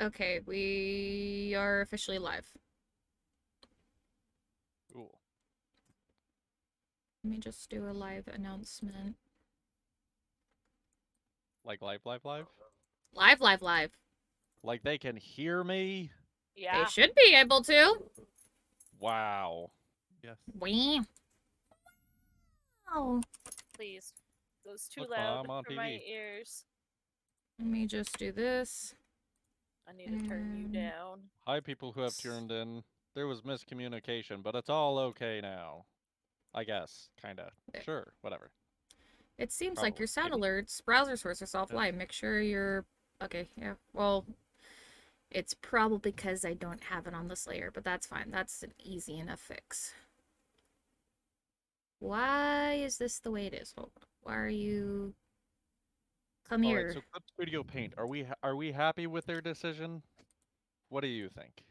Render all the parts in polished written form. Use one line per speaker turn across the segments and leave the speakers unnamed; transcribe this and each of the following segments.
Okay, we are officially live.
Cool.
Let me just do a live announcement.
Like live, live, live?
Live, live, live.
Like they can hear me?
They
Yeah,
should be able to.
Wow.
Yes.
Wee. Oh.
please. It was too
Look,
loud
Mom, on
for my
TV.
ears.
Let me just do this.
I need to turn you down.
Hi, people who have tuned in. There was miscommunication, but it's all okay now. I guess. Kinda.
There.
Sure. Whatever.
It seems like
Probably.
your sound
Maybe.
alerts, browser source is offline. Make sure you're... Okay, yeah. Well, it's probably because I don't have it on this layer, but that's fine. That's an easy enough fix. Why is this the way it is? Hold on. Why are you... Come
All right.
here.
So Clip Studio Paint. Are we happy with their decision? What do you think?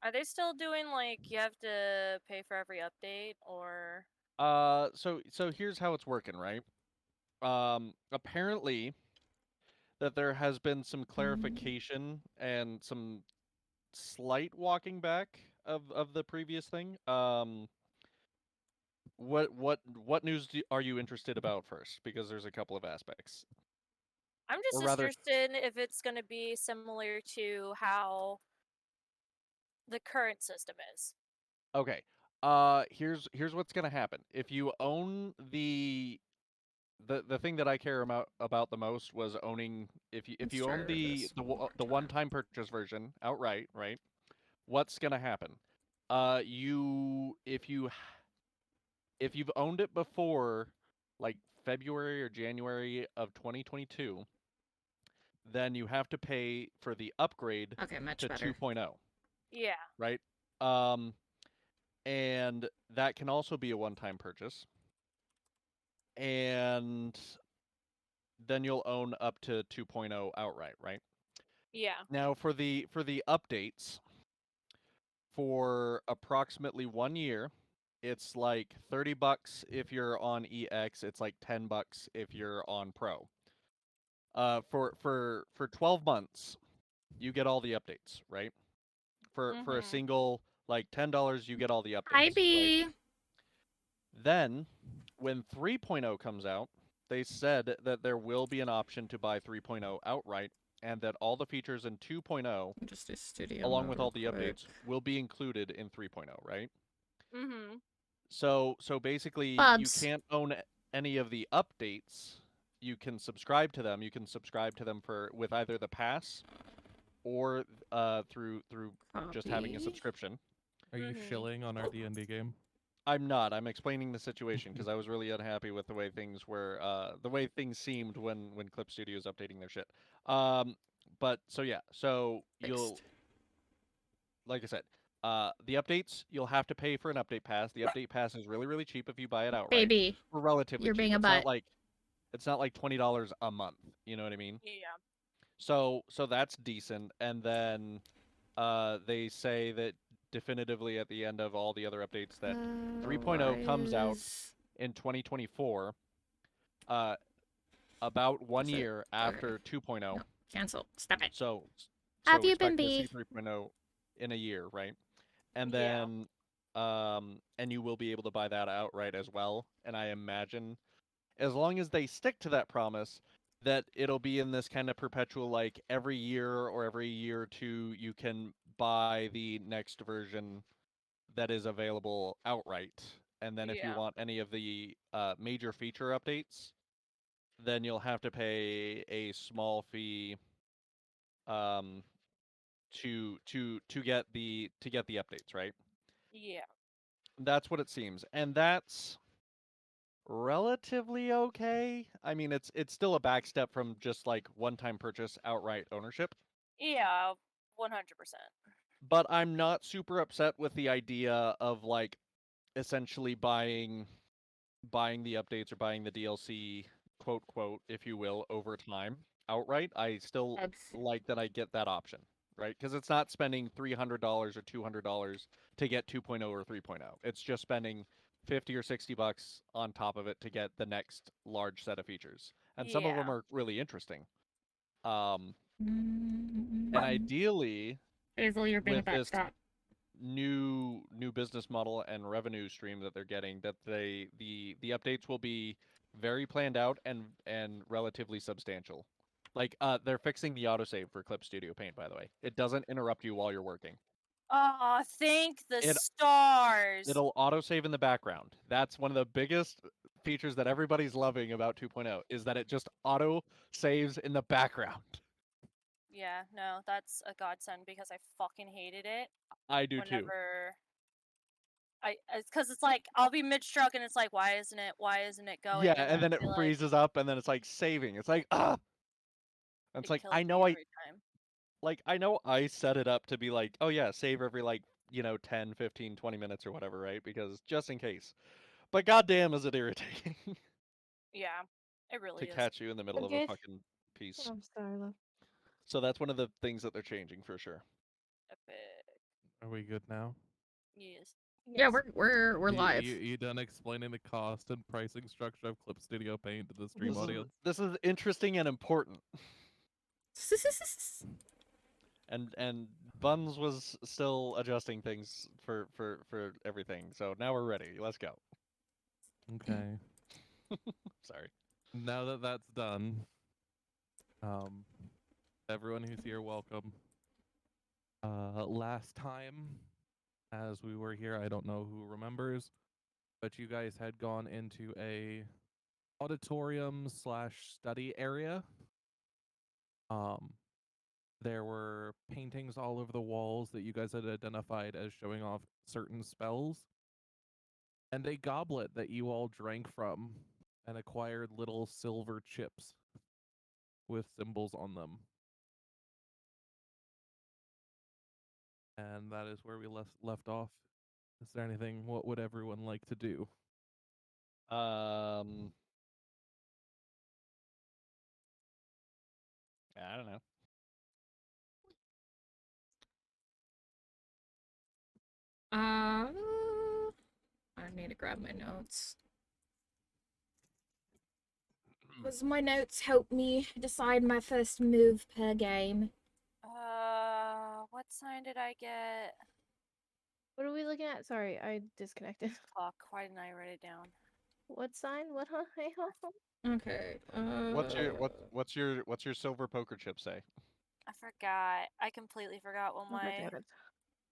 Are they still doing like you have to pay for every update or?
So here's how it's working, right? Apparently that there has been some clarification and some slight walking back of the previous thing. What news are you interested about first? Because there's a couple of aspects,
I'm
or
just
rather,
interested if it's going to be similar to how the current system is.
okay. Here's what's gonna happen. If you own the thing that I care about the most was owning if
Let's
you
try
own
this one more
the
time.
one-time purchase version outright, right? What's gonna happen? You if you've owned it before like February or January of 2022, then you have to pay for the upgrade
Okay, much
to
better.
2.0,
Yeah.
right? Um, and that can also be a one-time purchase. And then you'll own up to 2.0 outright, right?
Yeah.
Now for the updates for approximately 1 year, it's like $30 if you're on EX, it's like $10 if you're on Pro. For 12 months, you get all the updates, right? For a
Mhm.
single like $10, you get all the
Hi,
updates, right?
B.
Then when 3.0 comes out, they said that there will be an option to buy 3.0 outright and that all the features in 2.0
Just do studio
along
mode
with
real
all the
quick.
updates will be included in 3.0, right?
Mhm.
So basically you
Bubs.
can't own any of the updates. You can subscribe to them. You can subscribe to them for with either the pass or through just having a
Copy.
subscription.
Are you
Mhm.
shilling on our D&D game?
I'm not. I'm explaining the situation because I was really unhappy with the way things were, the way things seemed when Clip Studio is updating their shit. But so yeah, so you'll,
Fixed.
like I said, the updates you'll have to pay for an update pass. The update pass is really cheap if you buy it outright,
Baby,
or relatively
you're
cheap.
being a butt.
It's not like $20 a month. You know what I mean?
Yeah.
So that's decent. And then they say that definitively at the end of all the other updates that 3.0
Why
comes out
is...
in 2024, uh, about 1
Is it...
year
Okay.
after 2.0.
No, cancel. Stop it.
So
Have
so
you been,
expect to see
B?
3.0 in a year, right? And
Yeah.
then and you will be able to buy that outright as well. And I imagine as long as they stick to that promise that it'll be in this kind of perpetual like every year or every year or two you can buy the next version that is available outright. And then if you
Yeah.
want any of the major feature updates, then you'll have to pay a small fee um, to get the updates, right?
Yeah.
That's what it seems, and that's relatively okay. I mean, it's still a backstep from just like one-time purchase outright ownership,
Yeah. 100%.
but I'm not super upset with the idea of like essentially buying the updates or buying the DLC, quote, if you will, over time outright. I still
Bubs.
like that I get that option, right? Because it's not spending $300 or $200 to get 2.0 or 3.0. It's just spending 50 or $60 on top of it to get the next large set of features. And some of them
Yeah.
are really interesting. Um, And ideally,
Hazel, you're being a
with
bad
this
stop.
new business model and revenue stream that they're getting, that the updates will be very planned out and relatively substantial. Like they're fixing the autosave for Clip Studio Paint, by the way. It doesn't interrupt you while you're working.
Oh, thank the
It-
stars.
It'll autosave in the background. That's one of the biggest features that everybody's loving about 2.0 is that it just auto saves in the background.
Yeah, no, that's a godsend because I fucking hated it.
I do too.
Whenever it's because it's like I'll be mid-stroke and it's like, why isn't it going?
Yeah, and then it
I'll be
freezes up, and then it's like saving. It's like And it's
it
like
kills
I
me
know
every time.
I know I set it up to be like, oh yeah, save every like 10, 15, 20 minutes or whatever, right? Because just in case. But goddamn, is it irritating
Yeah, it really
to
is.
catch you in the middle of a
Okay.
fucking piece.
I'm sorry, love.
So that's one of the things that they're changing for sure.
Epic.
Are we good now?
Yes.
Yeah, we're
You-
live.
You done explaining the cost and pricing structure of Clip Studio Paint to the stream audience?
This is interesting and important. And Buns was still adjusting things for everything. So now we're ready. Let's go.
Okay.
Sorry.
Now that that's done, everyone who's here, welcome. Last time, as we were here, I don't know who remembers, but you guys had gone into a auditorium / study area. There were paintings all over the walls that you guys had identified as showing off certain spells, and a goblet that you all drank from and acquired little silver chips with symbols on them. And that is where we left off. Is there anything? What would everyone like to do?
I don't know.
I need to grab my notes. Because my notes help me decide my first move per game.
What sign did I get?
What are we looking at? Sorry, I disconnected.
Fuck, why didn't I write it down?
What sign? What? Huh? Hey, huh?
Okay.
What's your silver poker chip say?
I forgot. I completely forgot what
Oh, God
my
damn it.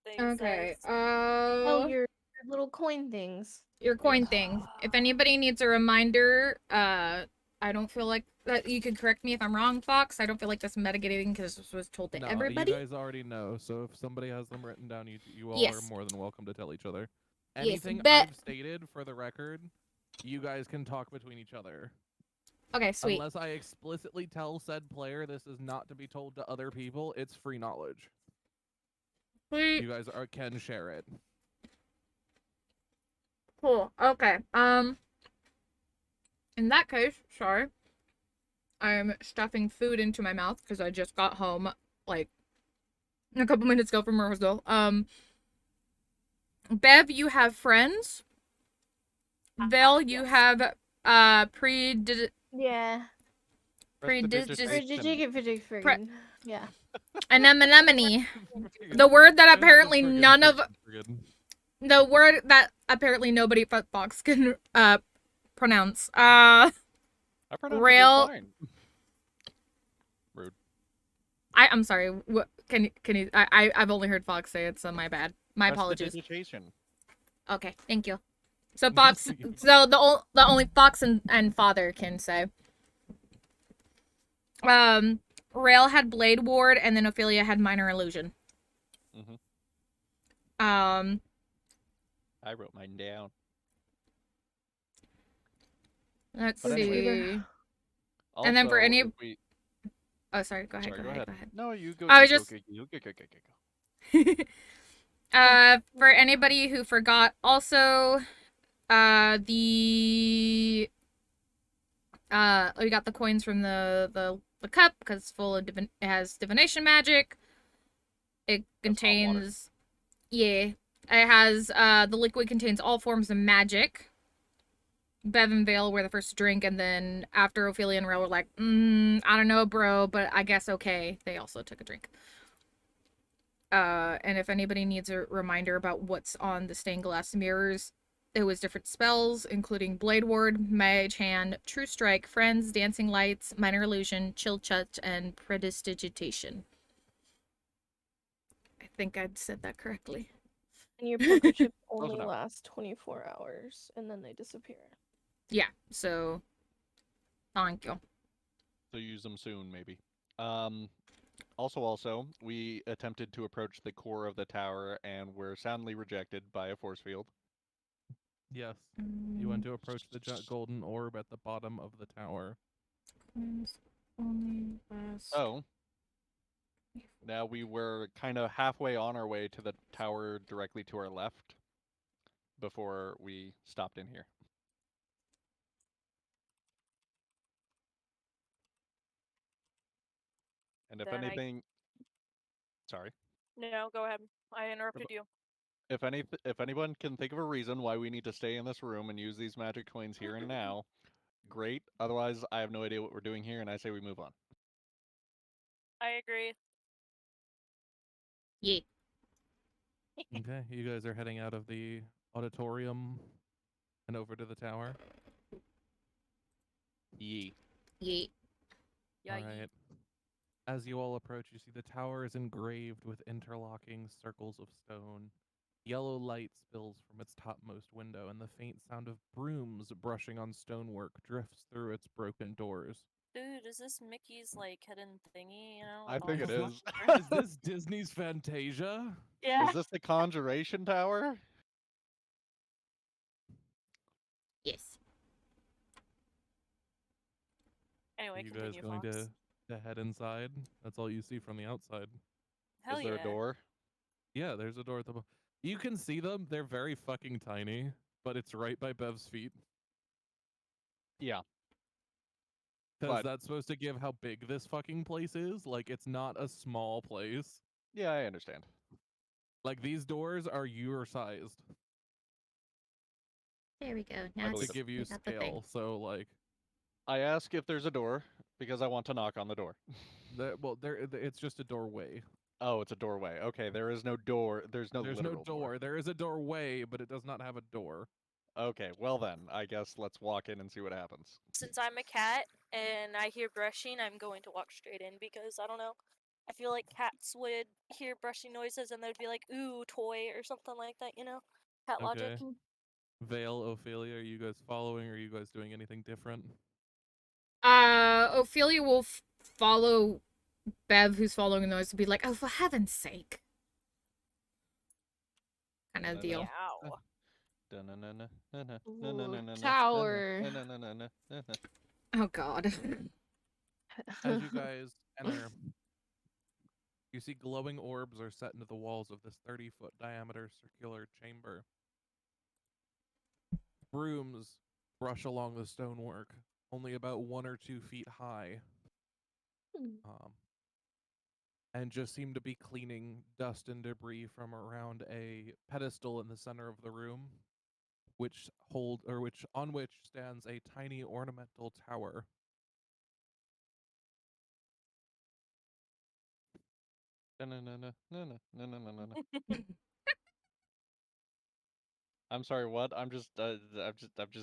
thing
Okay.
says.
Oh, your little coin things.
Your coin thing. If anybody needs a reminder, I don't feel like that. You can correct me if I'm wrong, Fox. I don't feel like this metagaming because this was told to
No,
everybody.
you guys already know. So if somebody has them written down, you all
Yes.
are more than welcome to tell each other.
Yes,
Anything
but-
I've stated, for the record, you guys can talk between each other.
Okay, sweet.
Unless I explicitly tell said player this is not to be told to other people, it's free knowledge.
Sweet.
You guys can share it.
Cool. Okay. In that case, sorry. I'm stuffing food into my mouth because I just got home, like, a couple minutes ago from Roseville. Bev, you have friends. Vale, you
Yes.
have,
Yeah.
Prestidigitation.
Yeah.
anemone. The word that apparently nobody but Fox can, pronounce.
I pronounced it
Rail-
fine. Rude.
I'm sorry. What can you? I've only heard Fox say it, so my bad. My apologies.
Prestidigitation.
Okay, thank you. So Fox, so the only Fox and father can say. Rail had Blade Ward, and then Ophelia had Minor Illusion.
Mhm.
Um,
I wrote mine down.
let's
But anyway.
see.
Also,
And then for any-
if we...
Oh, sorry. Go ahead.
Sorry,
Go ahead.
No, you go.
I was
you
just-
Go, you go.
For anybody who forgot, also, we got the coins from the cup because it's full of it has divination magic. It contains, yeah, it has the liquid contains all forms of magic. Bev and Vale were the first to drink, and then after Ophelia and Rail were like, I don't know, bro, but I guess okay. They also took a drink. And if anybody needs a reminder about what's on the stained glass mirrors, it was different spells, including Blade Ward, Mage Hand, True Strike, Friends, Dancing Lights, Minor Illusion, Chill Touch, and Prestidigitation. I think I said that correctly.
And your poker chips
Close
only
enough.
last 24 hours and then they disappear.
Yeah, so thank you.
So use them soon, maybe. Also, we attempted to approach the core of the tower and were soundly rejected by a force field.
Yes. You went to approach the golden orb at the bottom of the tower.
Only last.
So, now we were kind of halfway on our way to the tower directly to our left before we stopped in here. And if
Then I-
anything, sorry.
No, go ahead. I interrupted you.
If anyone can think of a reason why we need to stay in this room and use these magic coins here and now, great. Otherwise, I have no idea what we're doing here, and I say we move on.
I agree.
Yeah.
Okay, you guys are heading out of the auditorium and over to the tower.
Yee.
Yeah.
Yeah.
All right. As you all approach, you see the tower is engraved with interlocking circles of stone. Yellow light spills from its topmost window, and the faint sound of brooms brushing on stonework drifts through its broken doors.
Dude, is this Mickey's like hidden thingy? You know,
I
with all
think it
the
is.
stuff?
Is this Disney's Fantasia?
Yeah.
Is this the Conjuration Tower?
Yes.
Anyway,
Are you guys
continue,
going
Fox.
to head inside? That's all you see from the outside.
Hell
Is there
yeah.
a door?
Yeah, there's a door at the You can see them. They're very fucking tiny, but it's right by Bev's feet.
Yeah.
Because
But-
that's supposed to give how big this fucking place is. Like, it's not a small place.
Yeah, I understand.
Like, these doors are your sized
There we go.
I
Now
believe
to
it's,
it.
give
we
you
got the thing.
scale. So, like,
I ask if there's a door because I want to knock on the door.
it's just a doorway.
Oh, it's a doorway. Okay, there is no door. There's no
There's no
literal
door. There is a doorway, but it does not have a door.
Okay, well then, I guess let's walk in and see what happens.
Since I'm a cat and I hear brushing, I'm going to walk straight in because I don't know. I feel like cats would hear brushing noises and they'd be like, ooh, toy or something like that, you know? Cat logic.
Okay. Vale, Ophelia, are you guys following? Or are you guys doing anything different?
Ophelia will follow Bev, who's following the noise, to be like, oh, for heaven's sake. Kind of deal.
Meow.
Tower.
Oh, God.
As you guys enter, you see glowing orbs are set into the walls of this 30-foot diameter circular chamber. Brooms brush along the stonework, only about 1 or 2 feet high, and just seem to be cleaning dust and debris from around a pedestal in the center of the room, on which stands a tiny ornamental tower.
I'm sorry, what? I'm just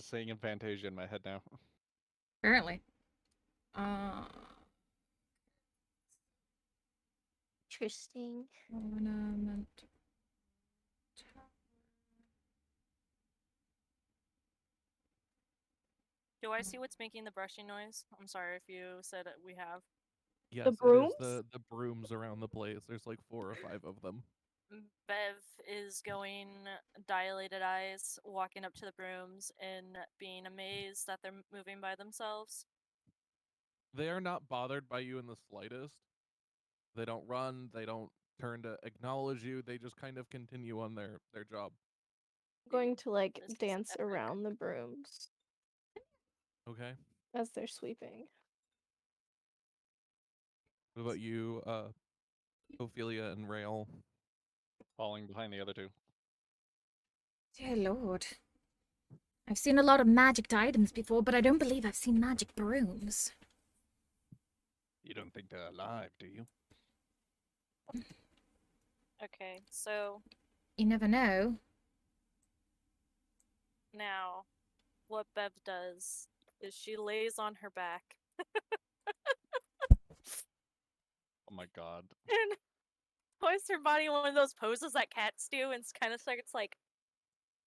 saying in Fantasia in my head now.
Apparently.
Interesting.
Ornament.
Do I see what's making the brushing noise? I'm sorry if you said it, we have.
Yes, it
brooms?
is the brooms around the place. There's like 4 or 5 of them.
Bev is going dilated eyes, walking up to the brooms and being amazed that they're moving by themselves.
They are not bothered by you in the slightest. They don't run, they don't turn to acknowledge you, they just kind of continue on their job.
I'm going to like
This is
dance
epic.
around the brooms
Okay.
as they're sweeping.
What about you, Ophelia and Rail?
Falling behind the other two.
Dear Lord. I've seen a lot of magic items before, but I don't believe I've seen magic brooms.
You don't think they're alive, do you?
Okay, so
You never know.
now what Bev does is she lays on her back
Oh my god.
and hoists her body in one of those poses that cats do and kind of starts like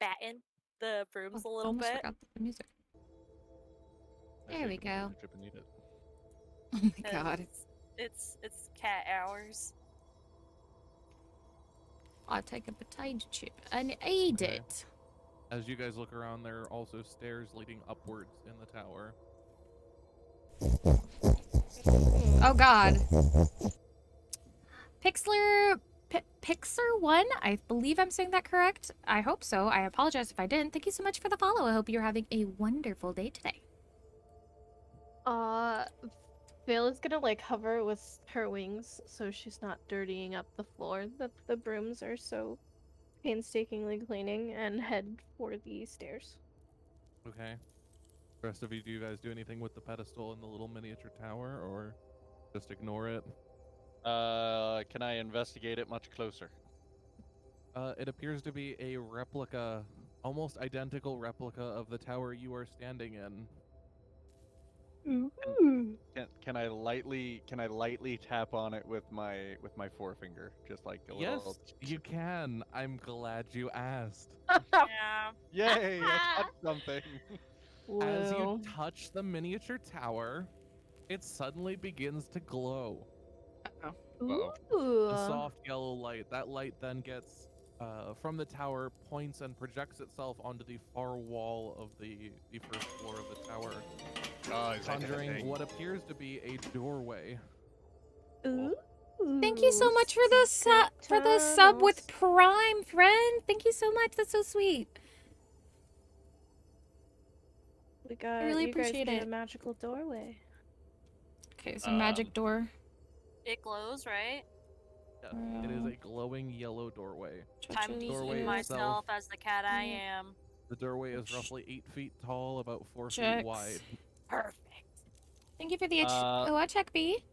batting the brooms a little
Almost
bit.
forgot the music.
I
There
take
we
the
go.
chip and eat it.
Oh my god.
'cause It's cat hours.
I'll take a potato chip and eat
Okay.
it.
As you guys look around, there are also stairs leading upwards in the tower.
Oh god. Pixlr1? I believe I'm saying that correct. I hope so. I apologize if I didn't. Thank you so much for the follow. I hope you're having a wonderful day today.
Vale is gonna like hover with her wings so she's not dirtying up the floor that the brooms are so painstakingly cleaning, and head for the stairs.
Okay. The rest of you, do you guys do anything with the pedestal and the little miniature tower, or just ignore it?
Can I investigate it much closer?
It appears to be a replica, almost identical replica of the tower you are standing in.
Can I lightly tap on it with my forefinger, just like a
Yes,
little?
you can. I'm glad you asked.
Yeah.
Yay! I touched something.
As you
Whoa.
touch the miniature tower, it suddenly begins to glow.
Uh-oh.
Ooh.
A soft yellow light. That light then gets from the tower, points and projects itself onto the far wall of the first floor of the tower,
Oh, is that
conjuring what appears to be a doorway.
Ooh.
Thank you so much for the sub with Prime, friend. Thank you so much. That's so sweet.
We got
really
you guys
appreciate
made a
it.
magical doorway.
Okay, so magic door.
It glows, right?
Yes, it is a glowing yellow doorway.
Time to
Doorway
see
itself.
myself as the cat I am.
The doorway is roughly 8 feet tall, about 4 feet
Checks.
wide.
Perfect.
Thank you for the check B.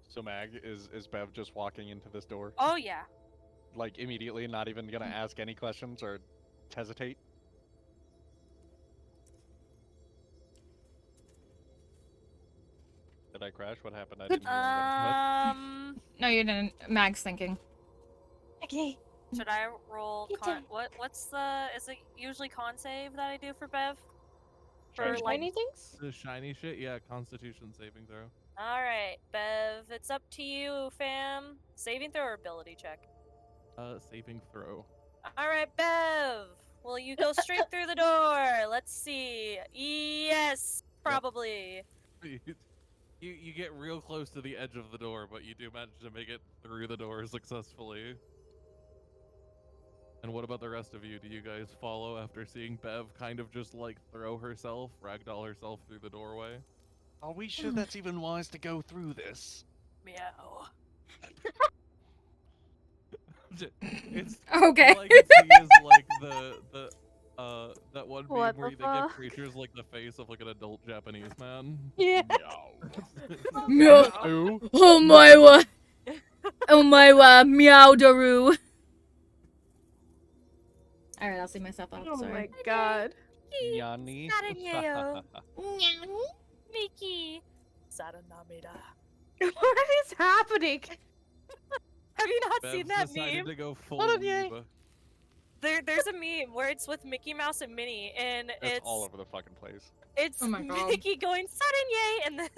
So Mag, is Bev just walking into this door,
Oh yeah.
like immediately, not even gonna ask any questions or hesitate? Did I crash? What happened? I didn't hear anything.
No, you didn't. Mag's thinking.
Okay.
Should I roll
Get
con?
down.
What's the? Is it usually con save that I do for Bev?
For
For like.
shiny things?
The shiny shit? Yeah, Constitution saving throw.
All right, Bev. It's up to you, fam. Saving throw or ability check.
Saving throw.
All right, Bev. Will you go straight through the door? Let's see. Yes, probably.
You get real close to the edge of the door, but you do manage to make it through the door successfully. And what about the rest of you? Do you guys follow after seeing Bev kind of just like throw herself, ragdoll herself through the doorway?
Are we sure that's even wise to go through this?
Meow.
It's
Okay.
all I can see is like that one meme
What
where
the
they give
fuck?
creatures like the face of like an adult Japanese man.
Yeah.
Meow.
Meow.
Oh my wa. Oh my wa. Meow daru. Alright, I'll see myself out.
Oh
Sorry.
my god.
Yanni.
Mickey. Saranamida.
What is happening?
Have you not
Bev's
seen that
decided
meme?
to go full
Hold on, yay.
weeb.
There's a meme where it's with Mickey Mouse and Minnie, and
It's
it's
all over the fucking place.
it's
Oh my God.
Mickey going Saranye, and then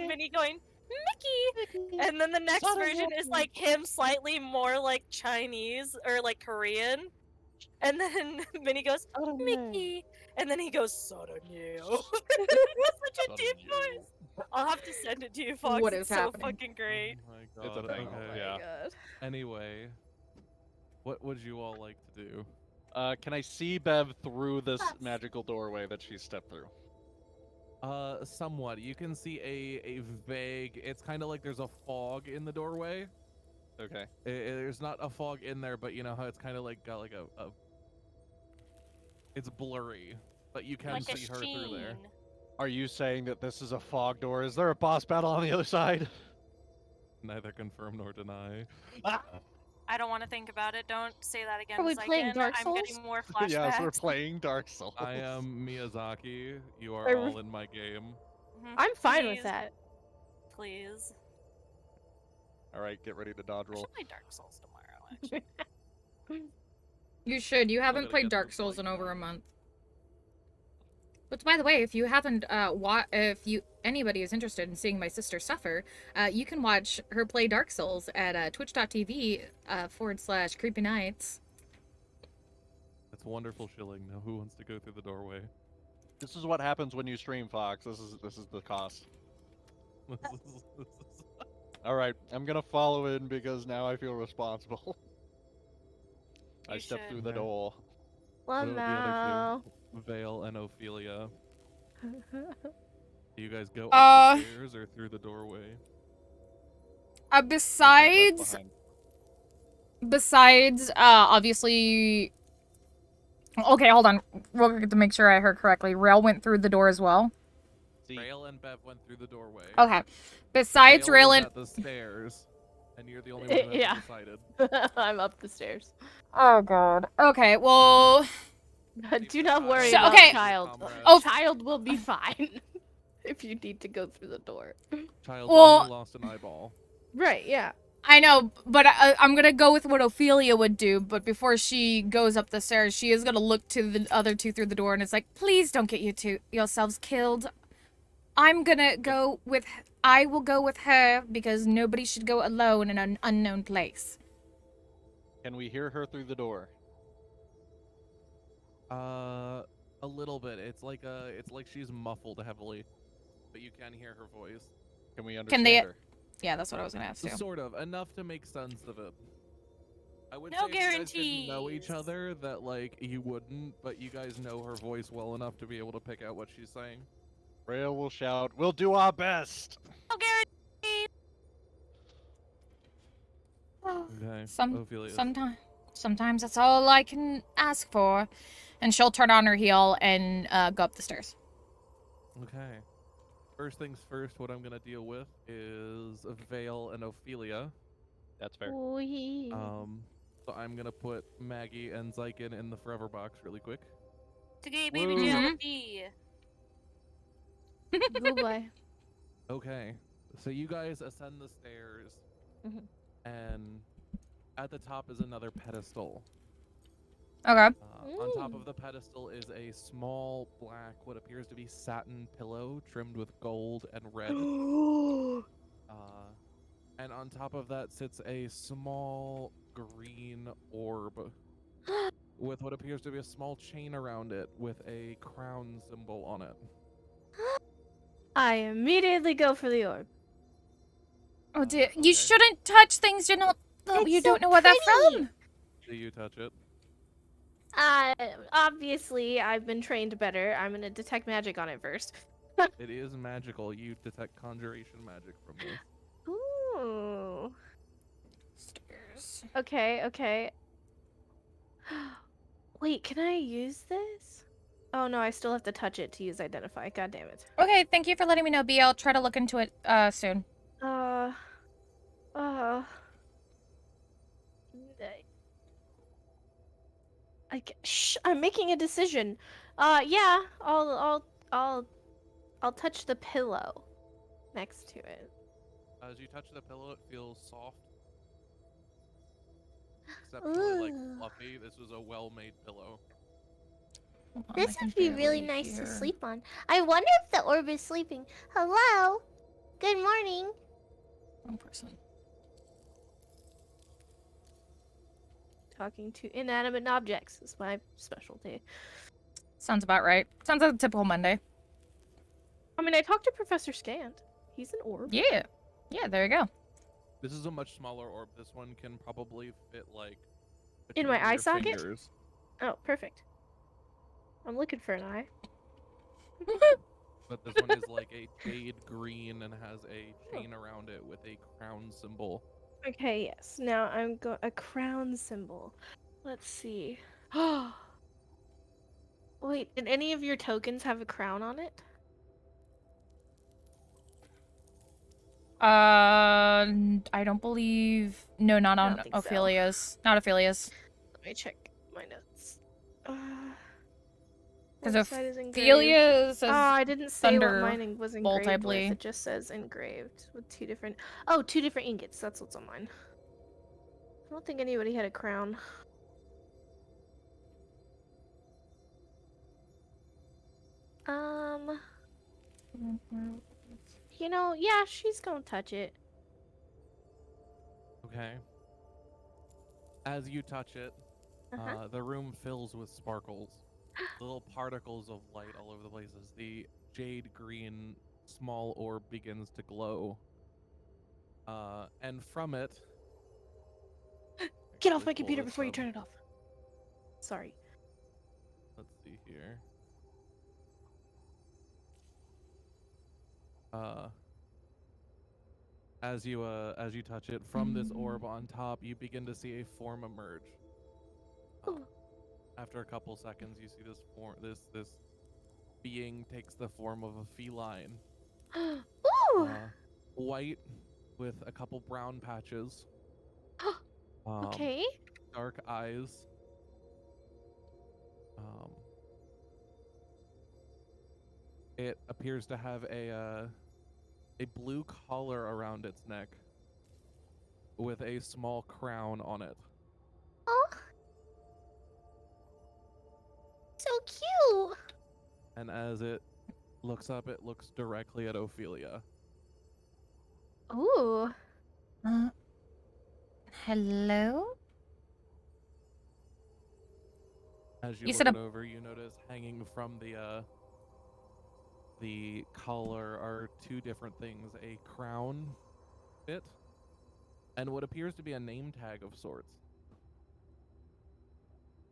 Minnie going Mickey, and then the next version is like him slightly more like Chinese or like Korean, and then Minnie goes Mickey, and then he goes Saranye. It's such a deep voice. I'll have to send it to you, Fox.
What
It's
is
so
happening?
fucking great.
Oh my
It's a
god.
thing.
Okay.
Oh my
Yeah.
god.
Anyway, what would you all like to do?
Can I see Bev through this magical doorway that she stepped through?
Somewhat. You can see a vague. It's kind of like there's a fog in the doorway.
Okay.
There's not a fog in there, but you know how it's kind of like got like a It's blurry, but you can
Like a
see her through there.
sheen.
Are you saying that this is a fog door? Is there a boss battle on the other side?
Neither confirm nor deny.
Ah!
I don't want to think about it. Don't say that again,
Are we playing
Xyken.
Dark
I'm
Souls?
getting more flashbacks.
Yes, we're playing Dark Souls.
I am Miyazaki. You are
Are-
all in my game.
Mhm.
I'm fine with
Please,
that.
Please.
All right, get ready to dodge
I
roll.
should play Dark Souls tomorrow, actually.
You should. You haven't
gotta
played
get
Dark
those,
Souls
like,
in over a month. But by the way, if you haven't anybody is interested in seeing my sister suffer, you can watch her play Dark Souls at twitch.tv / creepy nights.
It's wonderful shilling. Now who wants to go through the doorway?
This is what happens when you stream, Fox. This is the cost. All right, I'm gonna follow in because now I feel responsible. I
You
stepped
should.
through the
Okay.
door.
Well,
What about
now.
the other two? Vale and Ophelia. Do you guys go up the stairs or through the doorway?
Left
Besides, obviously. Okay, hold on. Real quick to make sure I heard correctly. Rail went through the door as well.
See,
Rail and Bev went through the doorway.
Okay. Besides
Vale
Rail
was
and.
at the stairs, and you're the only one who
Yeah.
hasn't decided.
I'm up the stairs.
Oh, God. Okay, well.
Do not worry
So-
about
okay.
child.
Comrades.
Oh,
Child will be fine if you need to go through the door.
Child
Well-
only lost an eyeball.
Right, yeah.
I know, but I'm gonna go with what Ophelia would do. But before she goes up the stairs, she is gonna look to the other two through the door, and it's like, please don't get yourselves killed. I'm gonna go with. I will go with her because nobody should go alone in an unknown place.
can we hear her through the door?
A little bit. It's like she's muffled heavily, but you can hear her voice.
Can we
Can
understand
they-
her?
Yeah, that's what I was gonna ask too.
Sort of enough to make sense of it. I would
No
say if you guys didn't know each
guarantees.
other that like you wouldn't, but you guys know her voice well enough to be able to pick out what she's saying.
Rail will shout, "We'll do our best."
No guarantee.
Okay. Ophelia.
Sometimes that's all I can ask for. And she'll turn on her heel and go up the stairs.
Okay. First things first, what I'm gonna deal with is Vale and Ophelia.
That's fair.
Wee.
So I'm gonna put Maggie and Xyken in the forever box really quick.
Today, baby
Woo.
jelly.
Goodbye.
Okay. So you guys ascend the stairs,
Mhm.
and at the top is another pedestal.
Okay.
On top
Ooh.
of the pedestal is a small black, what appears to be satin pillow trimmed with gold and red. And on top of that sits a small green orb with what appears to be a small chain around it with a crown symbol on it.
I immediately go for the orb.
Oh dear,
Okay.
you shouldn't touch things you don't
It's
you
so
don't know where they're
pretty.
from.
Do you touch it?
Obviously, I've been trained better. I'm gonna detect magic on it first.
It is magical. You detect conjuration magic from this.
Ooh.
Stairs.
Okay, okay. Wait, can I use this? Oh no, I still have to touch it to use identify. God damn it.
Okay, thank you for letting me know, B. I'll try to look into it soon.
Uh. Shh, I'm making a decision. Yeah, I'll touch the pillow next to it.
As you touch the pillow, it feels soft. Exceptionally, like,
Ooh.
fluffy. This was a well-made pillow.
Hold on,
This
I can
would be really
barely
nice to
hear
sleep on. I wonder if the orb is sleeping. Hello? Good morning.
one person.
Talking to inanimate objects is my specialty.
Sounds about right. Sounds like a typical Monday.
I mean, I talked to Professor Scant. He's an orb.
Yeah. Yeah, there you go.
This is a much smaller orb. This one can probably fit, like,
In my
between
eye
your
socket?
fingers.
Oh, perfect. I'm looking for an eye.
But this one is like a jade green and has a chain around it with a crown symbol.
Okay, yes. Now I'm a crown symbol. Let's see. Wait, did any of your tokens have a crown on it?
I don't believe. No, not
I
on
don't think so.
Ophelia's. Not Ophelia's.
Let me check my notes.
Because
What side is engraved?
Ophelia says
I didn't say what
Thunder
mine was
Bolt, I
engraved with.
believe.
It just says engraved with two different. Oh, 2 different ingots. That's what's on mine. I don't think anybody had a crown. You know, yeah, she's gonna touch it.
Okay. As you touch it, the room fills with sparkles. Little particles of light all over the places. The jade green small orb begins to glow. And from it...
Get off my
pull
computer
this
before you
up.
turn it off. Sorry.
Let's see here. As you touch it, from this orb on top, you begin to see a form emerge. After a couple seconds, you see this form. This being takes the form of a feline.
Ooh!
White with a couple brown patches.
Okay.
Dark eyes. It appears to have a blue collar around its neck with a small crown on it.
Oh. So cute.
And as it looks up, it looks directly at Ophelia.
Ooh.
Hello?
As you
You
look
said
it over, you notice hanging from the collar are 2 different things: a crown bit and what appears to be a name tag of sorts.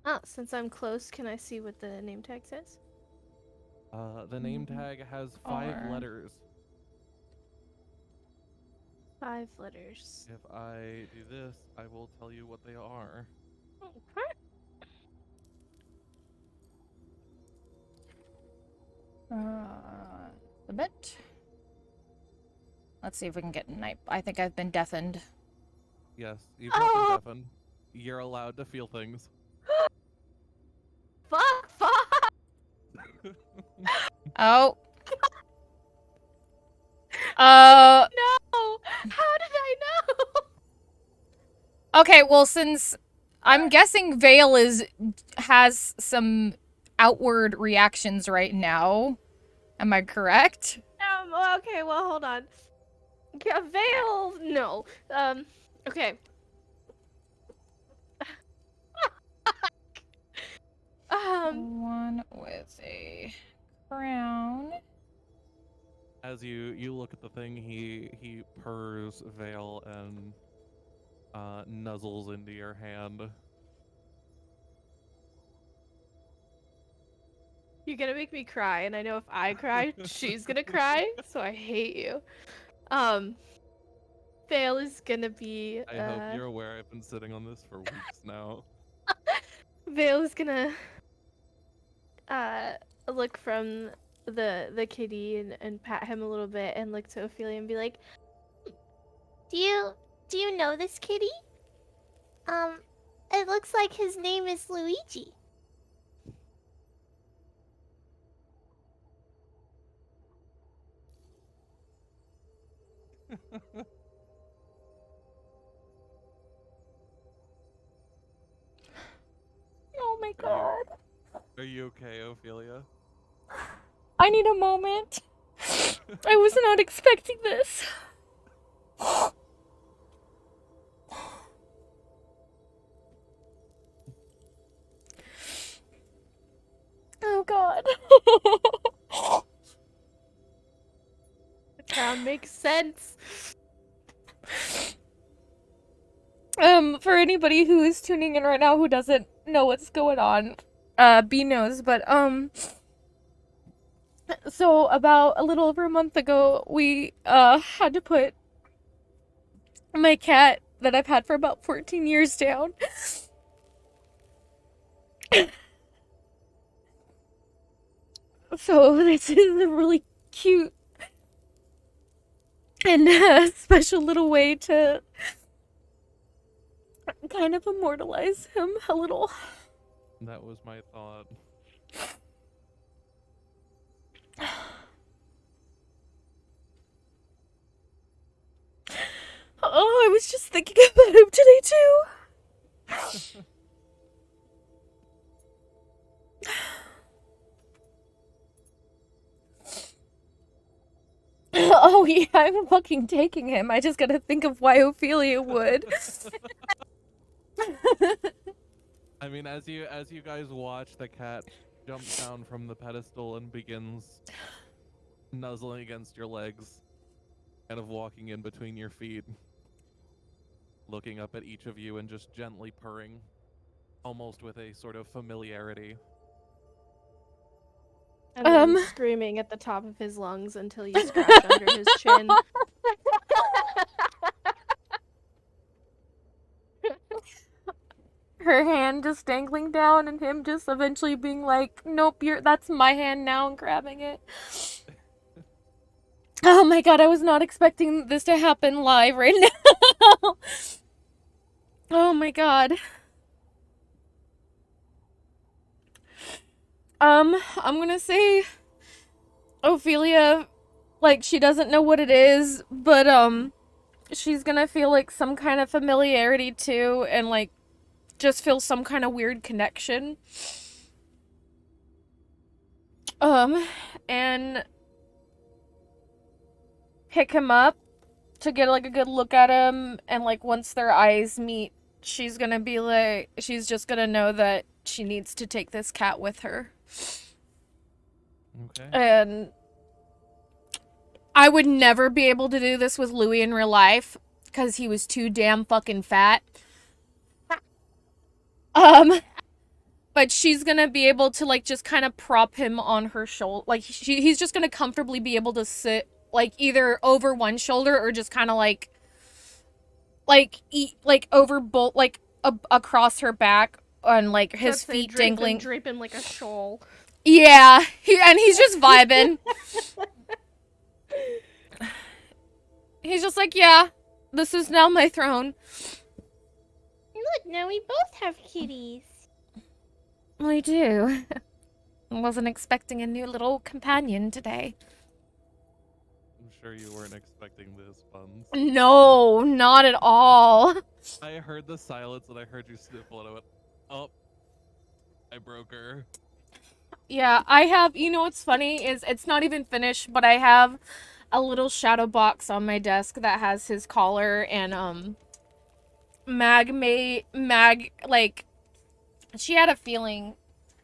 Oh, since I'm close, can I see what the name tag says?
The name tag has 5 letters.
5 letters.
If I do this, I will tell you what they are.
Okay.
The bit. Let's see if we can get night. I think I've been deafened.
Yes, you've not been deafened. You're allowed to feel things.
Fuck!
Oh.
No! How did I know?
Okay, well, since I'm guessing Vale has some outward reactions right now. Am I correct?
Okay, well, hold on. Yeah, Vale, no. Okay.
One with a crown.
As you look at the thing, he purrs Vale and nuzzles into your hand.
You're gonna make me cry, and I know if I cry, she's gonna cry, so I hate you. Vale is gonna be,
I hope you're aware I've been sitting on this for weeks now.
Vale is gonna, look from the kitty and pat him a little bit and look to Ophelia and be like,
Do you know this kitty? It looks like his name is Luigi.
Oh my god.
Are you okay, Ophelia?
I need a moment. I was not expecting this. Oh god.
the crown makes sense.
For anybody who is tuning in right now who doesn't know what's going on, B knows, but, so about a little over a month ago, we, had to put my cat that I've had for about 14 years down. So this is a really cute and special little way to kind of immortalize him a little.
That was my thought.
Oh, I was just thinking about him today too. Oh yeah, I'm fucking taking him. I just gotta think of why Ophelia would.
I mean, as you guys watch, the cat jump down from the pedestal and begins nuzzling against your legs, kind of walking in between your feet, looking up at each of you and just gently purring, almost with a sort of familiarity.
And then screaming at the top of his lungs until you scratch under his chin.
Her hand just dangling down and him just eventually being like, nope, that's my hand now, and grabbing it. Oh my god, I was not expecting this to happen live right now. Oh my god. I'm gonna say Ophelia, like, she doesn't know what it is, but she's gonna feel like some kind of familiarity too, and like just feel some kind of weird connection. And pick him up to get like a good look at him, and like once their eyes meet, she's gonna be like, she's just gonna know that she needs to take this cat with her.
Okay.
And I would never be able to do this with Louis in real life because he was too damn fucking fat. But she's gonna be able to like just kind of prop him on her shoulder. Like he's just gonna comfortably be able to sit like either over one shoulder or just kind of like over both, like across her back, and like his feet dangling,
drape him like a shawl.
Yeah, he's just vibing. He's just like, yeah, this is now my throne.
Look, now we both have kitties.
We do. I wasn't expecting a new little companion today.
I'm sure you weren't expecting this, Buns.
No, not at all.
I heard the silence and I heard you sniffle and I went, oh, I broke her.
Yeah, I have, you know what's funny is it's not even finished, but I have a little shadow box on my desk that has his collar, and Mag, like, she had a feeling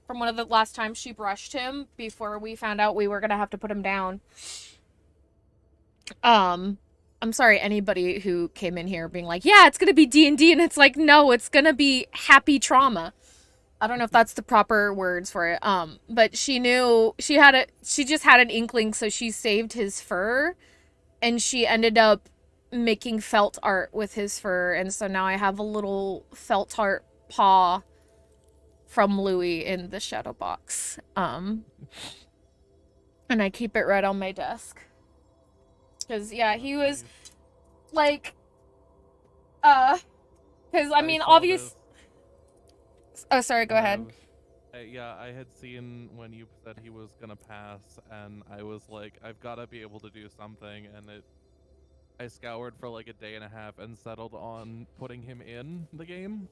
from one of the last times she brushed him before we found out we were gonna have to put him down. I'm sorry, anybody who came in here being like, yeah, it's gonna be D&D, and it's like, no, it's gonna be happy trauma. I don't know if that's the proper words for it. But she knew, she just had an inkling, so she saved his fur, and she ended up making felt art with his fur, and so now I have a little felt art paw from Louis in the shadow box. And I keep it right on my desk. Cause yeah, he was like, cause I mean, obvious. Oh, sorry, go ahead.
Yeah, I had seen when you said he was gonna pass, and I was like, I've gotta be able to do something, and I scoured for like a day and a half and settled on putting him in the game.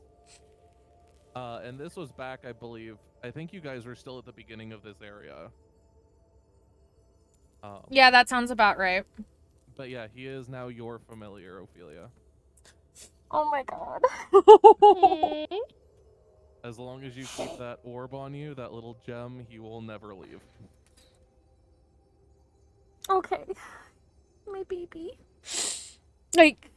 And this was back, I believe, I think you guys were still at the beginning of this area.
Yeah, that sounds about right.
But yeah, he is now your familiar, Ophelia.
Oh my god.
As long as you keep that orb on you, that little gem, he will never leave.
Okay. My baby. Like,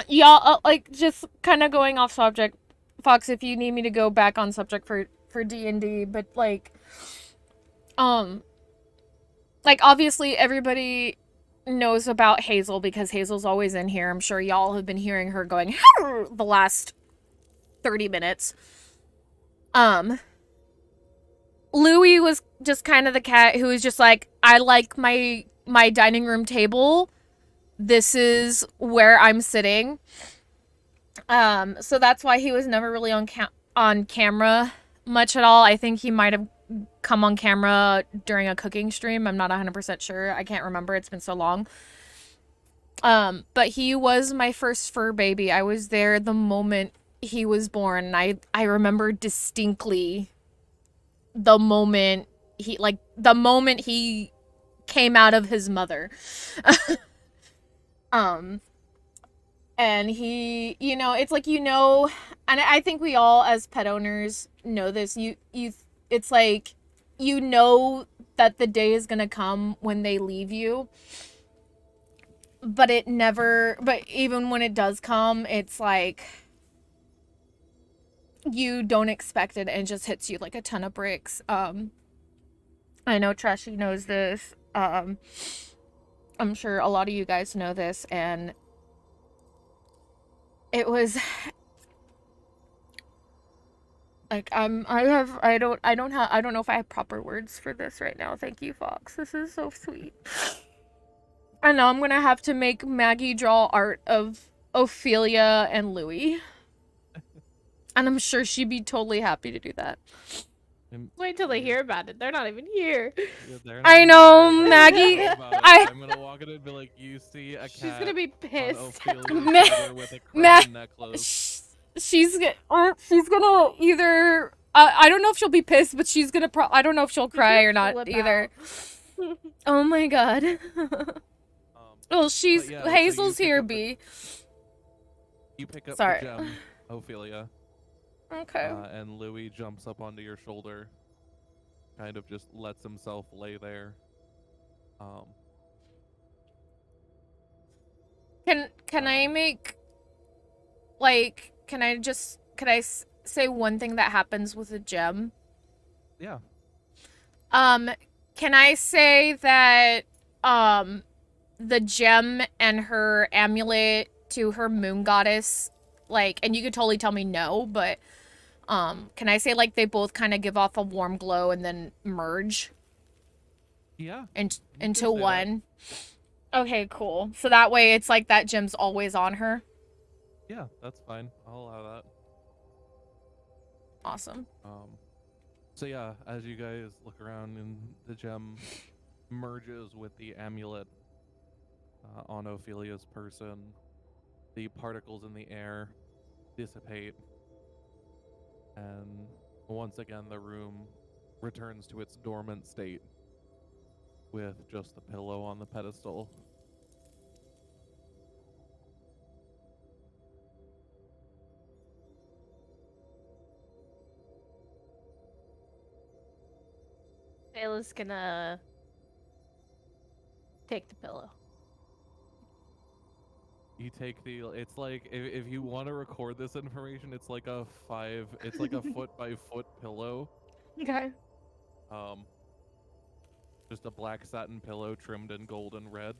yeah, like, just kind of going off subject. Fox, if you need me to go back on subject for D&D, but, like, obviously everybody knows about Hazel because Hazel's always in here. I'm sure y'all have been hearing her going the last 30 minutes. Louis was just kind of the cat who is just like, I like my dining room table. This is where I'm sitting. So that's why he was never really on camera much at all. I think he might have come on camera during a cooking stream. I'm not 100% sure. I can't remember. It's been so long. But he was my first fur baby. I was there the moment he was born. I remember distinctly the moment he came out of his mother. And he, it's like, and I think we all as pet owners know this. It's like, that the day is gonna come when they leave you. But even when it does come, it's like, you don't expect it and it just hits you like a ton of bricks. I know Trashy knows this. I'm sure a lot of you guys know this, and it was like, I don't know if I have proper words for this right now. Thank you, Fox. This is so sweet. I know I'm gonna have to make Maggie draw art of Ophelia and Louis. And I'm sure she'd be totally happy to do that.
Wait till they hear about it. They're not even here.
Yeah,
I know, Maggie.
I'm gonna walk in and be like, you see a cat.
She's gonna be
on
pissed.
Ophelia's shoulder with a crown necklace.
She's gonna either I don't know if she'll be pissed, but she's gonna I don't know if she'll cry or not either. Oh my god. Well, Hazel's
so
here, B.
You pick up
Sorry.
the gem, Ophelia.
Okay.
And Louis jumps up onto your shoulder, kind of just lets himself lay there.
Can I make, like, can I say one thing that happens with a gem?
Yeah.
Can I say that the gem and her amulet to her moon goddess, like, and you could totally tell me no, but can I say, like, they both kind of give off a warm glow and then merge?
Yeah.
Into one. That. Okay, cool. So that way it's like that gem's always on her.
Yeah, that's fine. I'll allow that.
Awesome.
So yeah, as you guys look around and the gem merges with the amulet on Ophelia's person, the particles in the air dissipate, and once again the room returns to its dormant state with just the pillow on the pedestal.
Ayla's gonna take the pillow.
You take it's like, if you want to record this information, it's like a foot by foot pillow.
Okay.
Just a black satin pillow trimmed in gold and red.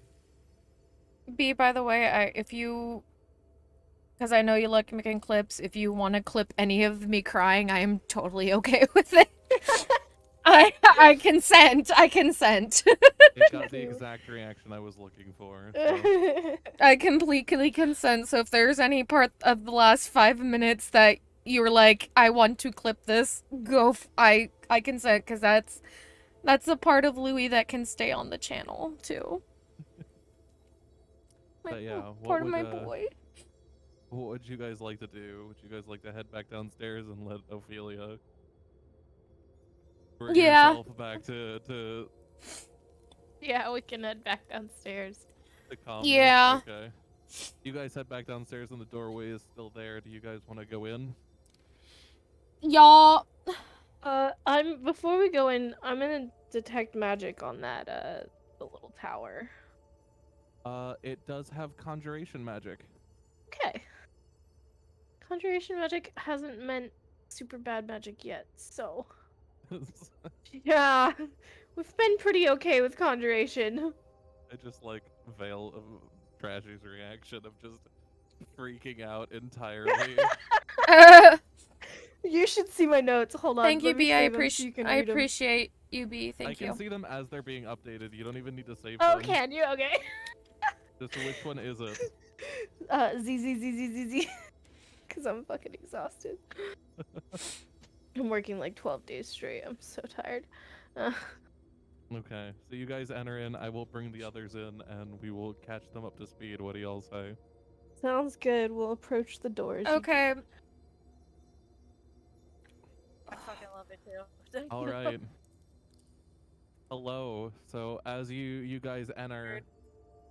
B, by the way, because I know you like making clips, if you want to clip any of me crying, I am totally okay with it. I consent.
It got the exact reaction I was looking for. So.
I completely consent. So if there's any part of the last 5 minutes that you were like, I want to clip this, go. I consent, because that's a part of Louis that can stay on the channel too.
But yeah,
part of my boy.
What would you guys like to do? Would you guys like to head back downstairs and let Ophelia bring herself back to
Yeah, we can head back downstairs.
the calmness?
Yeah.
Okay. You guys head back downstairs and the doorway is still there. Do you guys want to go in?
Y'all.
Before we go in, I'm gonna detect magic on that, the little tower.
It does have conjuration magic.
Okay. Conjuration magic hasn't meant super bad magic yet, so... Yeah, we've been pretty okay with conjuration.
I just like Veil of Trashy's reaction of just freaking out entirely.
You should see my notes. Hold on.
Thank you,
let me
B. I
save them so you can read 'em.
appreciate UB,
I
thank
can
you.
see them as they're being updated. You don't even need to save
Oh,
them.
can you? Okay.
Just which one is it?
Z. Because I'm fucking exhausted. I'm working like 12 days straight. I'm so tired.
Okay, so you guys enter in. I will bring the others in, and we will catch them up to speed. What do y'all say?
Sounds good. We'll approach the doors. You
Okay.
I fucking love it too.
All right. Hello. So as you guys enter,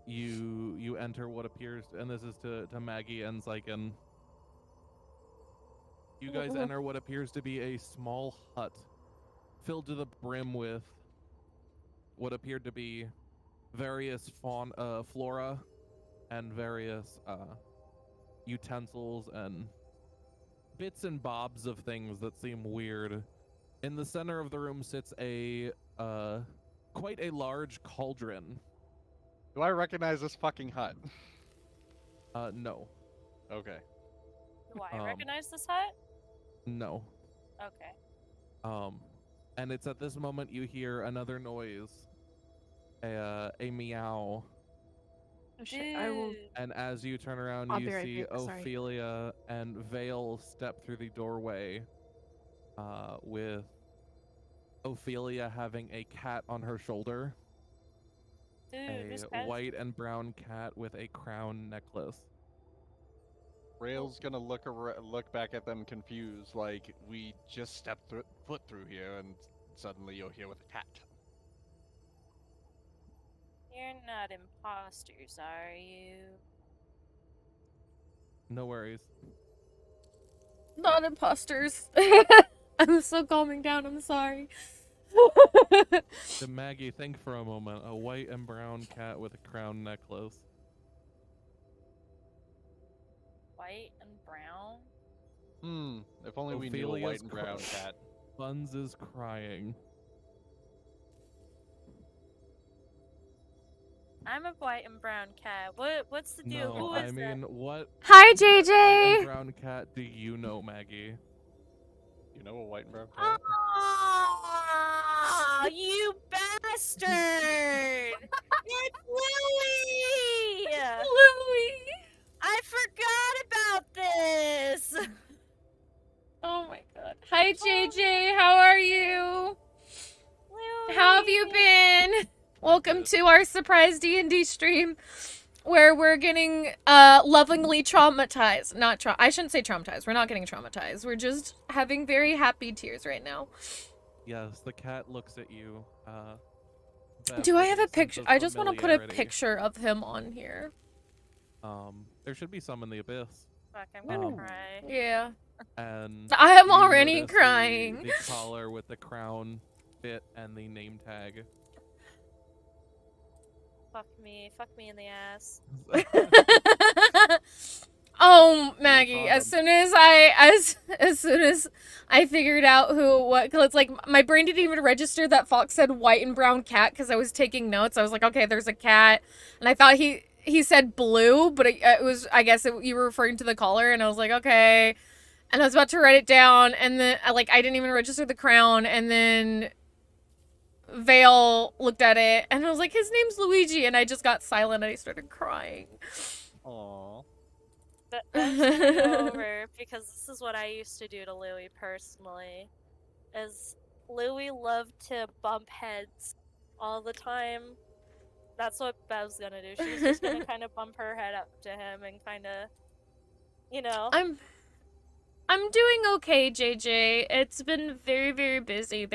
you enter what appears, and this is to Maggie and Xyken. You guys enter what appears to be a small hut, filled to the brim with what appeared to be various flora and various utensils and bits and bobs of things that seem weird. In the center of the room sits a quite a large cauldron.
Do I recognize this fucking hut?
No.
Okay.
Do I recognize this hut?
No.
Okay.
And it's at this moment you hear another noise. A meow.
Oh shit, I will.
And as you turn around,
I'll
you
be right
see
back, sorry.
Ophelia and Vale step through the doorway, with Ophelia having a cat on her shoulder.
Dude, this
A
cat.
white and brown cat with a crown necklace.
Rail's gonna look back at them confused, like we just stepped foot through here, and suddenly you're here with a cat.
You're not imposters, are you?
No worries.
Not imposters. I'm so calming down, I'm sorry.
So Maggie, think for a moment. A white and brown cat with a crown necklace.
White and brown?
If only we knew a white
Ophelia's
and brown cat.
Buns is crying.
I'm a white and brown cat. What's the deal?
No,
Who
I
is
mean, what
Hi,
white and
JJ!
brown cat do you know, Maggie?
You know a white and brown cat?
Oh, you bastard! It's Louie!
Louie!
I forgot about this!
Oh my god. Hi, JJ, how are you?
Louie.
How have you been? Welcome to our surprise D&D stream, where we're getting lovingly traumatized. I shouldn't say traumatized. We're not getting traumatized. We're just having very happy tears right now.
Yes, the cat looks at you.
Do I have a
sense
picture?
of
I just want to put a
familiarity.
picture of him on here.
There should be some in the abyss.
Fuck, I'm gonna
Um,
cry.
Yeah.
And
I am
you
already
notice
crying.
The collar with the crown bit and the name tag.
Fuck me in the ass.
Oh, Maggie! As
Awesome.
soon as I figured out cause it's like my brain didn't even register that Fox said white and brown cat because I was taking notes. I was like, okay, there's a cat, and I thought he said blue, but it was, I guess you were referring to the collar, and I was like, okay, and I was about to write it down, and then I didn't even register the crown, and then Vale looked at it, and I was like, his name's Luigi, and I just got silent and I started crying.
Aww.
That's gonna go over because this is what I used to do to Louie personally. Is Louie loved to bump heads all the time. That's what Bev's gonna do. She's just gonna kind of bump her head up to him and kind of, you know.
I'm doing okay, JJ. It's been very, very busy.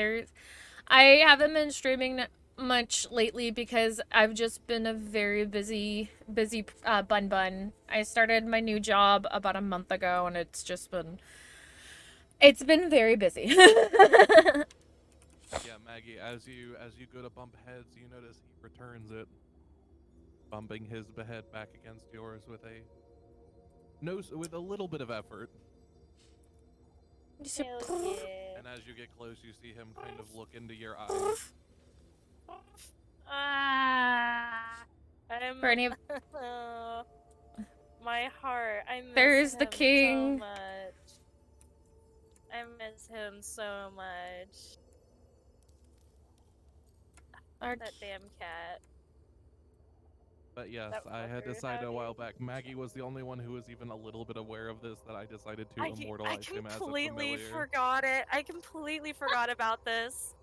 I haven't been streaming much lately because I've just been a very busy bun. I started my new job about a month ago, and it's been very busy.
Yeah, Maggie, as you go to bump heads, you notice he returns it, bumping his head back against yours with a little bit of effort.
Hell yeah.
And as you get close, you see him kind of look into your eyes.
I'm
For any of
my heart. I miss
There's the
him
king.
so much. I miss him so much.
Our
That damn cat.
But yes,
That
I had
fucker,
decided
how
a
do
while
you-
back. Maggie was the only one who was even a little bit aware of this that I decided to
I
immortalize him as a
completely
familiar.
forgot it. I completely forgot about this.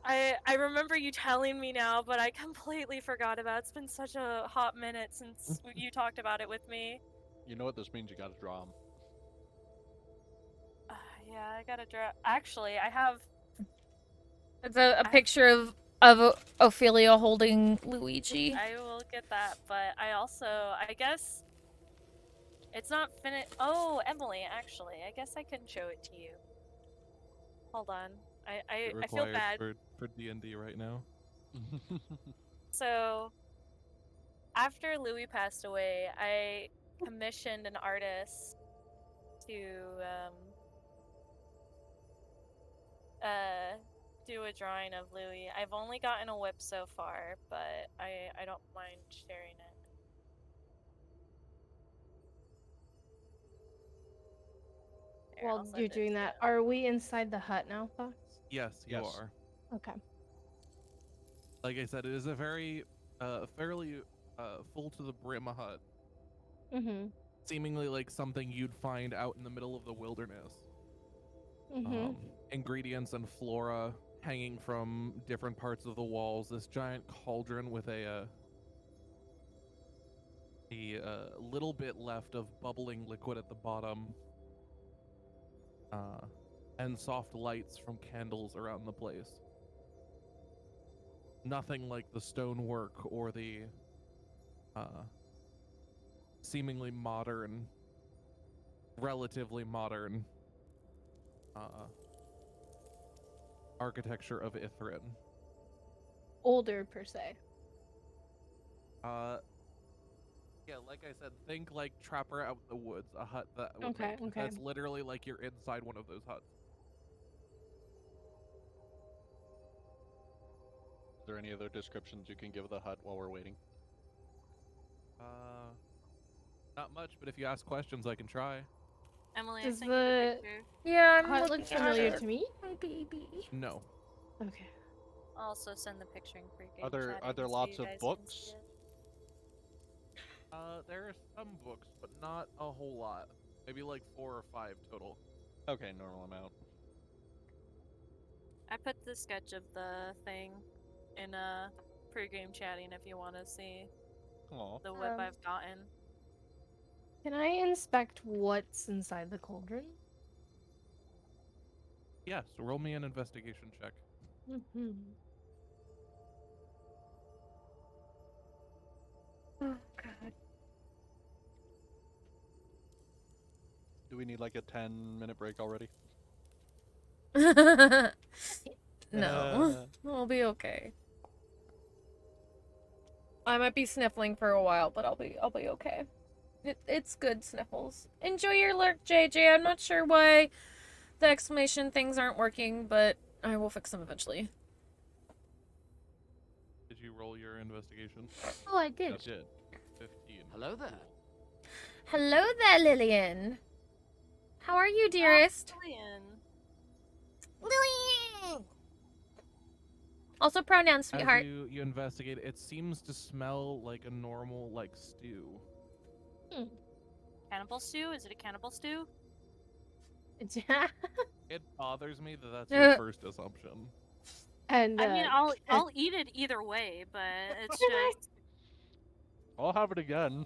I remember you telling me now, but I completely forgot about it. It's been such a hot minute since you talked about it with me.
You know what this means? You gotta draw him.
Yeah, I gotta draw. Actually, I have.
It's a picture of Ophelia holding Luigi.
I will get that, but I also, I guess, it's not finished. Oh, Emily, actually, I guess I can show it to you. Hold on, I feel
Required
bad.
for D&D right now.
So, after Louis passed away, I commissioned an artist to do a drawing of Louis. I've only gotten a whip so far, but I don't mind sharing it. Here, I'll
While
send
you're
it
doing
to
that,
you.
are we inside the hut now, Fox?
Yes, you
Yes.
are.
Okay.
Like I said, it is a very, fairly full to the brim hut.
Mm-hmm.
Seemingly like something you'd find out in the middle of the wilderness.
Mm-hmm.
Ingredients and flora hanging from different parts of the walls. This giant cauldron with a little bit left of bubbling liquid at the bottom. And soft lights from candles around the place. Nothing like the stonework or the seemingly modern, relatively modern architecture of Ithrin.
Older, per se.
Yeah, like I said, think like Trapper Out in the Woods, a hut that would
Okay,
make.
okay.
That's literally like you're inside one of those huts.
Is there any other descriptions you can give of the hut while we're waiting?
Not much, but if you ask questions, I can try.
Emily, I
Does
sent you the
the
picture.
Yeah, I'm
hut
looking
look
at
familiar
it.
to me?
My baby.
No.
Okay.
I'll also send the picture in pre-game
Are there
chatting so
lots
you
of
guys can
books?
see it.
There are some books, but not a whole lot. Maybe like 4 or 5 total.
Okay, normal amount.
I put the sketch of the thing in pre-game chatting if you want to see
Aw.
the whip I've gotten.
Can I inspect what's inside the cauldron?
Yes, roll me an investigation check.
Mm-hmm.
Oh god.
Do we need like a 10-minute break already?
No, we'll be okay. I might be sniffling for a while, but I'll be okay. It's good sniffles. Enjoy your lurk, JJ. I'm not sure why the exclamation things aren't working, but I will fix them eventually.
Did you roll your investigation?
Oh, I did.
You did. 15.
Hello there.
Hello there, Lillian. How are you, dearest?
Lillian.
Lillian! Also pronouns, sweetheart.
As you investigate, it seems to smell like a normal, like, stew.
Cannibal stew? Is it a cannibal stew?
It bothers me that that's your first assumption.
And
I mean, I'll eat it either way, but it's just
I'll have it again.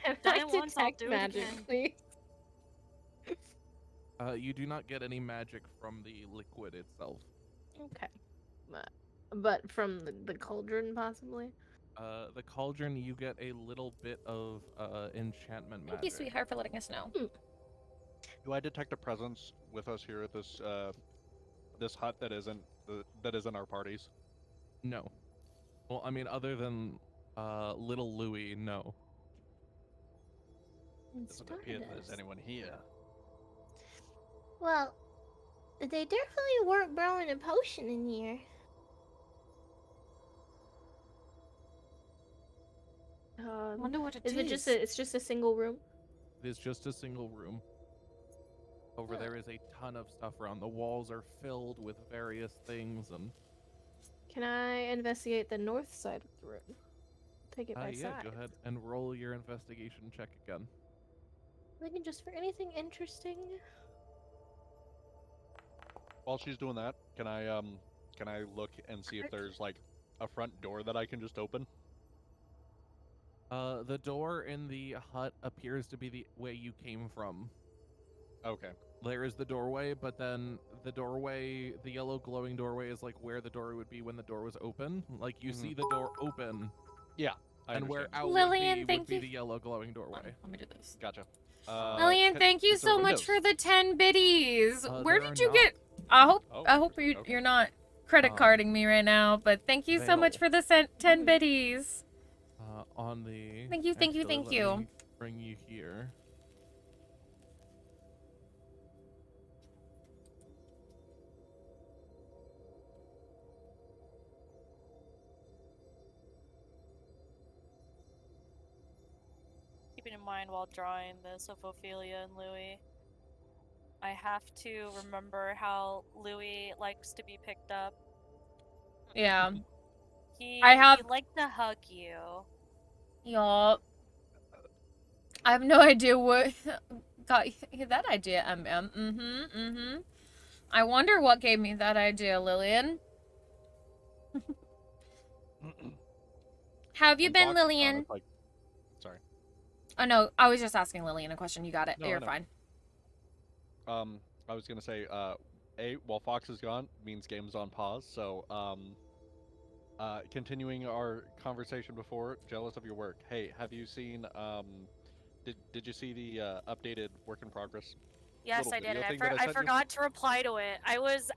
Can
done
I
it once, I'll
detect
do it
magic,
again.
please?
You do not get any magic from the liquid itself.
Okay. But from the cauldron, possibly?
The cauldron, you get a little bit of enchantment magic.
Thank you, sweetheart, for letting us know.
Do I detect a presence with us here at this this hut that isn't our parties?
No. Well, I mean, other than little Louis, no.
Doesn't appear that there's anyone here.
Well, they definitely weren't brewing a potion in here.
I wonder what
Is it just it's just a single room?
It is just a single room. Over
Huh.
there is a ton of stuff around. The walls are filled with various things, and
Can I investigate the north side of the room? Take it by
Yeah,
side.
go ahead and roll your investigation check again.
Looking just for anything interesting.
While she's doing that, can I look and see if there's like a front door that I can just open?
The door in the hut appears to be the way you came from.
Okay.
There is the doorway, but then the doorway, the yellow glowing doorway, is like where the door would be when the door was open. Like you see the door open,
Yeah. I
and where
understand.
out
Lillian,
would
thank
be
you.
the yellow glowing
Hold on,
doorway.
let me do this.
Gotcha.
Lillian, thank you
is there
so much for
windows?
the 10 biddies. Where
There
did
are
you
not.
get?
Oh,
I hope
interesting. Okay.
you're not credit carding me right now. But thank you so much
Veil.
for the 10 biddies.
On the.
Thank you, thank you,
Actually,
thank
let
you.
me bring you here.
Keeping in mind while drawing this of Ophelia and Louis, I have to remember how Louis likes to be picked up.
Yeah,
He
I
liked to hug you.
y'all. I have no idea what got that idea, I wonder what gave me that idea, Lillian. How have you
When
been,
Fox is gone,
Lillian?
it's like, sorry.
Oh no, I was just asking Lillian a question. You got it.
No, I
You're
know.
fine.
I was gonna say, while Fox is gone, means game's on pause. So, continuing our conversation before, jealous of your work. Hey, have you seen, did you see the updated work in progress?
Yes,
Little
I did,
video
and
thing that I
I
sent you?
forgot to reply to it. I was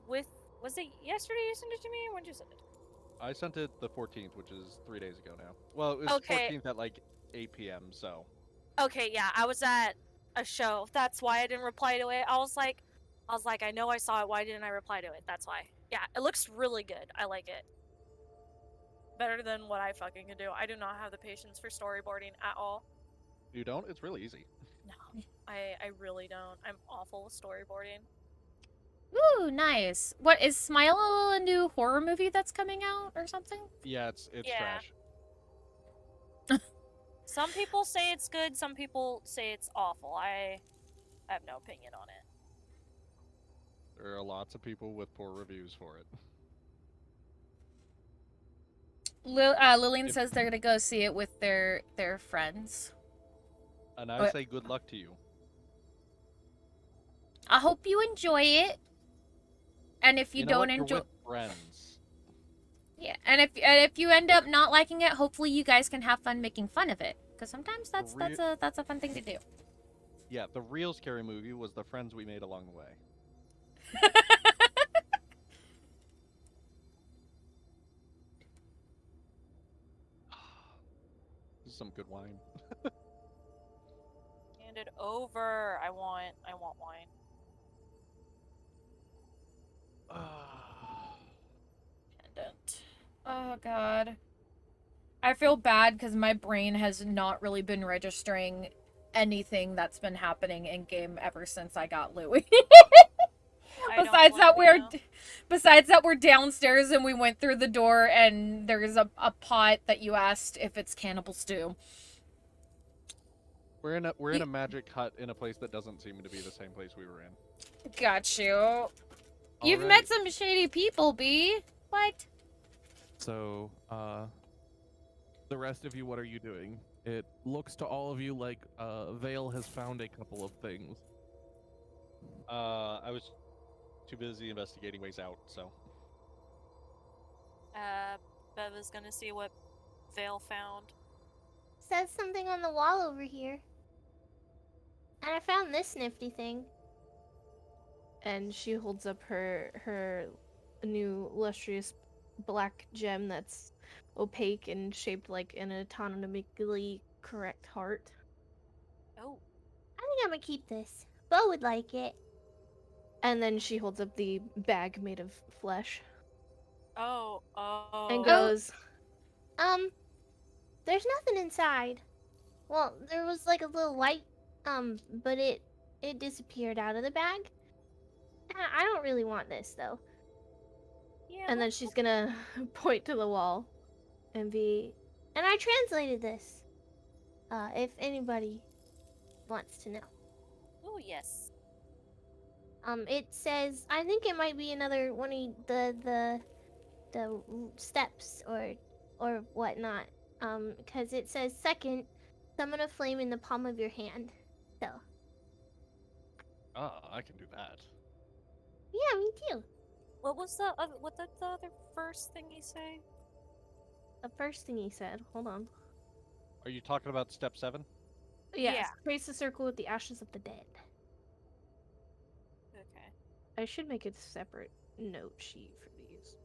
with. Was it yesterday you sent it to me, or when did you send it?
I sent it the 14th, which is 3 days ago now. Well, it was
Okay.
14th at like 8 p.m. So.
Okay, yeah, I was at a show. That's why I didn't reply to it. I was like, I know I saw it. Why didn't I reply to it? That's why. Yeah, it looks really good. I like it. Better than what I fucking can do. I do not have the patience for storyboarding at all.
You don't? It's really easy.
No, I really don't. I'm awful with storyboarding.
Ooh, nice. What is Smile a new horror movie that's coming out or something?
Yeah, it's
Yeah.
trash.
Some people say it's good, some people say it's awful. I have no opinion on it.
There are lots of people with poor reviews for it.
Lillian says they're gonna go see it with their friends.
And I say good luck to you.
I hope you enjoy it. And if you,
know
don't
what?
enjoy,
You're with friends.
yeah, and if you end up not liking it, hopefully you guys can have fun making fun of it. Because sometimes that's a fun thing to do.
Yeah, the real scary movie was the friends we made along the way. This is some good wine.
Hand it over. I want wine.
Pendant. Oh god. I feel bad because my brain has not really been registering anything that's been happening in game ever since I got Louis. Besides that we're downstairs and we went through the door and there's a pot that you asked if it's cannibal stew.
We're in a magic hut in a place that doesn't seem to be the same place we were in.
Got you. You've met some shady people, B. What?
So, the rest of you, what are you doing? It looks to all of you like Vale has found a couple of things.
I was too busy investigating ways out, so.
Bev is gonna see what Vale found.
Says something on the wall over here. And I found this nifty thing.
And she holds up her new lustrous black gem that's opaque and shaped like an anatomically correct heart.
Oh.
I think I'm gonna keep this. Bo would like it.
And then she holds up the bag made of flesh.
Oh.
And goes,
there's nothing inside. Well, there was like a little light, but it disappeared out of the bag. I don't really want this though.
Yeah.
And then she's gonna point to the wall and be.
And I translated this. If anybody wants to know.
Oh yes.
It says I think it might be another one of the steps or whatnot. Because it says second, summon a flame in the palm of your hand. So
Oh, I can do that.
yeah, me too.
What was the other? What did the other first thing you say?
The first thing he said. Hold on.
Are you talking about step 7?
Yes.
Yeah.
Trace the circle with the ashes of the dead.
Okay.
I should make a separate note sheet for these.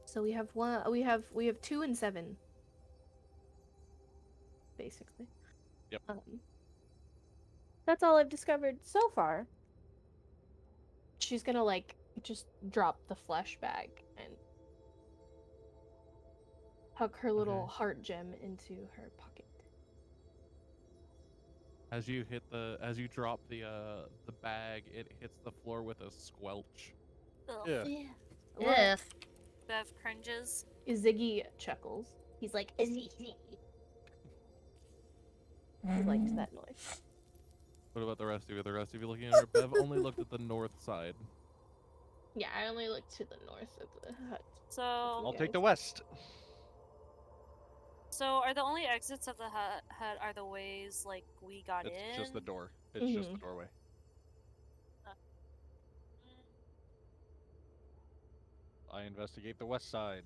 So we have one. We have 2 and 7. Basically.
Yep.
That's all I've discovered so far. She's gonna like just drop the flesh bag and tuck her little heart gem into her pocket.
As you drop the bag, it hits the floor with a squelch.
Ugh.
Yeah.
Yeah.
Ugh.
Bev cringes.
Ziggy chuckles. He's like, he likes that noise.
What about the rest of you? The rest of you looking at her? Bev only looked at the north side.
Yeah, I only look to the north of the hut.
So,
I'll
guys.
take the west.
so are the only exits of the hut are the ways like we got
It's
in?
just the door. It's just the doorway. I investigate the west side.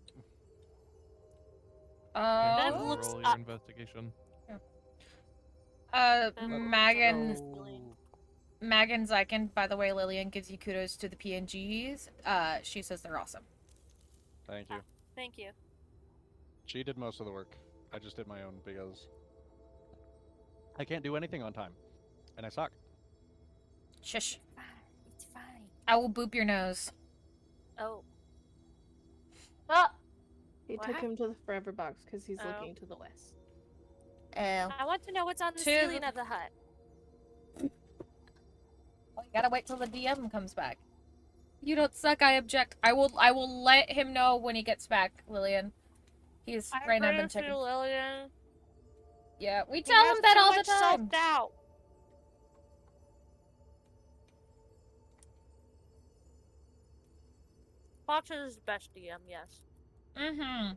Bev
Roll
looks
your
up.
investigation.
Bev looks
Megan,
up the ceiling.
Megan Xyken, by the way, Lillian gives you kudos to the PNGs. She says they're awesome.
Thank you.
Thank you.
She did most of the work. I just did my own because I can't do anything on time. And I suck.
Shush.
It's fine.
I will boop your nose.
Oh.
Ah! He
What
took
hap-
him to the forever box because he's
Oh.
looking to the west.
Oh.
I want to know what's on the
To
ceiling
the-
of the hut.
Well, you gotta wait till the DM comes back. You don't suck, I object. I will let him know when he gets back, Lillian. He's right now been checking.
Lillian.
Yeah, we
He
tell
has
him that
too
all the
much
time.
self-doubt. Fox is his best DM, yes.
Mm-hmm.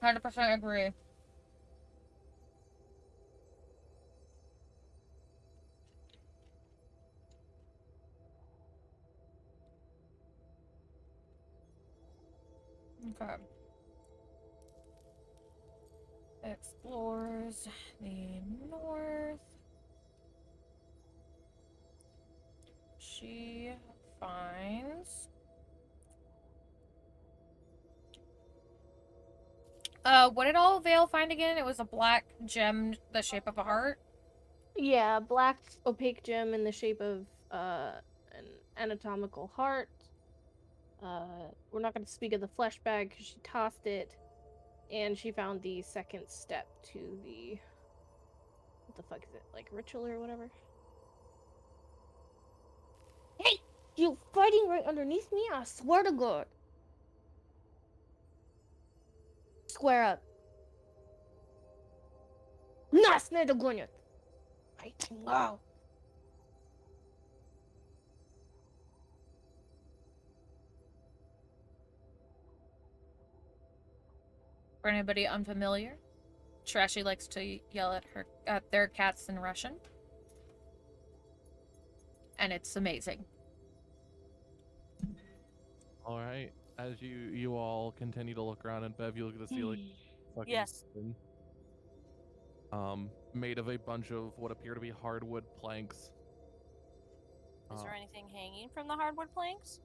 100% agree. Okay. Explores the north. She finds. What did all Vale find again? It was a black gem the shape of a heart.
Yeah, black opaque gem in the shape of an anatomical heart. We're not going to speak of the flesh bag because she tossed it, and she found the second step to the what the fuck is it, like ritual or whatever?
Hey, you fighting right underneath me? I swear to God. Square up. Нас не догонят. Fighting wow.
For anybody unfamiliar, Trashy likes to yell at their cats in Russian. And it's amazing.
All right. As you all continue to look around, and Bev, you look at the ceiling. Fucking
Yes.
thin. Made of a bunch of what appear to be hardwood planks.
Is there anything hanging from the hardwood planks?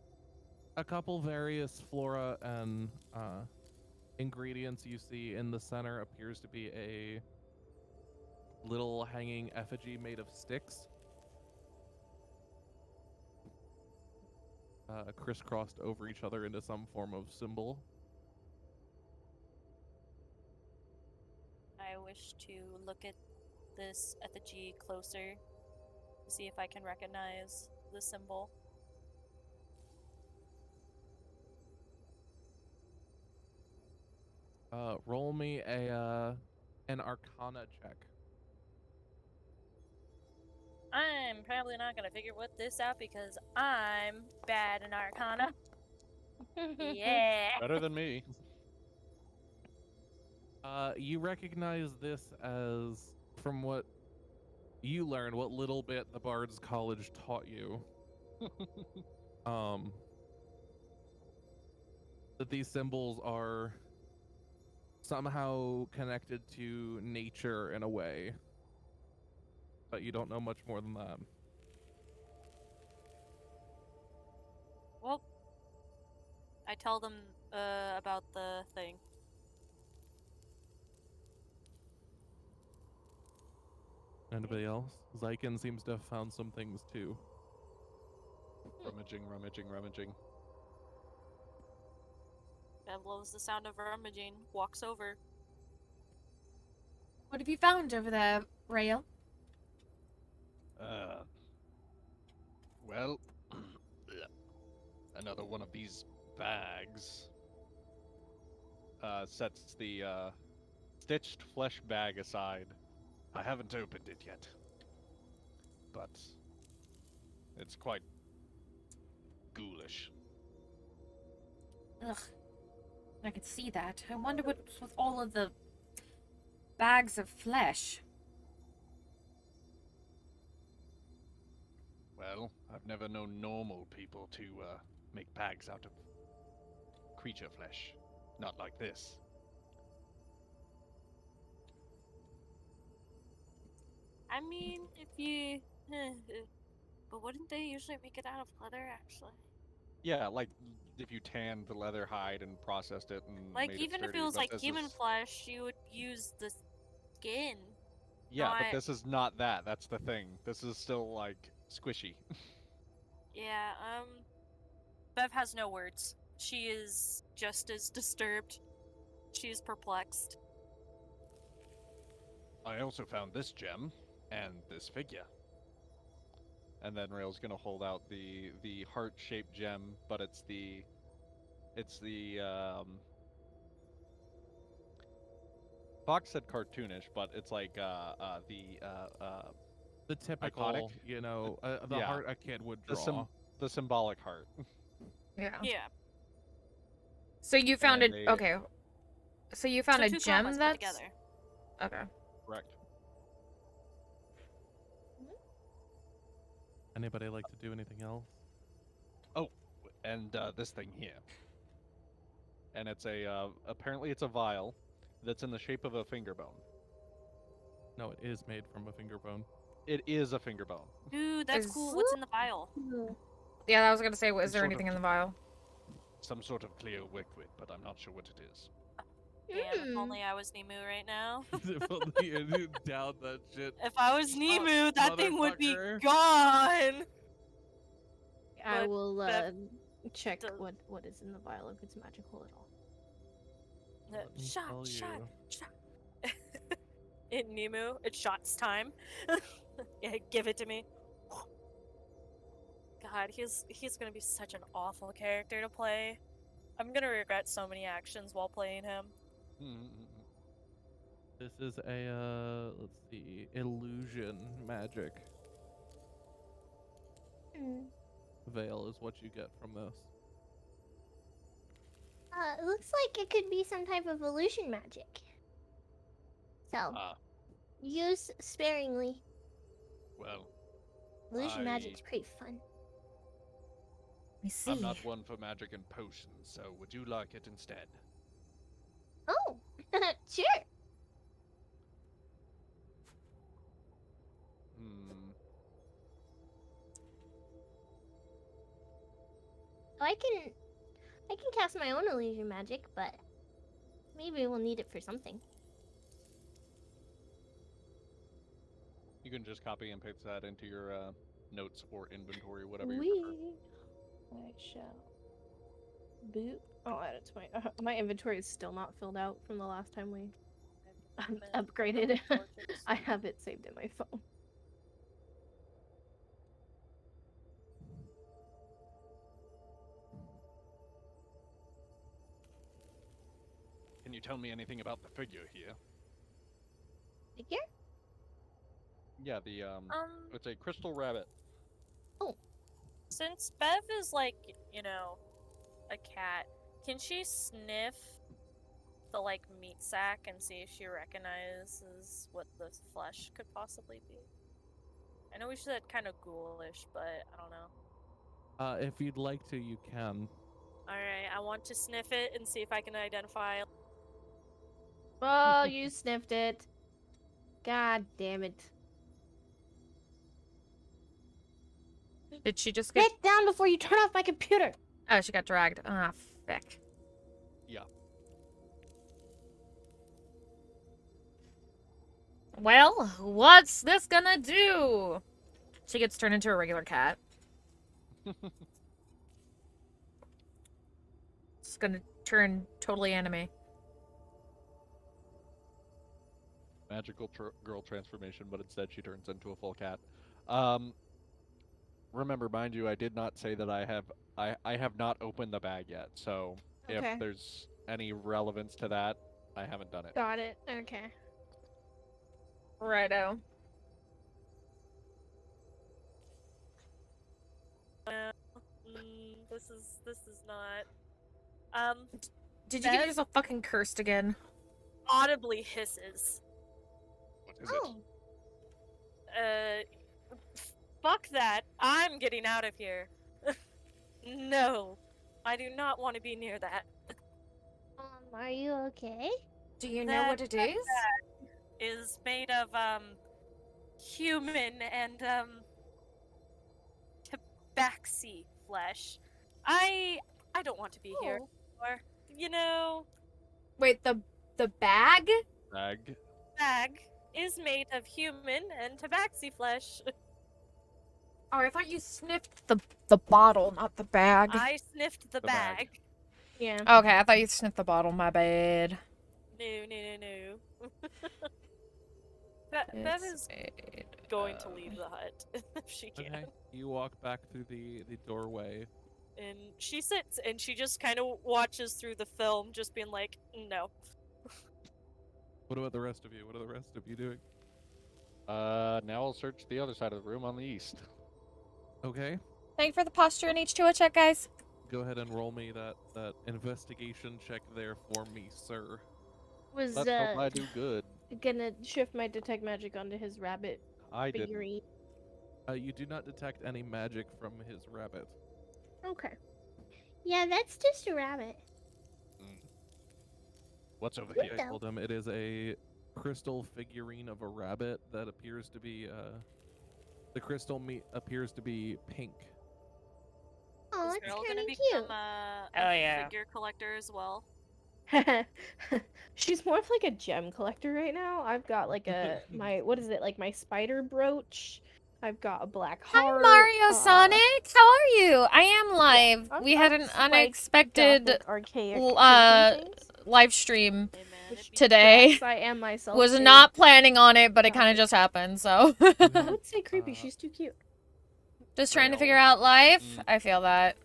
A couple various flora and ingredients you see in the center appears to be a little hanging effigy made of sticks. Crisscrossed over each other into some form of symbol.
I wish to look at this effigy closer to see if I can recognize the symbol.
Roll me an Arcana check.
I'm probably not gonna figure what this out because I'm bad in Arcana. Yeah.
Better than me.
You recognize this as, from what you learned, what little bit the Bard's College taught you. That these symbols are somehow connected to nature in a way, but you don't know much more than that.
Well, I tell them about the thing.
Anybody else? Xyken seems to have found some things too.
Rummaging, rummaging, rummaging.
Bev loves the sound of rummaging. Walks over.
What have you found over there, Rael?
Well, another one of these bags. Sets the stitched flesh bag aside. I haven't opened it yet, but it's quite ghoulish.
Ugh. I could see that. I wonder what's with all of the bags of flesh.
Well, I've never known normal people to make bags out of creature flesh. Not like this.
I mean, if you... but wouldn't they usually make it out of leather, actually?
Yeah, like if you tanned the leather hide and processed it and
Like,
made
even
it
if
sturdy,
it was
but
like
this
human
is...
flesh, you would use the skin.
Yeah, but
not-
this is not that. That's the thing. This is still like squishy.
Yeah, Bev has no words. She is just as disturbed. She is perplexed.
I also found this gem and this figure. And then Rail's gonna hold out the heart-shaped gem, but it's the Fox said cartoonish, but it's like
The typical,
iconic.
the
Yeah.
heart a kid would draw.
the symbolic heart.
Yeah.
Yeah.
So you found
And
it.
they-
Okay. So you found
So
a
two
gem
commas put
that's
together.
okay.
Correct.
Anybody like to do anything else?
And this thing here. And it's apparently it's a vial that's in the shape of a finger bone.
No, it is made from a finger bone.
It is a finger bone.
Dude, that's
Is-
cool. What's in the vial?
Yeah, I was gonna say, is
Some
there
sort
anything
of-
in the vial?
Some sort of clear liquid, but I'm not sure what it is.
Damn, if only I was Nemu right now.
If only you down that shit.
If I was Nemu, that thing would be
motherfucker.
gone!
I
But
will
Bev
check
does-
what is in the vial if it's magical at all.
Let me tell
Shot.
you.
In Nemu, it's shots time. Yeah, give it to me. God, he's gonna be such an awful character to play. I'm gonna regret so many actions while playing him.
This is a let's see, illusion magic. Veil is what you get from this.
It looks like it could be some type of illusion magic. So,
Ah,
use sparingly.
well,
Illusion
I-
magic's pretty fun.
Let me see.
I'm not one for magic and potions, so would you like it instead?
Oh, sure. I can cast my own illusion magic, but maybe we'll need it for something.
You can just copy and paste that into your notes or inventory, whatever you
We.
prefer.
I shall. Boot. I'll add it to my. My inventory is still not filled out from the last time we. I'm
Man,
upgraded.
looking forward to this.
I have it saved in my phone.
Can you tell me anything about the figure here?
Figure?
Yeah, it's a crystal rabbit.
Since Bev is like, a cat, can she sniff the like meat sack and see if she recognizes what the flesh could possibly be? I know we said kind of ghoulish, but I don't know.
If you'd like to, you can.
Alright, I want to sniff it and see if I can identify.
Oh, you sniffed it. God damn it.
Did she just get...
Get down before you turn off my computer!
Oh, she got dragged. Ah, frick.
Yeah.
Well, what's this gonna do? She gets turned into a regular cat. It's gonna turn totally anime.
Magical girl transformation, but instead she turns into a full cat. Remember, mind you, I did not say that I have not opened the bag yet. So
Okay.
if there's any relevance to that, I haven't done it.
Got it. Okay.
Righto.
This is not.
Did you get yourself fucking cursed again?
Audibly hisses.
What is
Oh.
Fuck that. I'm getting out of here. No. I do not want to be near that.
Are you okay?
Do you know what it is?
Is made of, human and, tabaxi flesh. I don't want to be here. Or,
Wait, the bag?
Bag.
bag is made of human and tabaxi flesh.
Oh, I thought you sniffed the bottle, not the bag.
I sniffed the
The bag.
bag.
Yeah.
Okay, I thought you sniffed the bottle. My bad.
No. Bev is going to leave the hut if she can.
Okay. You walk back through the doorway.
And she sits and she just kind of watches through the film, just being like, no.
What about the rest of you? What are the rest of you doing?
Now I'll search the other side of the room on the east.
Okay.
Thank you for the posture and H2O check, guys.
Go ahead and roll me that investigation check there for me, sir.
Was
Let's hope I do good.
gonna shift my detect magic onto his rabbit
I didn't.
figurine.
You do not detect any magic from his rabbit.
Okay.
Yeah, that's just a rabbit.
What's over
What
here?
the-
I told him it is a crystal figurine of a rabbit that appears to be the crystal meat appears to be pink.
Oh,
Is
that's
Girl
kind
gonna
of
become
cute.
a
yeah.
figure collector as well?
She's more of like a gem collector right now. I've got like my spider brooch. I've got a black
Hi,
heart.
Mario Sonic. How are you? I am live.
I'm-
We had
I'm
an
just, like,
unexpected
gothic, archaic
uh,
creepy things.
live stream
Hey man,
Which
it'd be
today.
tracks I am myself.
Was
too.
not planning on it, but it kind of
Gothic.
just happened. So
I would say creepy. She's too cute.
just trying to
Well.
figure out life.
Mm.
I feel that.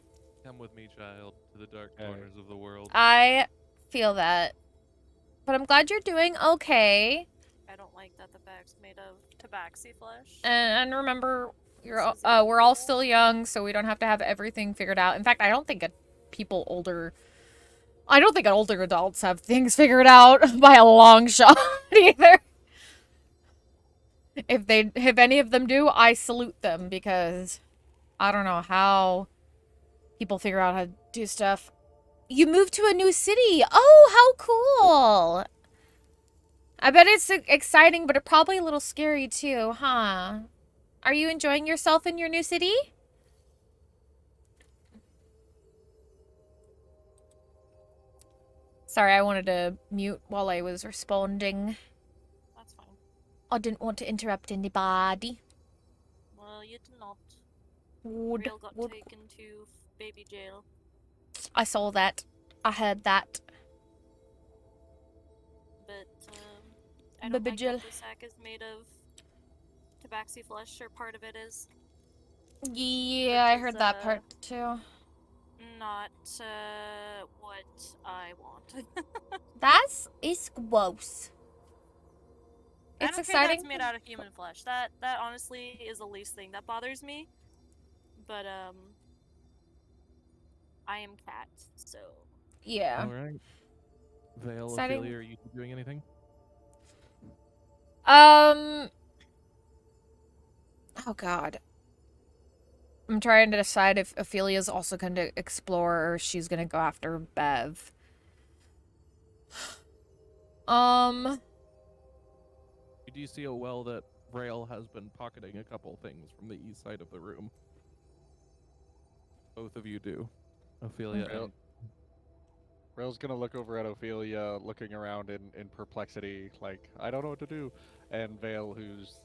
Come with me, child, to the dark
Okay.
corners of the world.
I feel that. But I'm glad you're doing okay.
I don't like that the bag's made of tabaxi flesh.
And remember,
This is a
we're all
rule.
still young, so we don't have to have everything figured out. In fact, I don't think older adults have things figured out by a long shot either. If any of them do, I salute them because I don't know how people figure out how to do stuff. You moved to a new city. Oh, how cool. I bet it's exciting, but probably a little scary too, huh? Are you enjoying yourself in your new city? Sorry, I wanted to mute while I was responding.
That's fine.
I didn't want to interrupt anybody.
Well, you did not.
Would,
Real got
would.
taken to baby jail.
I saw that. I heard that.
But, I don't think
Babajil.
that the sack is made of tabaxi flesh, or part of it is.
Yeah, I
Which is,
heard that part too.
Not what I want.
That's is gross.
I
It's
don't care that
exciting.
it's made out of human flesh. That honestly is the least thing that bothers me. But I am cat, so
Yeah.
All right. Vale,
Exciting.
Ophelia, are you doing anything?
Oh god. I'm trying to decide if Ophelia's also going to explore or she's going to go after Bev.
You do see a well that Rail has been pocketing a couple things from the east side of the room. Both of you do. Ophelia
Rail-
and
Rail's gonna look over at Ophelia, looking around in perplexity, like, I don't know what to do. And Vale, who's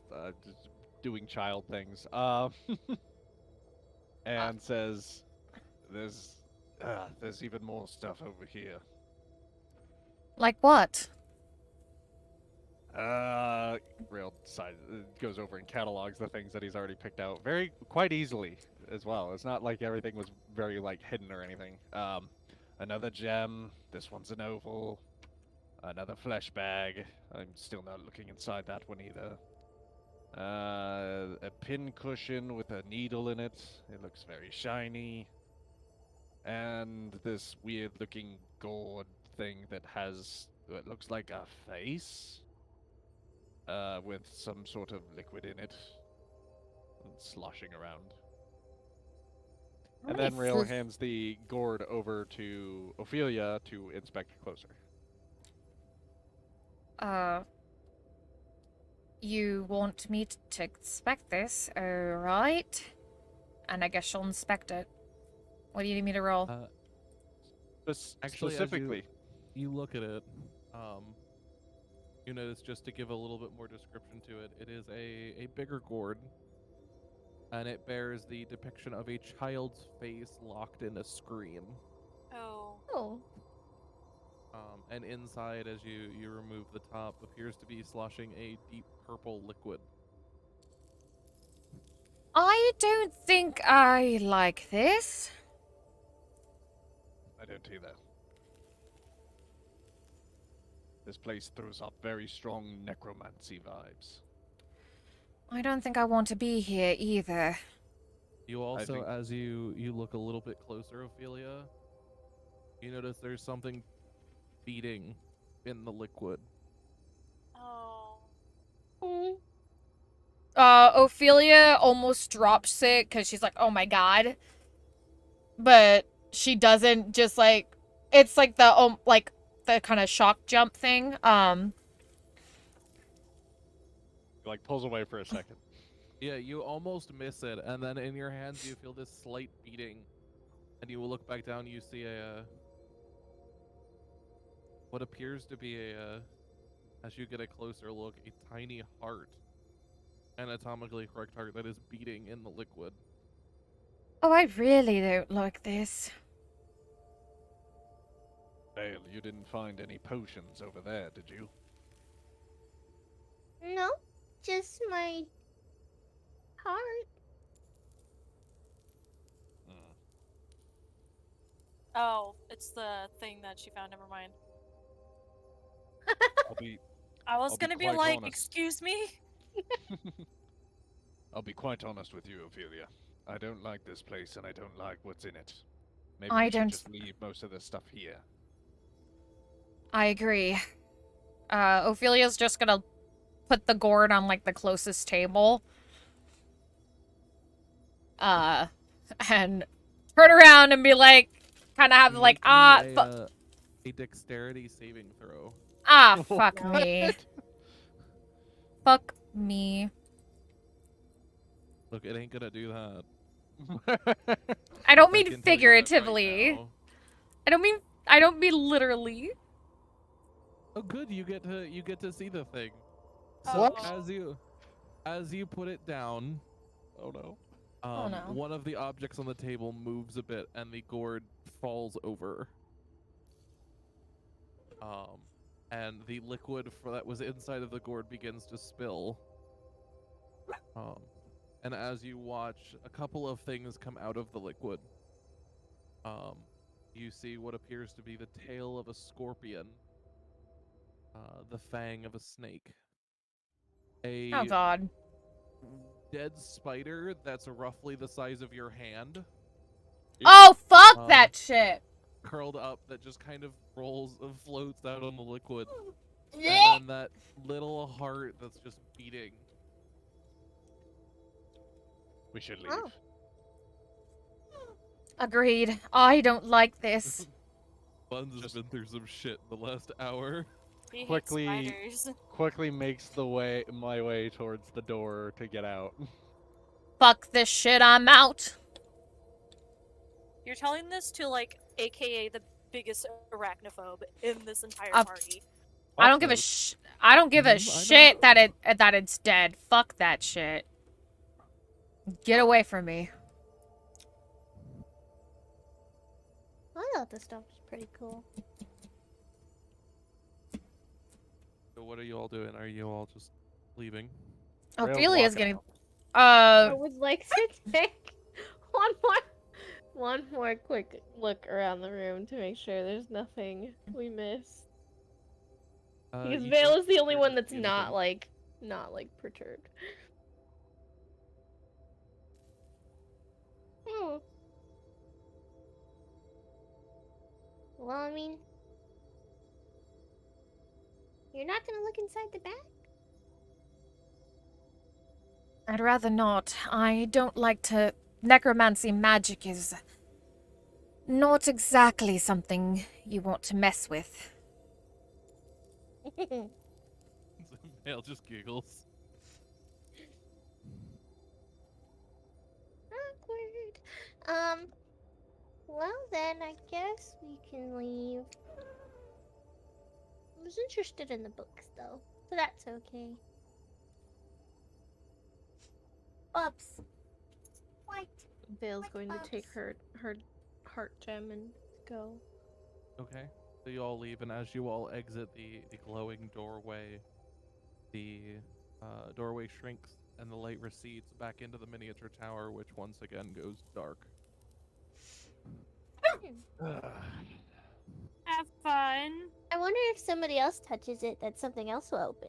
just doing child things, and says, there's even more stuff over here.
Like what?
Rail goes over and catalogs the things that he's already picked out quite easily as well. It's not like everything was very like hidden or anything. Another gem. This one's an oval. Another flesh bag. I'm still not looking inside that one either. A pin cushion with a needle in it. It looks very shiny. And this weird-looking gourd thing that has what looks like a face. With some sort of liquid in it, and sloshing around. And then Rail hands the gourd over to Ophelia to inspect closer.
You want me to inspect this, alright? And I guess she'll inspect it. What do you need me to roll?
Actually,
Specifically,
you look at it, you notice, just to give a little bit more description to it, it is a bigger gourd, and it bears the depiction of a child's face locked in a scream.
oh.
Oh.
And inside, as you remove the top, appears to be sloshing a deep purple liquid.
I don't think I like this.
I don't either. This place throws up very strong necromancy vibes.
I don't think I want to be here either.
You also,
think-
as you look a little bit closer, Ophelia, you notice there's something beating in the liquid.
Oh.
Ophelia almost drops it because she's like, oh my god. But she doesn't, just like, it's like the kind of shock jump thing.
Like pulls away for a second.
Yeah, you almost miss it, and then in your hands you feel this slight beating, and you will look back down. You see what appears to be as you get a closer look, a tiny heart, anatomically correct heart that is beating in the liquid.
Oh, I really don't like this.
Vale, you didn't find any potions over there, did you?
No, just my heart.
Oh, it's the thing that she found. Never mind. I was
I'll be
gonna be
quite
like,
honest.
excuse me?
I'll be quite honest with you, Ophelia. I don't like this place, and I don't like what's in it. Maybe
I
we should
don't-
just leave most of this stuff here.
I agree. Ophelia's just gonna put the gourd on, like, the closest table. And turn around and be like, kind of have, like,
Make me a dexterity saving throw.
fuck me. Fuck me.
Look, it ain't gonna do that.
I don't
I
mean
can tell you that right
figuratively.
now.
I don't mean literally.
Oh, good. You get to see the thing.
What?
So as you put it down,
Oh no.
Oh, no.
one of the objects on the table moves a bit, and the gourd falls over. and the liquid that was inside of the gourd begins to spill. And as you watch a couple of things come out of the liquid, you see what appears to be the tail of a scorpion, the fang of a snake,
Oh
a
god.
dead spider that's roughly the size of your hand,
Oh fuck
Um,
that shit.
curled up, that just kind of rolls and floats out on the liquid, and
Yeah.
then that little heart that's just beating.
We should leave.
Oh.
Agreed. I don't like this.
Buns has
Just-
been through some shit in the last hour.
He hates
Quickly-
spiders.
Quickly makes my way towards the door to get out.
Fuck this shit, I'm out.
You're telling this to, like, AKA the biggest arachnophobe in this entire
Uh,
party.
I don't give a I don't give a
I know.
shit that it's dead. Fuck that shit. Get away from me.
I thought this stuff was pretty cool.
So what are you all doing? Are you all just leaving?
Rail's
Ophelia's
walking
getting.
out.
I would like to take one more quick look around the room to make sure there's nothing we missed. Because
You
Vale
don't
is the only
appear
one
to
that's
see
not
anything.
perturbed.
Hmm. Well, I mean, you're not gonna look inside the bag?
I'd rather not. I don't like to. Necromancy magic is not exactly something you want to mess with.
Vale just giggles.
Awkward. Well then, I guess we can leave. I was interested in the books, though, so that's okay. Bubs. White.
Vale's
Like
going to take
bugs.
her heart gem and go.
Okay. So you all leave, and as you all exit the glowing doorway, the doorway shrinks and the light recedes back into the miniature tower, which once again goes dark.
Have fun.
I wonder if somebody else touches it, that something else will open.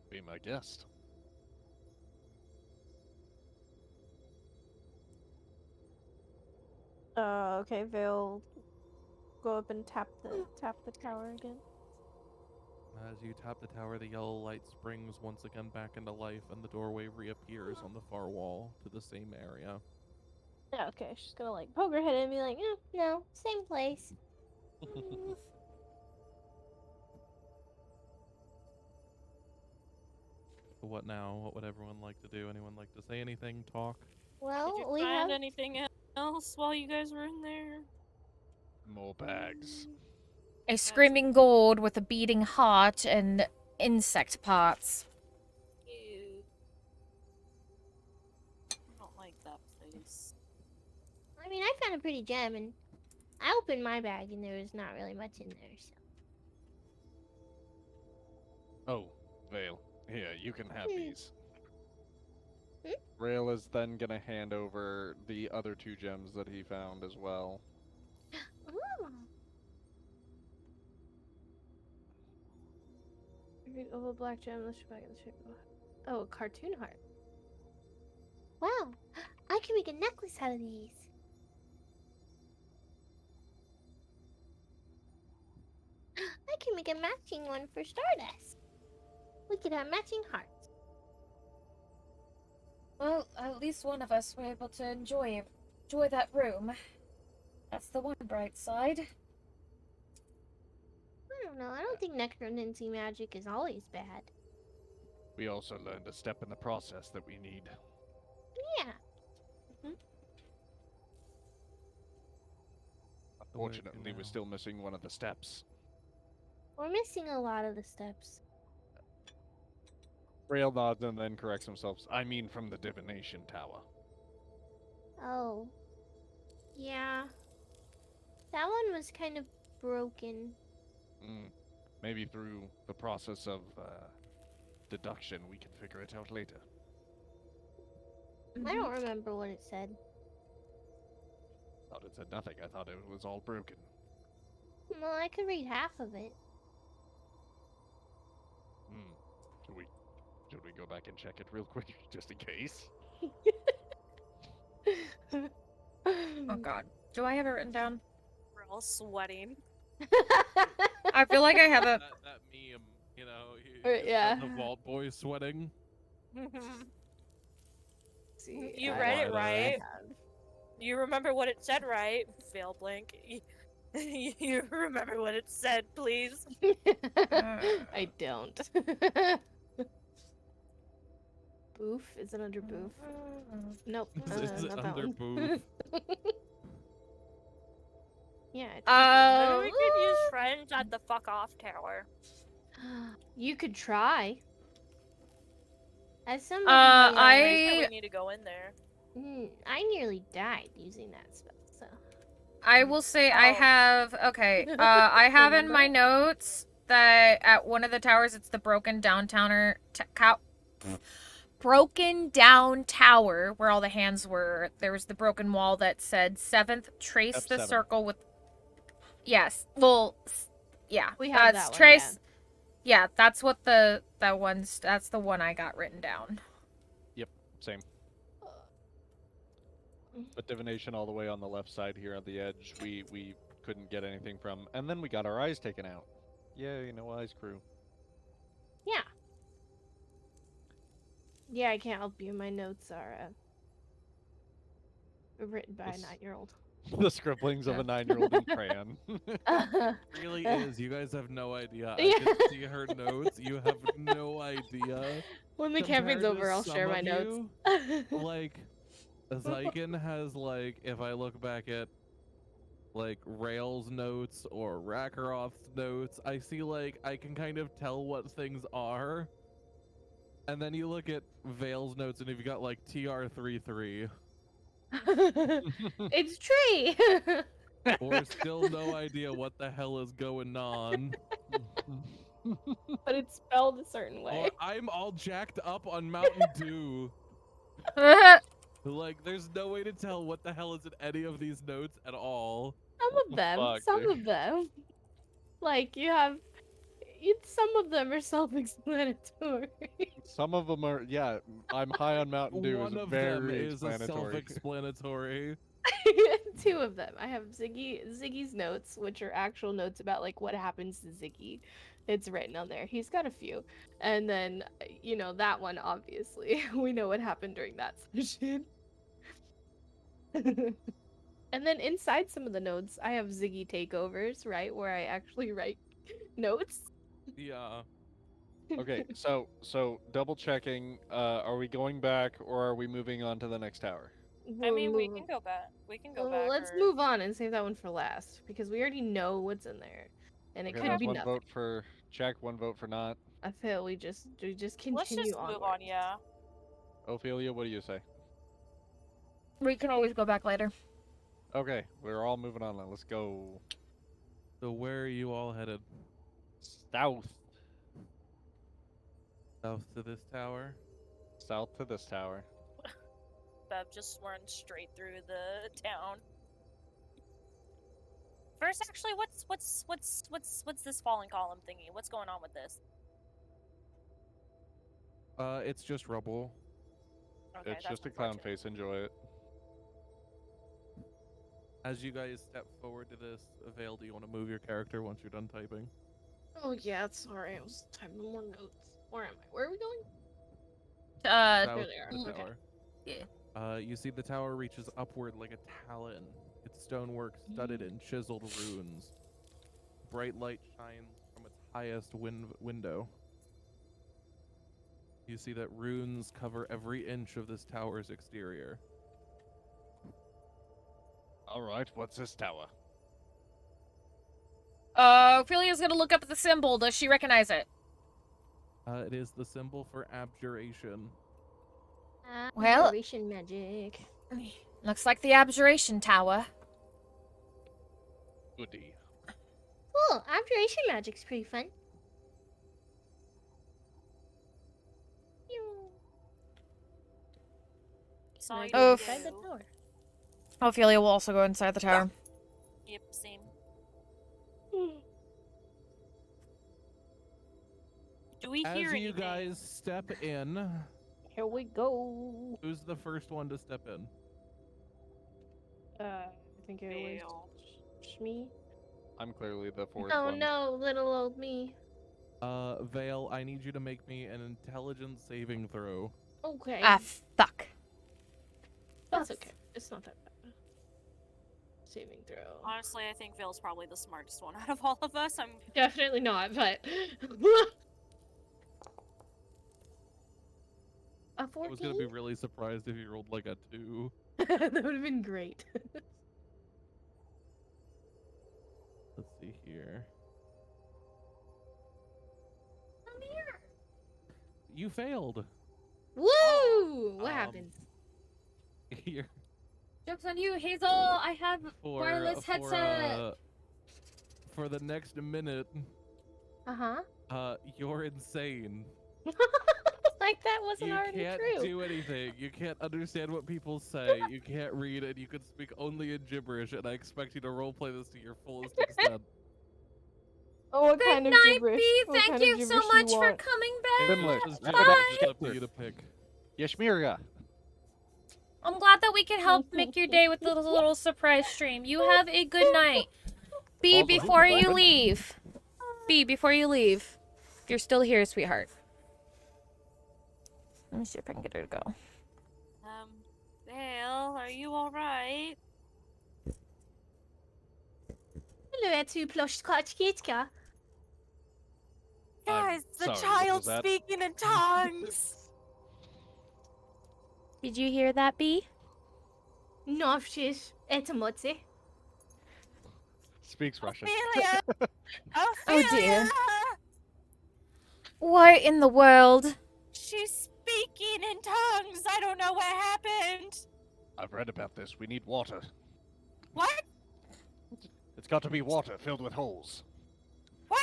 Be my guest.
Okay, Vale, go up and tap the tower again.
As you tap the tower, the yellow light springs once again back into life, and the doorway reappears on the far wall to the same area.
Yeah, okay, she's gonna like poke her head in and be like,
No, same place.
What now? What would everyone like to do? Anyone like to say anything? Talk?
Well,
Did you
we
find
have.
anything else while you guys were in there?
More bags.
A screaming gourd with a beating heart and insect parts.
Ew. I don't like that place.
I mean, I found a pretty gem, and I opened my bag, and there was not really much in there. So.
Oh, Vale. Here, you can have
Hmm.
these.
Hmm?
Rail is then gonna hand over the other 2 gems that he found as well.
Ooh.
of a black gem, let's back in the shape of a cartoon heart.
Wow, I can make a necklace out of these. I can make a matching one for Stardust. We could have matching hearts.
Well, at least one of us were able to enjoy that room. That's the one bright side.
I don't know. I don't think necromancy magic is always bad.
We also learned a step in the process that we need.
Yeah.
Unfortunately, we're
now?
still missing one of the steps.
We're missing a lot of the steps.
Rail nods and then corrects himself. I mean from the divination tower.
Oh. Yeah. That one was kind of broken?
Maybe through the process of deduction, we can figure it out later.
I don't remember what it said.
Thought it said nothing. I thought it was all broken.
Well, I could read half of it.
Should we go back and check it real quick, just in case?
Oh god. Do I have it written down?
We're all sweating.
I feel like I have it.
That meme, you know,
yeah.
the Vault Boy sweating.
See,
You
I
read
don't
it
know what I
right.
have.
You remember what it said, right? Veil blink. You remember what it said, please?
I don't. Boof? Is it under boof? Nope.
Is it
not that
under
one.
boof?
Yeah.
Maybe we could use friends at the fuck off tower.
You could try.
As somebody,
Pretty sure we need to go in there.
I nearly died using that spell, so.
I will say I
Oh.
have, okay, I have in
Remember?
my notes that at one of the towers, it's the broken down tower where all the hands were. There was the broken wall that said 7th, trace the
F7.
circle with, yes, well, yeah.
We have
it's
that one,
trace, yeah, that's what that's the one I got written down.
Same. But divination all the way on the left side here on the edge, we couldn't get anything from. And then we got our eyes taken out. Yay, no eyes crew.
Yeah.
Yeah, I can't help you. My notes are written by a
This-
9-year-old.
The scribblings of a 9-year-old in crayon.
Really is. You guys have no idea.
Yeah.
I can see her notes. You have no idea.
When the campaign's
Compared to
over, I'll share
some
my
of
notes.
you, like, Xyken has, like, if I look back at, like, Rail's notes or Rakaroth's notes, I see, like, I can kind of tell what things are. And then you look at Vale's notes and you've got, like, TR33.
It's tree!
Or still no idea what the hell is going on.
But it's spelled a certain way.
Or I'm all jacked up on Mountain Dew. Like, there's no way to tell what the hell is in any of these notes at all.
Some of them.
Fuck,
Some
dude.
of them. Like, you have... some of them are self-explanatory.
Some of them are, yeah, I'm high on Mountain Dew
One
is
of them
very
is a
explanatory.
self-explanatory.
2 of them. I have Ziggy's notes, which are actual notes about, like, what happens to Ziggy. It's written on there. He's got a few. And then, you know, that one, obviously. We know what happened during that session. And then inside some of the notes, I have Ziggy takeovers, right? Where I actually write notes.
Yeah.
Okay, so double checking, are we going back or are we moving on to the next tower?
I mean, we
We'll
can go back. We can go
Well,
back.
let's
or-
move on and save that one for last because we already know what's in there, and it
Okay,
could
that's
be
one
nothing.
vote for check, one vote for not.
I feel we just continue
Let's just
on.
move on, yeah.
Ophelia, what do you say?
We can always go back later.
Okay, we're all moving on now. Let's go
So where are you all headed?
south.
South to this tower?
South to this tower.
Bev just run straight through the town. First, actually, what's this fallen column thingy? What's going on with this?
It's just rubble.
Okay,
It's
that's
just a clown
unfortunate.
face, enjoy it.
As you guys step forward to this, Vale, do you want to move your character once you're done typing?
Oh yeah, sorry, I was typing more notes. Where am I? Where are we going?
South
there
to
they are.
the
Okay.
tower.
Yeah.
You see the tower reaches upward like a talon. Its stonework studded in chiseled runes. Bright light shines from its highest window. You see that runes cover every inch of this tower's exterior.
Alright, what's this tower?
Ophelia's gonna look up at the symbol. Does she recognize it?
It is the symbol for abjuration.
Well-
Abjuration magic.
Looks like the Abjuration Tower.
Goody.
Cool. Abjuration magic's pretty fun. Pew.
Saw
Can I
you
go
Oh,
inside the
do.
tower?
Ophelia will also go inside the tower.
Yep, same. Do we
As
hear
you
anything?
guys step in,
Here we go.
who's the first one to step in?
I think it was
Fail.
Shmi.
I'm clearly the fourth
Oh
one.
no, little old me.
Vale, I need you to make me an intelligence saving throw.
Okay.
Ah, fuck.
That's okay. It's not that bad. Saving throw.
Honestly, I think Vale's probably the smartest one out of all of us. I'm
Definitely not, but a 14.
I was gonna be really surprised if you rolled like a 2.
That would have been great.
Let's see here.
Come here.
You failed.
Woo! What
Um,
happens?
Here
Joke's on you, Hazel. I have wireless headset.
For the next minute, you're insane.
Like that wasn't
You
already
can't
true.
do anything. You can't understand what people say. You can't read, and you can speak only in gibberish. And I expect you to roleplay this to your fullest extent.
Oh, what
Good
kind of
night,
gibberish?
Bee.
What
Thank
kind of
you so
gibberish
much
you
for
want?
coming
It's
back.
Finley,
just
Bye.
up to you to pick.
Yashmirga.
I'm glad that we could help make your day with this little surprise stream. You have a good night. Bee,
Also,
before you
open.
leave. Bee, before you leave. You're still here, sweetheart. Let me see if I can get her to go.
Vale, are you alright?
Hello, tu plush kotchkitka.
Guys, the
sorry, what
child
was that?
speaking in tongues!
Did you hear that, Bee?
No, she's etamotzi.
Speaks Russian.
Ophelia!
Oh,
Ophelia!
dear. What in the world?
She's speaking in tongues! I don't know what happened!
I've read about this. We need water.
What?
It's got to be water filled with holes.
What?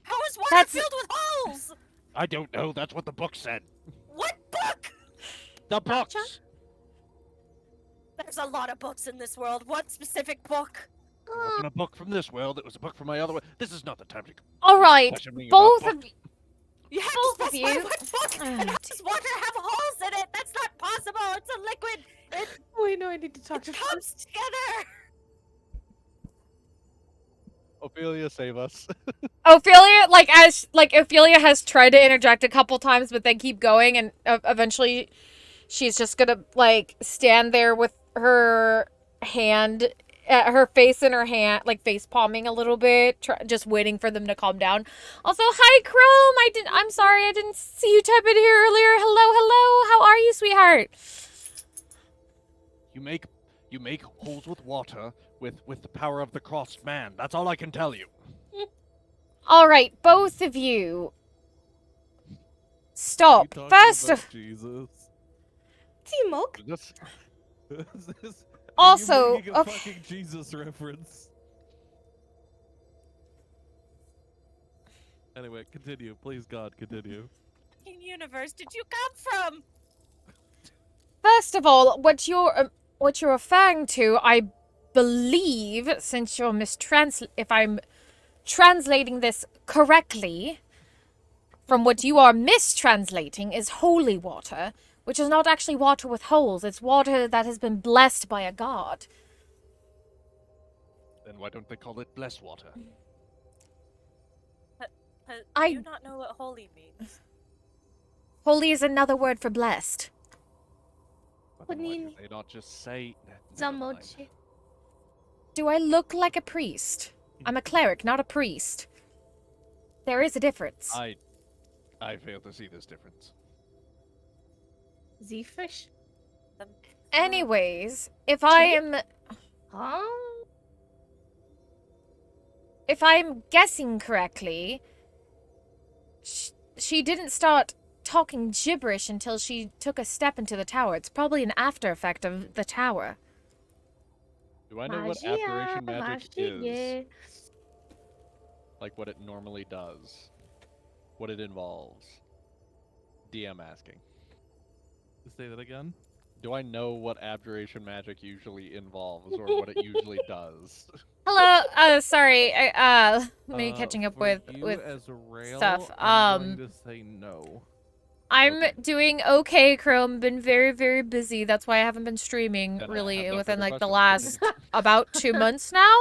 How is water
That's-
filled with holes?
I don't know. That's what the book said.
What book?
The books.
There's a lot of books in this world. What specific book?
It wasn't a book from this world. It was a book from my other world. This is not the time to
All right,
question me about
both
books.
of you.
You have
Both
to
of
specify
you.
what book! And how does water have holes in it? That's not possible! It's a liquid! It
Wait, no, I need to talk to
comes together!
Ophelia, save us.
Ophelia, Ophelia has tried to interject a couple times, but they keep going, and eventually, she's just gonna stand there with her hand, her face in her hand, face palming a little bit, just waiting for them to calm down. Also, hi Chrome. I'm sorry, I didn't see you type in here earlier. Hello. How are you, sweetheart?
You make holes with water with the power of the crossed man. That's all I can tell you.
All right, both of you. Stop.
You talking
First
about
of
Jesus.
Timok.
This,
Are you
Also,
making a
okay.
fucking Jesus reference. Anyway, continue. Please, God, continue.
What universe did you come from?
First of all, what you're referring to, I believe, since you're if I'm translating this correctly, from what you are mistranslating, is holy water, which is not actually water with holes. It's water that has been blessed by a god.
then why don't they call it blessed water?
I-
Do you not know what holy means?
Holy is another word for blessed.
But then why
Bunnie-
do they not just say? Never mind.
Zamochi.
Do I look like a priest? I'm a cleric, not a priest. There is a difference.
I fail to see this difference.
Z-fish?
Anyways, if I'm guessing correctly, she didn't start talking gibberish until she took a step into the tower. It's probably an after effect of the tower.
Do I know what abjuration magic is? Like what it normally does. What it involves. DM asking.
Say that again.
Do I know what abjuration magic usually involves or what it usually does?
Hello. Sorry. Me catching up
For
with
you as a rail,
stuff.
I'm going to say no.
I'm
Okay.
doing okay, Chrome. Been very, very busy. That's why I haven't been streaming
Then I
really
have no
within
further
like the
questions.
last about 2 months now.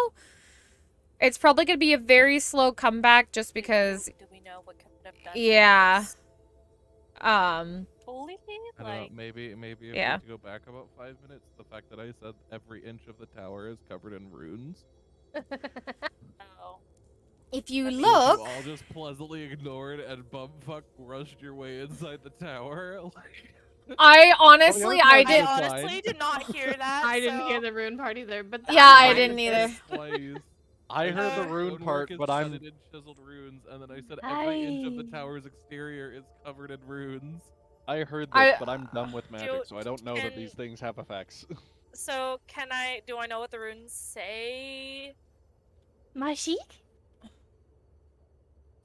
It's probably gonna be a very slow comeback just because,
Do we know what kind of dungeon
yeah.
it is? Holy,
I don't know,
like,
maybe if
Yeah.
we to go back about 5 minutes, the fact that I said every inch of the tower is covered in runes.
oh.
If you
That'd be
Which you
look,
all just pleasantly ignored and bumfuck rushed your way inside the tower.
I honestly,
part
I
is
I
did.
it's
honestly
fine.
did not hear that.
I didn't hear
so-
the rune part either, but
Yeah,
I'm
I
fine
didn't
with
either.
this.
Twice.
I heard the
Uh,
rune part, but I'm
in chiseled runes, and then I said every inch of the
Aye.
tower's exterior is covered in runes.
I heard
I-
this, but I'm dumb with magic, so I don't know that
can-
these things have effects.
So do I know what the runes say?
Mashik?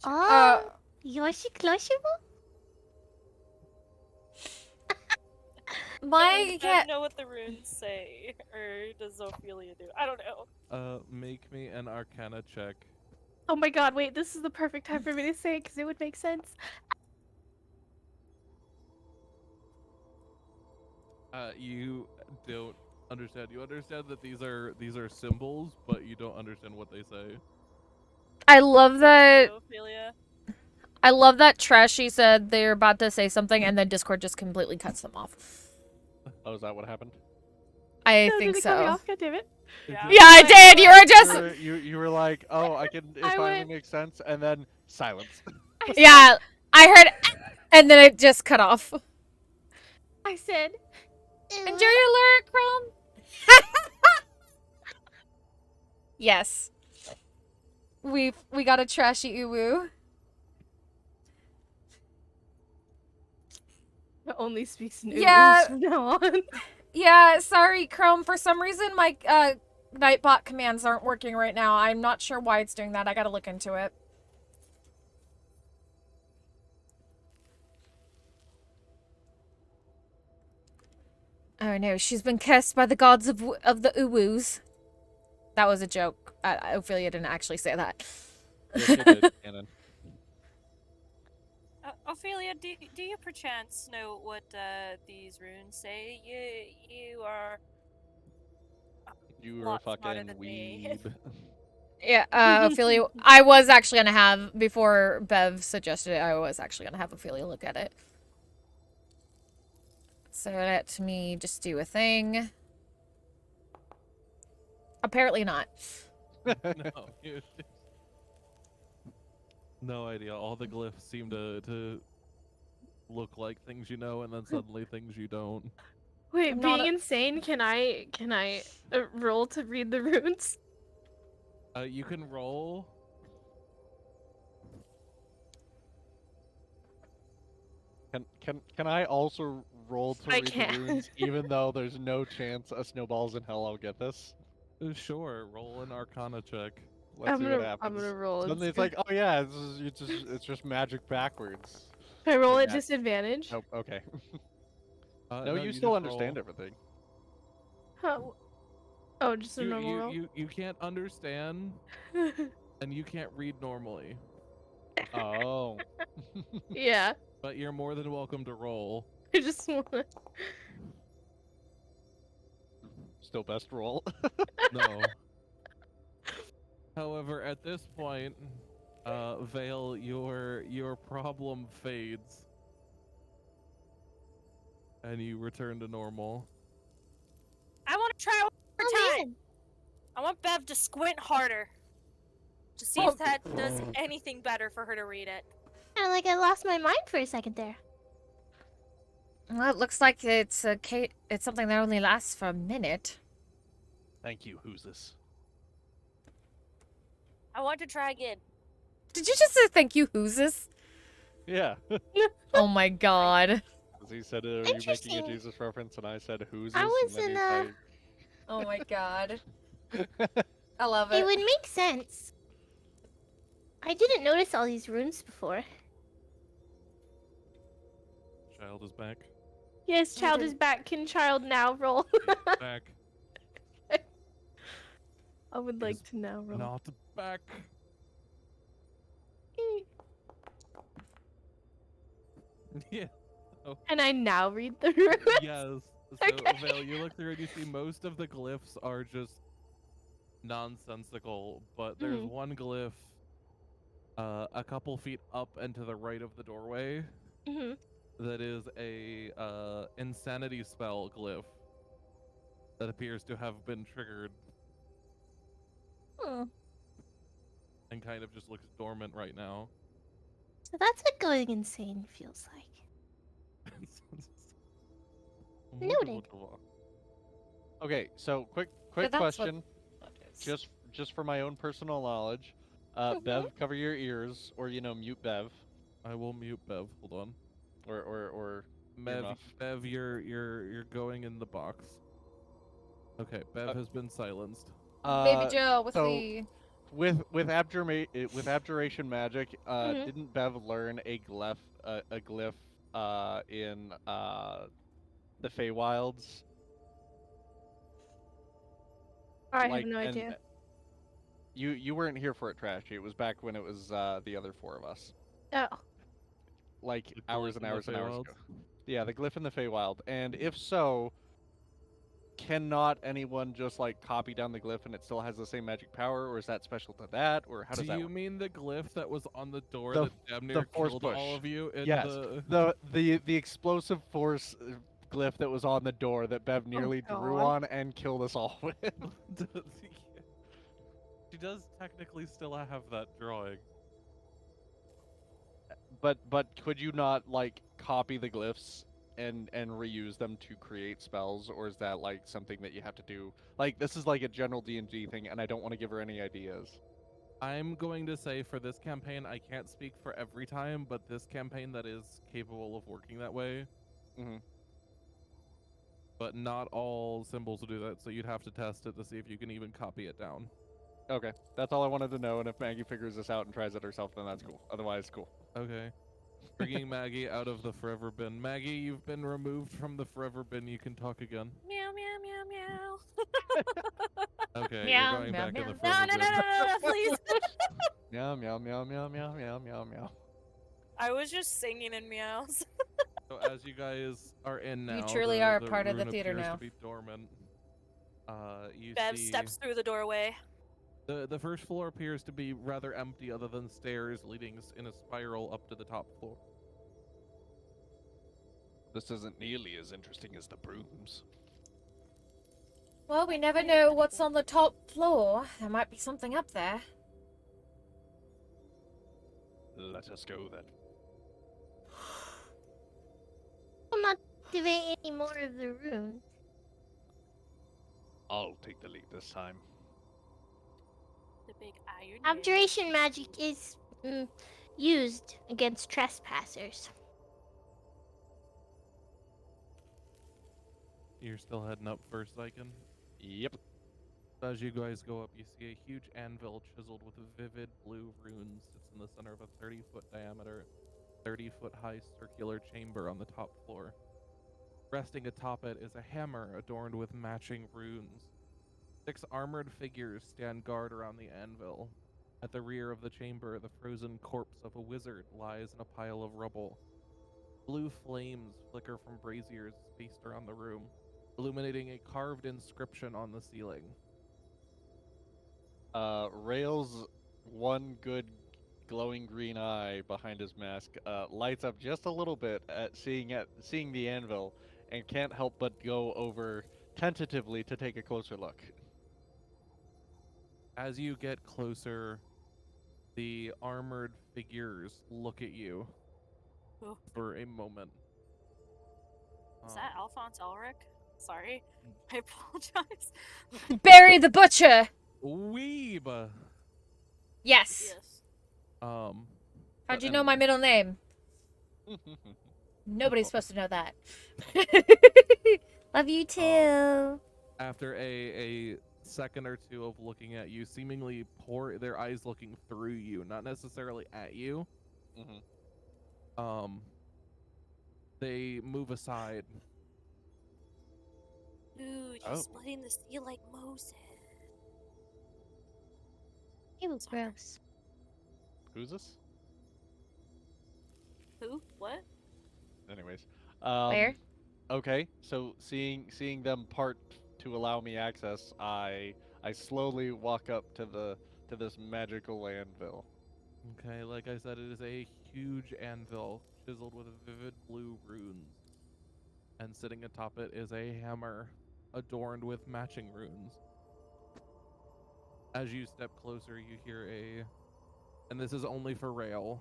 Uh,
Oh, Yoshi Closhable?
my
Does
cat.
Bev know what the runes say? Or does Ophelia do? I don't know.
Make me an Arcana check.
Oh my god, wait, this is the perfect time for me to say it because it would make sense.
You don't understand. You understand that these are symbols, but you don't understand what they say.
I love that.
Ophelia.
I love that Trashy said they're about to say something, and then Discord just completely cuts them off.
Oh, is that what happened?
I
No,
think
did it cut me
so.
off? God damn it.
Yeah.
Yeah, I did. You were just.
You were like, oh, it
I
finally
went-
makes sense, and then silence.
I said,
Yeah, I heard, and then it just cut off.
I said,
Enjoy your lyric, Chrome. Yes. We got a trashy uwu.
only speaks in
Yeah.
Ubers from now on.
Yeah, sorry, Chrome. For some reason, my Nightbot commands aren't working right now. I'm not sure why it's doing that. I gotta look into it. Oh no, she's been cursed by the gods of the uwus. That was a joke. Ophelia didn't actually say that.
Yes, you did, Cannon.
Ophelia, do you perchance know what these runes say? You are
You were a
lot smarter
fucking
than me.
weeb.
Yeah, Ophelia, I was actually gonna have, before Bev suggested it, I was actually gonna have Ophelia look at it. So let me just do a thing. Apparently not.
No, no idea. All the glyphs seem to look like things you know, and then suddenly things you don't.
Wait,
I'm not
being
a-
insane, can I roll to read the runes?
You can roll.
Can I also roll to
I
read
can't.
the runes, even though there's no chance a snowball's in hell I'll get this?
Sure, roll an Arcana check.
Let's see what happens.
I'm gonna roll.
Suddenly it's like, oh yeah, it's just magic backwards.
Can I roll
like
at
that.
disadvantage?
Oh, okay.
No,
no, you
just
still understand
roll.
everything.
How? Oh, just a normal roll.
You can't understand, and you can't read normally.
Oh.
Yeah,
But you're more than welcome to roll.
I just wanna.
Still best roll.
No. However, at this point, Vale, your problem fades, and you return to normal.
I want to try one more
Oh,
time.
man.
I want Bev to squint harder. To see if that does anything better for her to read it.
Kinda like I lost my mind for a second there.
Well, it looks like it's something that only lasts for a minute.
Thank you. Who's this?
I want to try again.
Did you just say thank you, who's this?
Yeah.
Oh my god.
As he said, are you making a
Interesting.
Jesus reference? And I said, who's
I
this?
was
And
in
then
Oh my god.
he's like,
I love
It
it.
would make sense. I didn't notice all these runes before.
Child is back.
Yes,
I
child
didn't-
is back. Can child now roll?
He's back.
I would like
He's
to now roll.
Not back. Yeah.
Can I now read the runes?
Yes. So,
Okay.
Vale, you look through and you see most of the glyphs are just nonsensical, but there's
Mhm.
one glyph a couple feet up and to the right of the doorway
Mhm.
that is a insanity spell glyph that appears to have been triggered
Hmm.
and kind of just looks dormant right now.
So that's what going insane feels like. Noted.
Okay, so quick
But that's what
question,
that is.
just for my own personal knowledge. Bev, cover your ears, or mute Bev,
I will mute Bev. Hold on.
or
Bev,
earmuff.
Bev, you're going in the box. Okay, Bev has been silenced.
Baby Joe with
so
the
with abjuration magic,
Mhm.
didn't Bev learn a glyph in the Feywilds?
I
Like,
have no
and
idea.
you weren't here for it, Trashy. It was back when it was the other four of us,
Oh.
like
The
hours
glyph
and
in the
hours and hours
Feywilds?
ago. Yeah, the glyph in the Feywild. And if so, cannot anyone just like copy down the glyph and it still has the same magic power, or is that special to that, or how does
Do
that
you
work?
mean the glyph that was on the door
The
that damn near
force
killed
push.
all of you in
Yes,
the...
the explosive force glyph that was on the door that Bev nearly drew
God.
on and killed us all with.
She does technically still have that drawing.
But could you not like copy the glyphs and reuse them to create spells, or is that like something that you have to do? Like, this is like a general D&D thing, and I don't want to give her any ideas.
I'm going to say for this campaign, I can't speak for every time, but this campaign that is capable of working that way.
Mm-hmm.
But not all symbols will do that, so you'd have to test it to see if you can even copy it down.
Okay, that's all I wanted to know, and if Maggie figures this out and tries it herself, then that's cool. Otherwise, cool.
Okay. Bringing Maggie out of the forever bin. Maggie, you've been removed from the forever bin. You can talk again.
Meow meow meow meow.
Okay,
Meow,
you're going
meow,
back in
meow.
the
No
forever
no no
bin.
no no no please.
Meow, meow, meow, meow, meow, meow, meow, meow, meow.
I was just singing in meows.
So as you guys are in now,
truly are a
the
part of the
rune
theater
appears
now.
to be dormant. You
Bev
see
steps through the doorway.
the first floor appears to be rather empty, other than stairs leading in a spiral up to the top floor.
This isn't nearly as interesting as the brooms.
Well, we never know what's on the top floor. There might be something up there.
Let us go then.
I'm not activating any more of the runes.
I'll take the lead this time.
The big iron.
Abjuration magic is used against trespassers.
You're still heading up first, Xyken?
Yep.
As you guys go up, you see a huge anvil chiseled with vivid blue runes. It's in the center of a 30-foot diameter, 30-foot high circular chamber on the top floor. Resting atop it is a hammer adorned with matching runes. 6 armored figures stand guard around the anvil. At the rear of the chamber, the frozen corpse of a wizard lies in a pile of rubble. Blue flames flicker from braziers spaced around the room, illuminating a carved inscription on the ceiling.
Rail's one good glowing green eye behind his mask lights up just a little bit at seeing the anvil, and can't help but go over tentatively to take a closer look.
As you get closer, the armored figures look at you
Oh.
for a moment.
Is that Alphonse Elric? Sorry. I apologize.
Barry the Butcher!
Weeb!
Yes.
Yes.
How'd
But
you know my
anyway.
middle name? Nobody's supposed to know that. Love you too.
After a second or two of looking at you, seemingly their eyes looking through you, not necessarily at you, they move aside.
Dude, he's splitting the sea like Moses.
Ew, gross.
Who's this?
Who? What?
Anyways,
Where?
okay. So seeing them part to allow me access, I slowly walk up to this magical anvil.
Okay, like I said, it is a huge anvil chiseled with vivid blue runes. And sitting atop it is a hammer adorned with matching runes. As you step closer, you hear and this is only for Rail,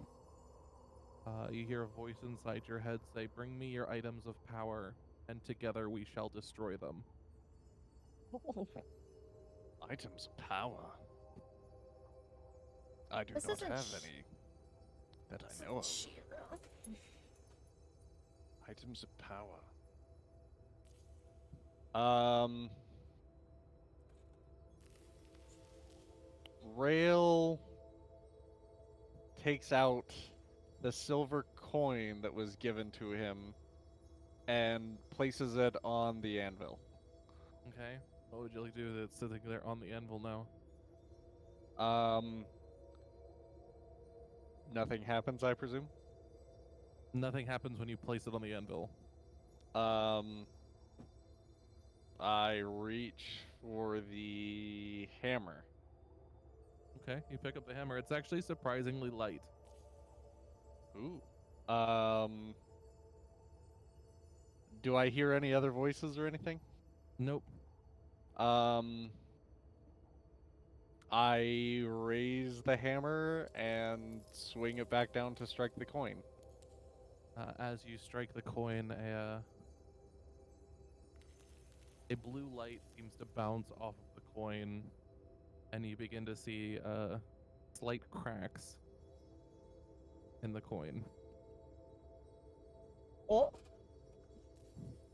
you hear a voice inside your head say, "Bring me your items of power, and together we shall destroy them."
Items of power. I do
This
not
isn't
have any that I know of.
Shiro.
Items of power. Rail takes out the silver coin that was given to him and places it on the anvil.
Okay, what would you like to do that's sitting there on the anvil now?
Nothing happens, I presume.
Nothing happens when you place it on the anvil.
I reach for the hammer.
Okay, you pick up the hammer. It's actually surprisingly light.
Ooh. Do I hear any other voices or anything?
Nope.
I raise the hammer and swing it back down to strike the coin.
As you strike the coin, a blue light seems to bounce off of the coin, and you begin to see slight cracks in the coin.
Oh.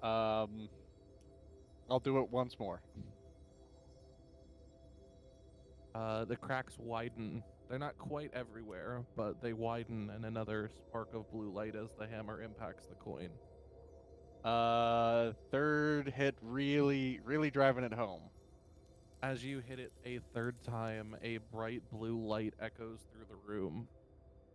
I'll do it once more.
The cracks widen. They're not quite everywhere, but they widen, and another spark of blue light as the hammer impacts the coin.
Third hit really driving it home.
As you hit it a third time, a bright blue light echoes through the room,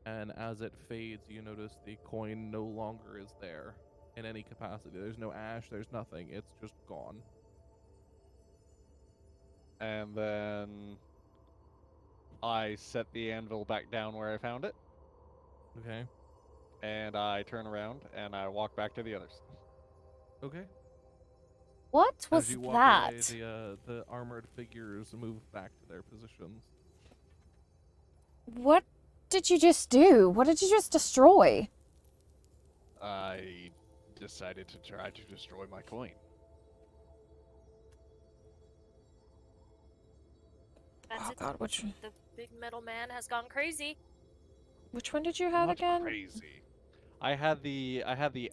and as it fades, you notice the coin no longer is there in any capacity. There's no ash, there's nothing. It's just gone.
And then I set the anvil back down where I found it.
Okay.
And I turn around and I walk back to the others.
Okay.
What
As
was
you walk
that?
away, the armored figures move back to their positions.
What did you just do? What did you just destroy?
I decided to try to destroy my coin.
That's
Oh
it.
god, which
The big metal man has gone crazy.
one did you have
Not
again?
crazy. I had the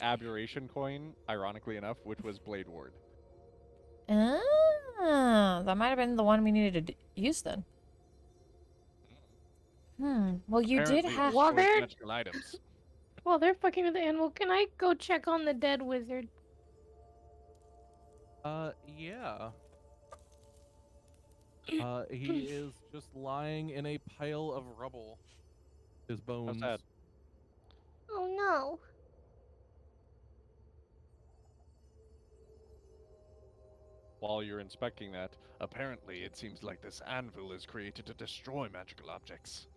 aberration coin, ironically enough, which was Blade Ward.
Ah, that might have been the one we needed to use then. Well, you did
Apparently,
have.
it
Well,
destroys
there-
magical items.
While they're fucking with the animal, can I go check on the dead wizard?
Yeah. He is just lying in a pile of rubble. His bones.
sad.
Oh no.
While you're inspecting that, apparently it seems like this anvil is created to destroy magical objects.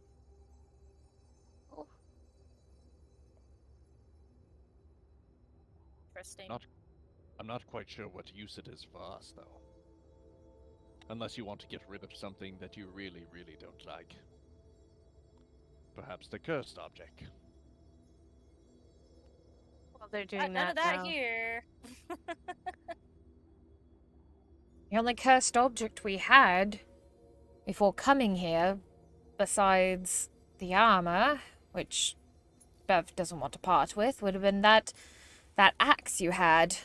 Interesting.
I'm not quite sure what use it is for us, though. Unless you want to get rid of something that you really don't like. Perhaps the cursed object.
Well, they're
Got
doing
none of
that
that
now.
here.
The only cursed object we had before coming here, besides the armor, which Bev doesn't want to part with, would have been that axe you had.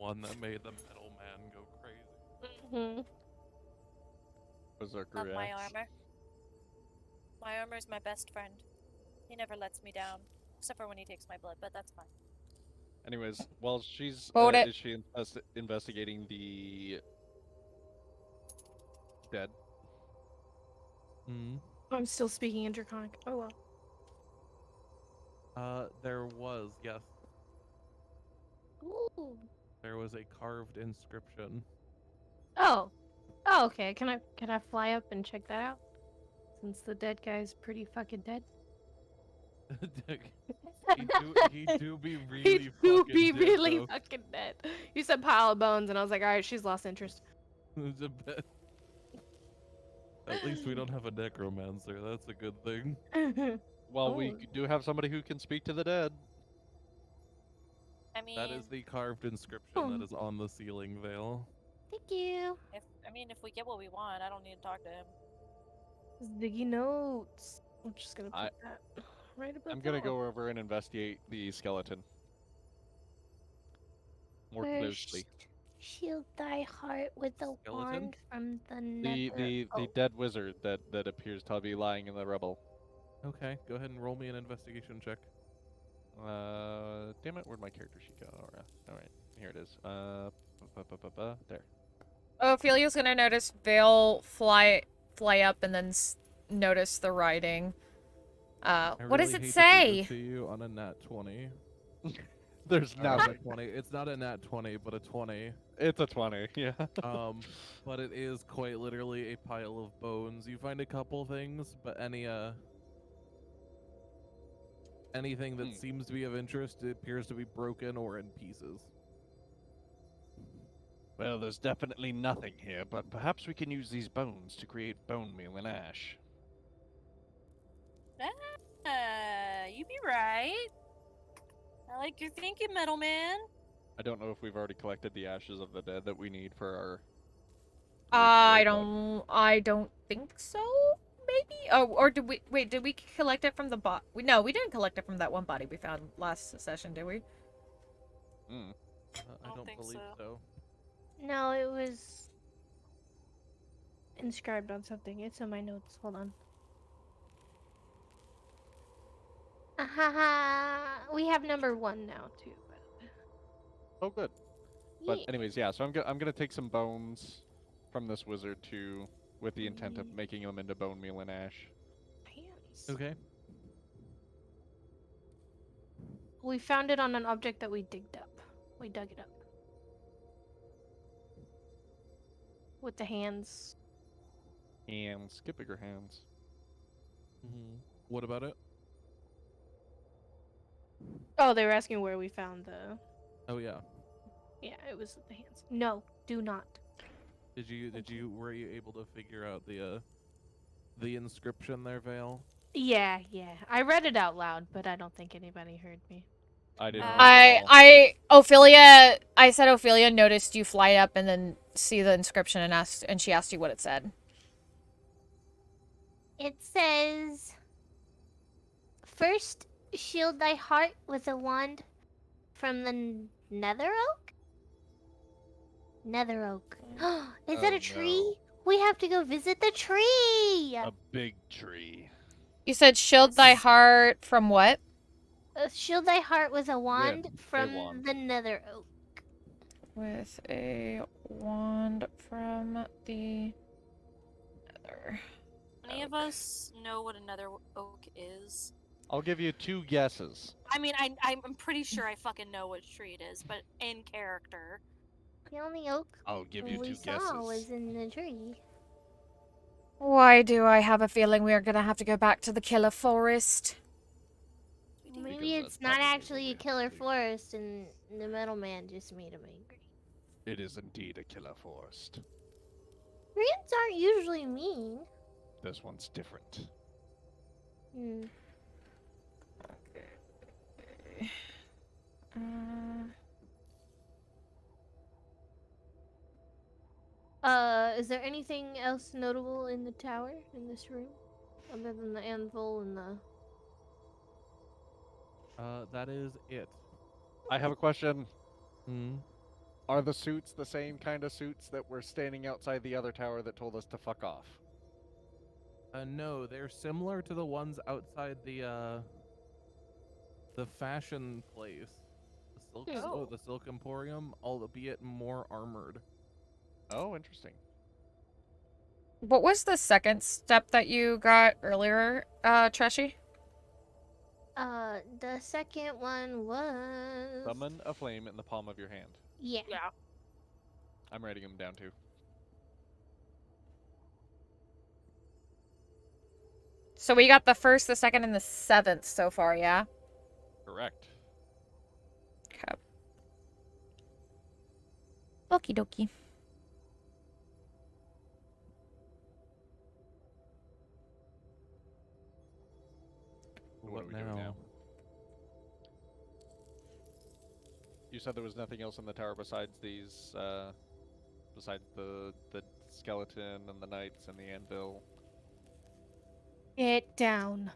one that made the metal man go crazy.
Hmm.
Berserker
Love my
axe.
armor. My armor's my best friend. He never lets me down, except for when he takes my blood, but that's fine.
Anyways, while she's
Hold it.
is she investigating the dead?
Hmm.
I'm still speaking in Draconic. Oh well.
There was, yes.
Ooh.
There was a carved inscription.
Oh. Oh, okay. Can I fly up and check that out? Since the dead guy's pretty fucking dead.
he do be
He
really
do
fucking
be
dead,
really
though.
fucking dead. You said pile of bones, and I was like, all right, she's lost interest.
It's a bit- At least we don't have a necromancer. That's a good thing.
Well, we
Oh.
do have somebody who can speak to the dead.
I mean,
That is the carved inscription
Oh.
that is on the ceiling veil.
Thank you.
if we get what we want, I don't need to talk to him.
Ziggy notes. I'm just gonna put
I-
that right above.
I'm gonna
that one.
go over and investigate the skeleton more
First,
closely.
shield thy heart with the
Skeleton?
wand from the
The
nether.
the
Oh,
dead wizard that appears to be lying in the rubble.
Okay, go ahead and roll me an investigation check.
Damn it, where'd my character sheet go? All right, here it is. There.
Ophelia's gonna notice Vale fly up and then notice the writing.
I
What does
really
it
hate to do
say?
this to you on a nat 20.
There's
Or on a
nothing.
20. It's not a nat 20, but a 20.
It's a 20. Yeah.
But it is quite literally a pile of bones. You find a couple things, but anything that seems to be of interest, it appears to be broken or in pieces.
Well, there's definitely nothing here, but perhaps we can use these bones to create bone meal and ash.
You be right. I like your thinking, metal man.
I don't know if we've already collected the ashes of the dead that we need for our.
I
ritual,
don't think so. Maybe. Oh, or did we? Wait, did we collect it from the bot? No, we didn't collect it from that one body we found last session, did we?
but- Mm.
I
Don't
don't
think
believe
so.
so.
No, it was inscribed on something. It's in my notes. Hold on. We have number 1 now too.
Oh, good. But anyways, yeah. So I'm gonna take some bones from this wizard too, with the intent of making them into bone meal and ash.
Hands.
Okay.
We found it on an object that we digged up. We dug it up. With the hands.
Hands, get bigger hands.
What about it?
Oh, they were asking where we found the.
Oh yeah.
Yeah, it was with the hands. No, do not.
Were you able to figure out the inscription there, Vale?
Yeah. I read it out loud, but I don't think anybody heard me.
I didn't.
I said Ophelia noticed you fly up and then see the inscription and she asked you what it said.
it says, first, shield thy heart with a wand from the nether oak? Nether oak. Is that
Oh,
a tree?
no.
We have to go visit the tree!
A big tree.
You said shield thy heart from what?
Shield thy heart with a wand
a
from
wand.
the nether oak.
With a wand from the other.
Any of us know what another oak is?
I'll give you 2 guesses.
I mean, I'm pretty sure I fucking know which tree it is, but in character.
The only oak
I'll give you
we
2
saw
guesses.
was in the tree.
Why do I have a feeling we are gonna have to go back to the killer forest?
Maybe
Because
it's
that's
not
probably
actually a
what we
killer
have to do.
forest and the metal man just made him angry.
It is indeed a killer forest.
Koreans aren't usually mean.
This one's different.
Hmm.
Is there anything else notable in the tower, in this room? Other than the anvil and the...
That is it.
I have a question.
Hmm.
Are the suits the same kind of suits that were standing outside the other tower that told us to fuck off?
No, they're similar to the ones outside the fashion place. The silk
Oh.
the Silk Emporium, albeit more armored.
Oh, interesting.
What was the second step that you got earlier, Trashy?
The second one was.
Summon a flame in the palm of your hand.
Yeah.
Yeah.
I'm writing them down too.
So we got the first, the second, and the seventh so far, yeah?
Correct.
Okay. Okie dokie.
What are we doing now? You said there was nothing else in the tower besides these, besides the skeleton and the knights and the anvil.
Get down.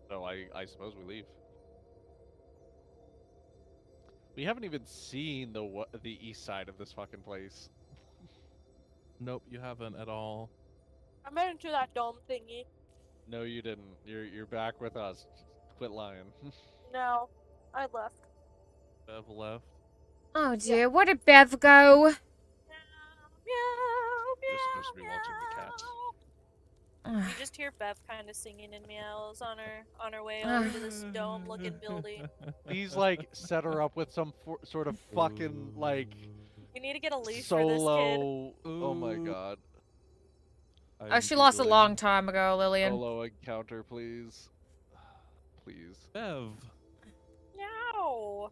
So I suppose we leave. We haven't even seen the east side of this fucking place.
Nope, you haven't at all.
I'm heading to that dome thingy.
No, you didn't. You're back with us. Quit lying.
No, I left.
Bev left.
Oh dear, where did Bev go?
Meow, meow,
You're supposed to be watching the cats.
meow. You just hear Bev kind of singing in meows on her way over to this dome-looking building.
Please, like, set her up with some sort of fucking, like,
We need to get a leash for this kid.
solo. Oh my
Ooh.
god.
Oh, she lost a long time ago, Lillian.
Solo encounter, please. Please.
Bev,
Meow.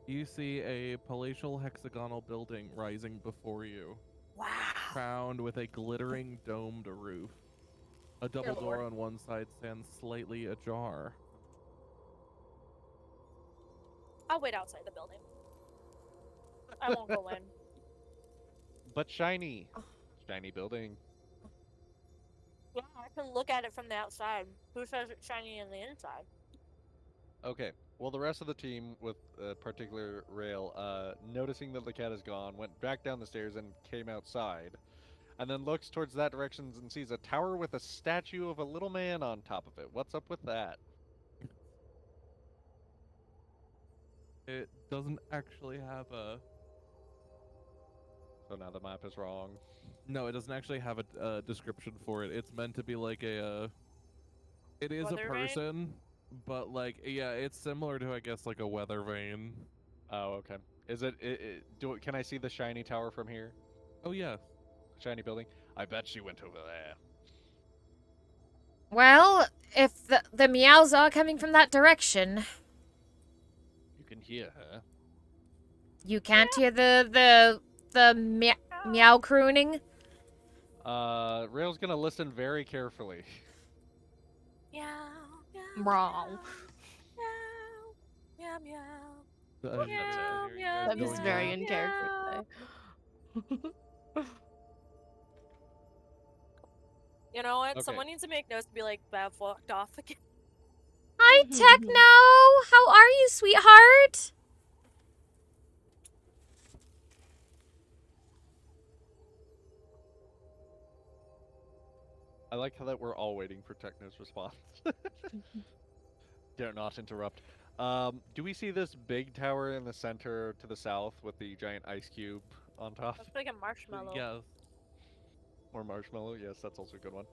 you see a palatial hexagonal building rising before you,
Wow.
crowned with a glittering domed roof. A double door
Lord.
on one side stands slightly ajar.
I'll wait outside the building. I won't go in.
But shiny. Shiny building.
Yeah, I can look at it from the outside. Who says it's shiny in the inside?
Okay. Well, the rest of the team, with particular Rail, noticing that the cat is gone, went back down the stairs and came outside. And then looks towards that direction and sees a tower with a statue of a little man on top of it. What's up with that?
It doesn't actually have a...
So now the map is wrong.
No, it doesn't actually have a description for it. It's meant to be like a... It is
Weather
a
vane?
person, but like, yeah, it's similar to, I guess, like a weather vane.
Oh, okay. Is it, can I see the shiny tower from here?
Oh, yeah.
Shiny building? I bet she went over there.
Well, if the meows are coming from that direction,
You can hear her.
you can't hear the meow crooning.
Rail's gonna listen very carefully.
Meow, meow,
Wrong.
meow, meow, meow.
I
Meow,
hear you
meow,
guys
That was
going
very
on.
in character today.
You know what?
Okay.
Someone needs to make notes to be like, Bev walked off again.
Hi, Techno. How are you, sweetheart?
I like how that we're all waiting for Techno's response. Dare not interrupt. Do we see this big tower in the center to the south with the giant ice cube on top?
Looks like a marshmallow.
Yes.
Or marshmallow? Yes, that's also a good one.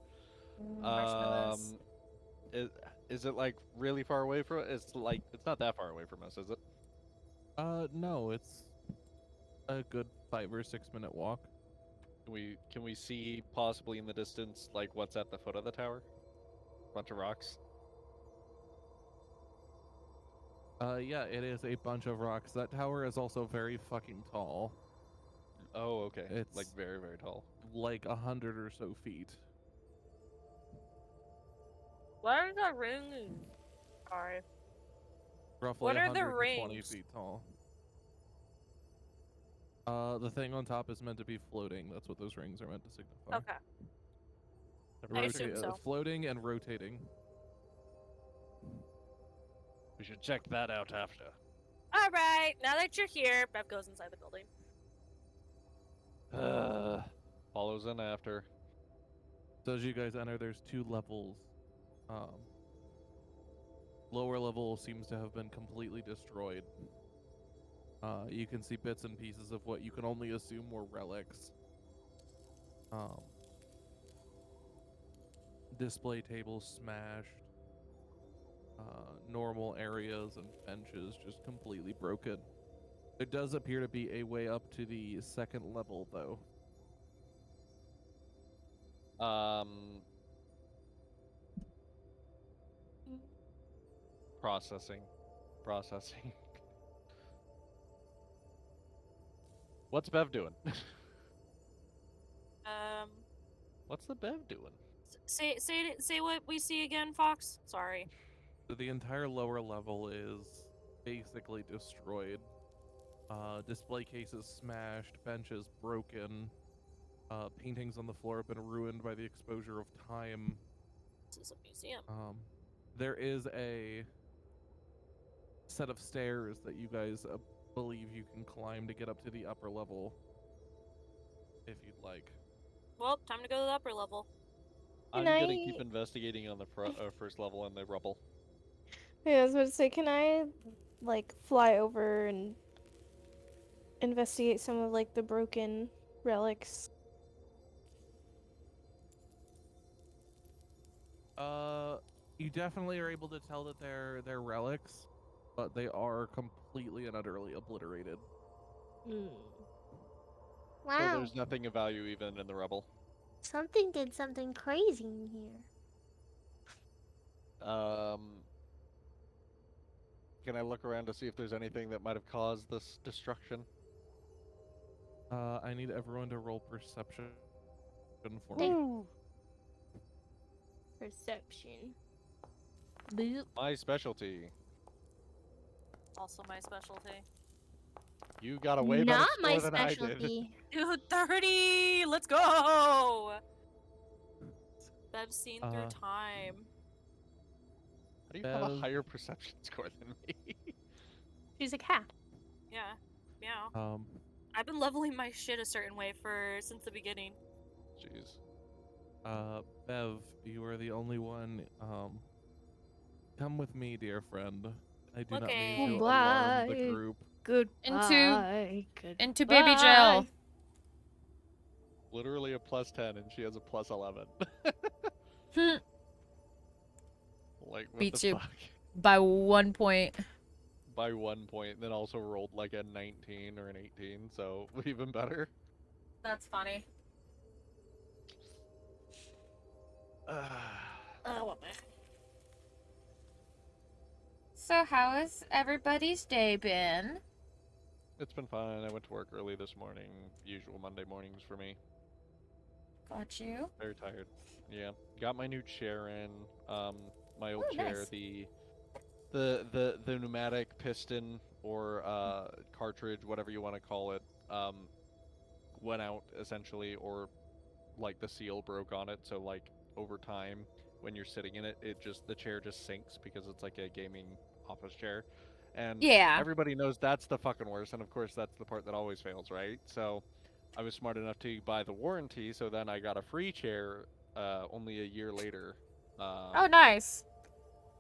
Marshmallows.
Is it like really far away from? It's not that far away from us, is it?
No, it's a good 5 or 6 minute walk.
Can we see possibly in the distance like what's at the foot of the tower? Bunch of rocks.
Yeah, it is a bunch of rocks. That tower is also very fucking tall.
Oh, okay.
It's-
like very, very tall.
Like 100 or so feet.
What are the rings? Sorry.
Roughly
What are the
120
rings?
feet tall. The thing on top is meant to be floating. That's what those rings are meant to signify.
Okay. I
Rota-
assume so.
Floating and rotating.
We should check that out after.
All right, now that you're here, Bev goes inside the building.
Follows in after.
So as you guys enter, there's 2 levels. Lower level seems to have been completely destroyed. You can see bits and pieces of what you can only assume were relics. Display tables smashed. Normal areas and benches just completely broken. There does appear to be a way up to the 2nd level, though.
Processing. What's Bev doing? What's the Bev doing?
Say what we see again, Fox. Sorry.
So the entire lower level is basically destroyed. Display cases smashed, benches broken. Paintings on the floor have been ruined by the exposure of time.
This is a museum.
There is a set of stairs that you guys believe you can climb to get up to the upper level, if you'd like.
Well, time to go to the upper level.
I'm
Can
gonna
I-
keep investigating on the first level in the rubble.
Yeah, I was about to say, can I, like, fly over and investigate some of, like, the broken relics?
You definitely are able to tell that they're relics, but they are completely and utterly obliterated.
Hmm.
So
Wow.
there's nothing of value even in the rubble.
Something did something crazy in here.
Can I look around to see if there's anything that might have caused this destruction?
I need everyone to roll perception for
Hey.
me.
Perception.
Boop.
My specialty.
Also my specialty.
You got a way better
Not
score
my
than I did.
specialty.
Dude, 30! Let's go! Bev's seen through
Uh,
time.
How do you have a
Bev.
higher perception score than me?
She's a cat.
Yeah. Yeah.
Um,
I've been leveling my shit a certain way since the beginning.
Jeez.
Bev, you are the only one. Come with me, dear friend. I do not mean to alarm the
Goodbye.
group.
Goodbye.
Into baby jail.
Literally a +10 and she has a +11. Like, what
Beats
the
you.
fuck?
By 1 point.
By 1 point, then also rolled like a 19 or an 18, so even better.
That's funny.
Oh, what the?
So how has everybody's day been?
It's been fine. I went to work early this morning. Usual Monday mornings for me.
Got you.
Very tired. Yeah. Got my new chair in. My old
Oh,
chair,
nice.
the pneumatic piston or cartridge, whatever you want to call it, went out essentially, or like the seal broke on it. So like over time, when you're sitting in it, the chair just sinks because it's like a gaming office chair. And
Yeah.
everybody knows that's the fucking worst, and of course that's the part that always fails, right? So I was smart enough to buy the warranty, so then I got a free chair only a year later.
Oh, nice.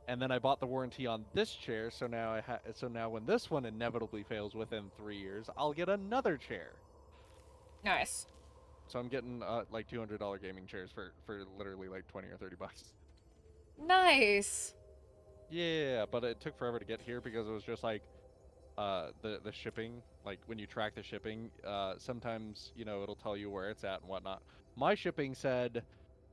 And then I bought the warranty on this chair, so now now when this one inevitably fails within 3 years, I'll get another chair.
Nice.
So I'm getting like $200 gaming chairs for literally like 20 or 30 bucks.
Nice.
Yeah, but it took forever to get here because it was just like the shipping. Like when you track the shipping, sometimes it'll tell you where it's at and whatnot. My shipping said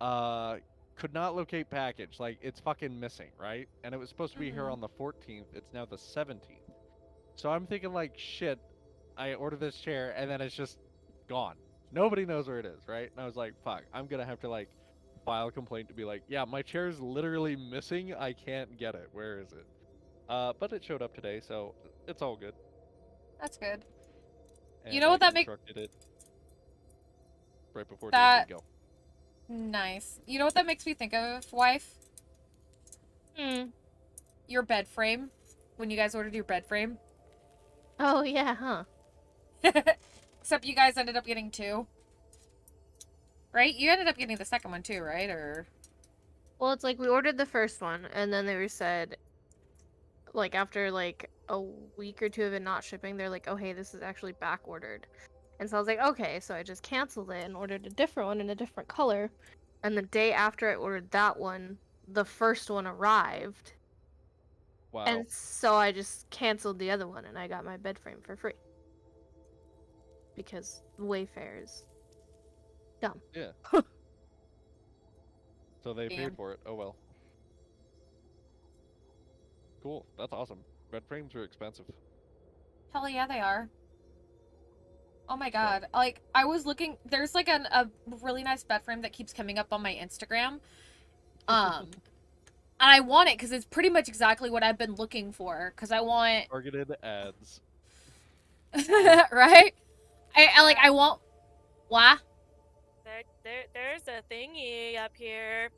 could not locate package. Like it's fucking missing, right? And it was supposed to be here on the 14th. It's now the 17th. So I'm thinking like shit. I ordered this chair and then it's just gone. Nobody knows where it is, right? And I was like, fuck, I'm gonna have to like file a complaint to be like, yeah, my chair's literally missing. I can't get it. Where is it? But it showed up today, so it's all good.
That's good.
And
You know what
I
that make-
constructed it right before
That-
D&D go.
Nice. You know what that makes me think of, wife?
Hmm.
Your bed frame. When you guys ordered your bed frame.
Oh yeah, huh?
Except you guys ended up getting 2. Right? You ended up getting the second one too, right? Or
Well, it's like we ordered the first one, and then they were said, like after like a week or 2 of it not shipping, they're like, "Oh hey, this is actually back ordered." And so I was like, "Okay," so I just canceled it and ordered a different one in a different color. And the day after I ordered that one, the first one arrived,
Wow.
and so I just canceled the other one, and I got my bed frame for free because Wayfair is dumb.
Yeah. So they
Damn.
paid for it. Oh well. Cool. That's awesome. Bed frames are expensive.
hell yeah, they are. Oh my god. Like, I was looking, there's like a really nice bed frame that keeps coming up on my Instagram. And I want it because it's pretty much exactly what I've been looking for. Because I want,
Targeted ads.
right? I want, what?
There's a thingy up here.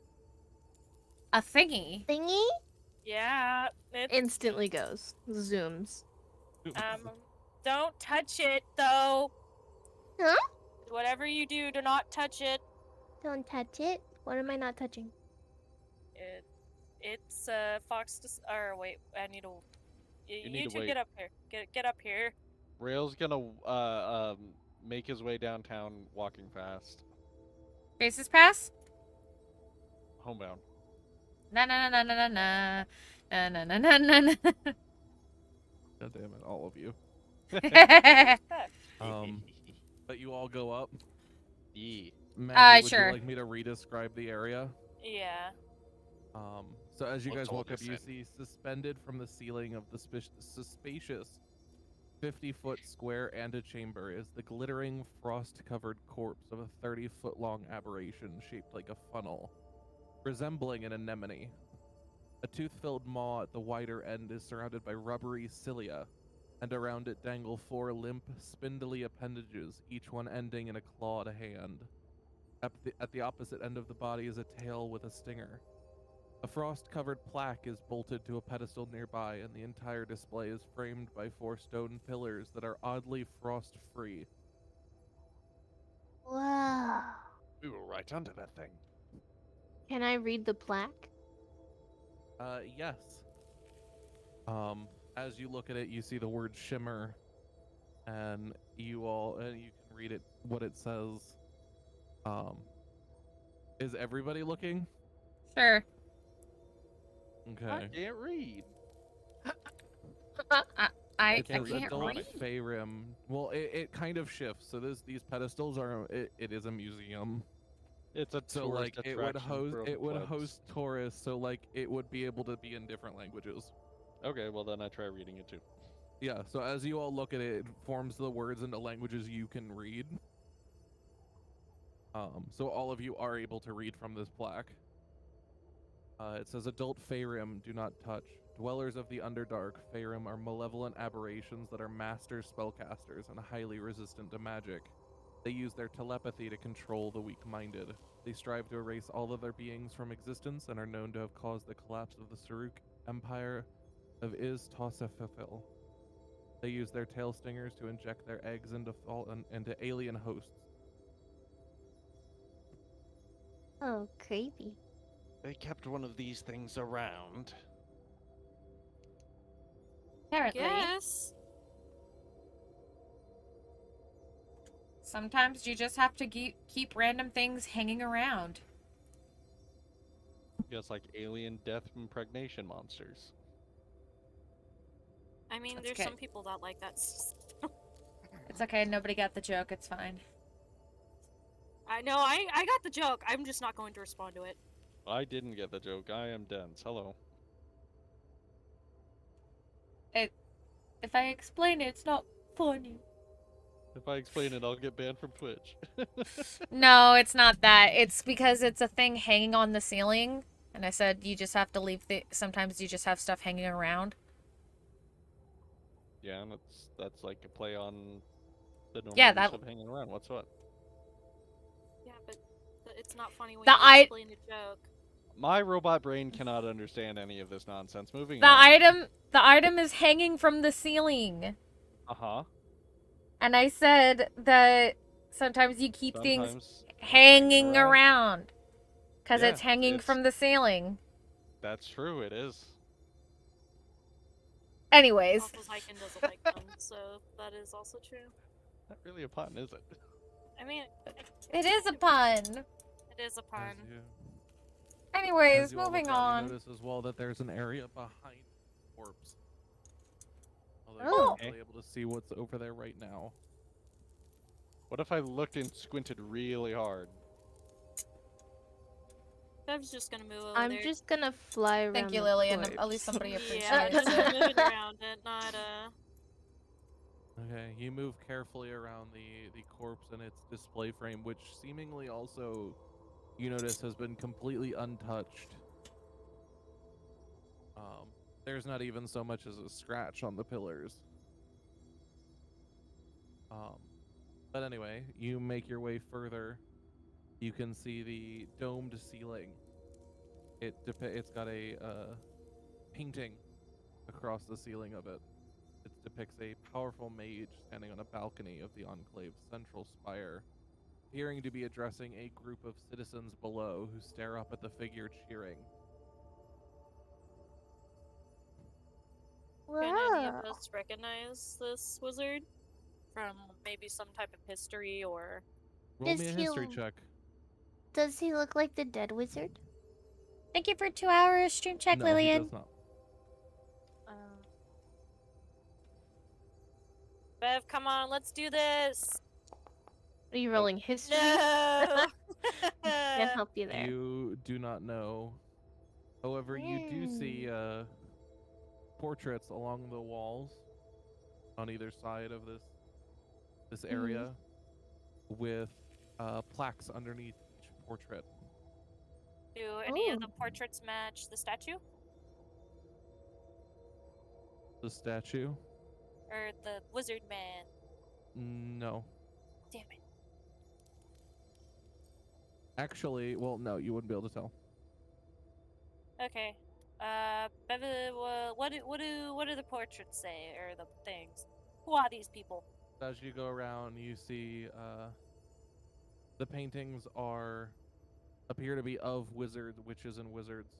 A thingy.
Thingy?
Yeah, it's
Instantly goes, zooms.
don't touch it though.
Huh?
Whatever you do not touch it.
Don't touch it. What am I not touching?
It's Fox. Or wait, I need to.
need
You
to
two
wait.
get up here. Get up here.
Rail's gonna make his way downtown walking fast.
Faces pass?
Homebound.
Na na na na na na. Na na na na na na.
God damn it, all of you.
na.
But you all go up.
Yeah.
Maggie, would
sure.
you like me to re-describe the area?
Yeah.
So as you
What's
guys
all
walk up,
this
you
in?
see suspended from the ceiling of the spacious 50-foot square antechamber is the glittering, frost-covered corpse of a 30-foot-long aberration shaped like a funnel, resembling an anemone. A tooth-filled maw at the wider end is surrounded by rubbery cilia, and around it dangle 4 limp, spindly appendages, each one ending in a clawed hand. At the opposite end of the body is a tail with a stinger. A frost-covered plaque is bolted to a pedestal nearby, and the entire display is framed by 4 stone pillars that are oddly frost-free.
Whoa.
We were right under that thing.
Can I read the plaque?
Yes. As you look at it, you see the word shimmer, and you can read it, what it says. Is everybody looking?
Sure.
I
Okay.
can't read.
I
It's an
can't
adult
read.
Feyrim. Well, it kind of shifts. So these pedestals are it is a museum.
It's a
So like
tourist
it would
attraction for plebs.
host tourists. So like it would be able to be in different languages.
Okay, well then I try reading it too.
Yeah. So as you all look at it, it forms the words into languages you can read. So all of you are able to read from this plaque. It says, "Adult Feyrim do not touch. Dwellers of the Underdark, Feyrim are malevolent aberrations that are master spellcasters and highly resistant to magic. They use their telepathy to control the weak-minded. They strive to erase all other beings from existence and are known to have caused the collapse of the Saruk Empire of Iz Tosefafil. They use their tail stingers to inject their eggs into alien hosts.
Oh, creepy.
They kept one of these things around.
Apparently.
Yes.
Sometimes you just have to keep random things hanging around.
Just like alien death impregnation monsters.
I mean,
That's
there's
okay.
some people that like that.
It's okay, nobody got the joke, it's fine.
I know, I got the joke. I'm just not going to respond to it.
I didn't get the joke. I am dense. Hello.
If I explain it, it's not funny.
If I explain it, I'll get banned from Twitch.
No, it's not that. It's because it's a thing hanging on the ceiling. And I said you just have to leave sometimes you just have stuff hanging around.
Yeah, and that's like a play on the normal
Yeah,
use of hanging around. What's what?
Yeah, but it's not funny when
The
you explain a joke.
My robot brain cannot understand any of this nonsense. Moving
The
on.
item is hanging from the ceiling.
Uh-huh.
And I said that sometimes you keep things
Sometimes
hanging around because
Yeah,
it's hanging from the ceiling.
That's true, it is.
Anyways,
Also, Xyken doesn't like puns, so that is also true.
Not really a pun, is it?
I mean,
it is a pun.
it is a pun.
Anyways,
As you all
moving
look out,
on.
You notice as well that there's an area behind the corpse. Although
Oh.
you're not really able to see what's over there right now.
What if I looked and squinted really hard?
Bev's just gonna move over
I'm
there.
just gonna fly around.
Thank you,
the
Lillian.
corpse.
At least somebody appreciates
Yeah, just
it.
moving around it, not
Okay, you move carefully around the corpse and its display frame, which seemingly also, you notice, has been completely untouched. There's not even so much as a scratch on the pillars. But anyway, you make your way further. You can see the domed ceiling. It's got a painting across the ceiling of it. It depicts a powerful mage standing on a balcony of the Enclave's central spire, appearing to be addressing a group of citizens below who stare up at the figure cheering.
Can any of
Whoa.
us recognize this wizard from maybe some type of history or?
Roll
Does
me a
he
history
l-
check.
Does he look like the dead wizard?
Thank you for 2 hours stream check,
No,
Lillian.
he does not.
Bev, come on, let's do this.
Are you rolling history?
No.
Can't help you there.
You do not know. However, you do see portraits along the walls on either side of this area with plaques underneath each portrait.
Do any of
Ooh.
the portraits match the statue
The statue?
or the wizard man?
No.
Damn it.
Actually, well, no, you wouldn't be able to tell.
Okay. Bev, what do the portraits say or the things? Who are these people?
As you go around, you see the paintings appear to be of wizards, witches, and wizards.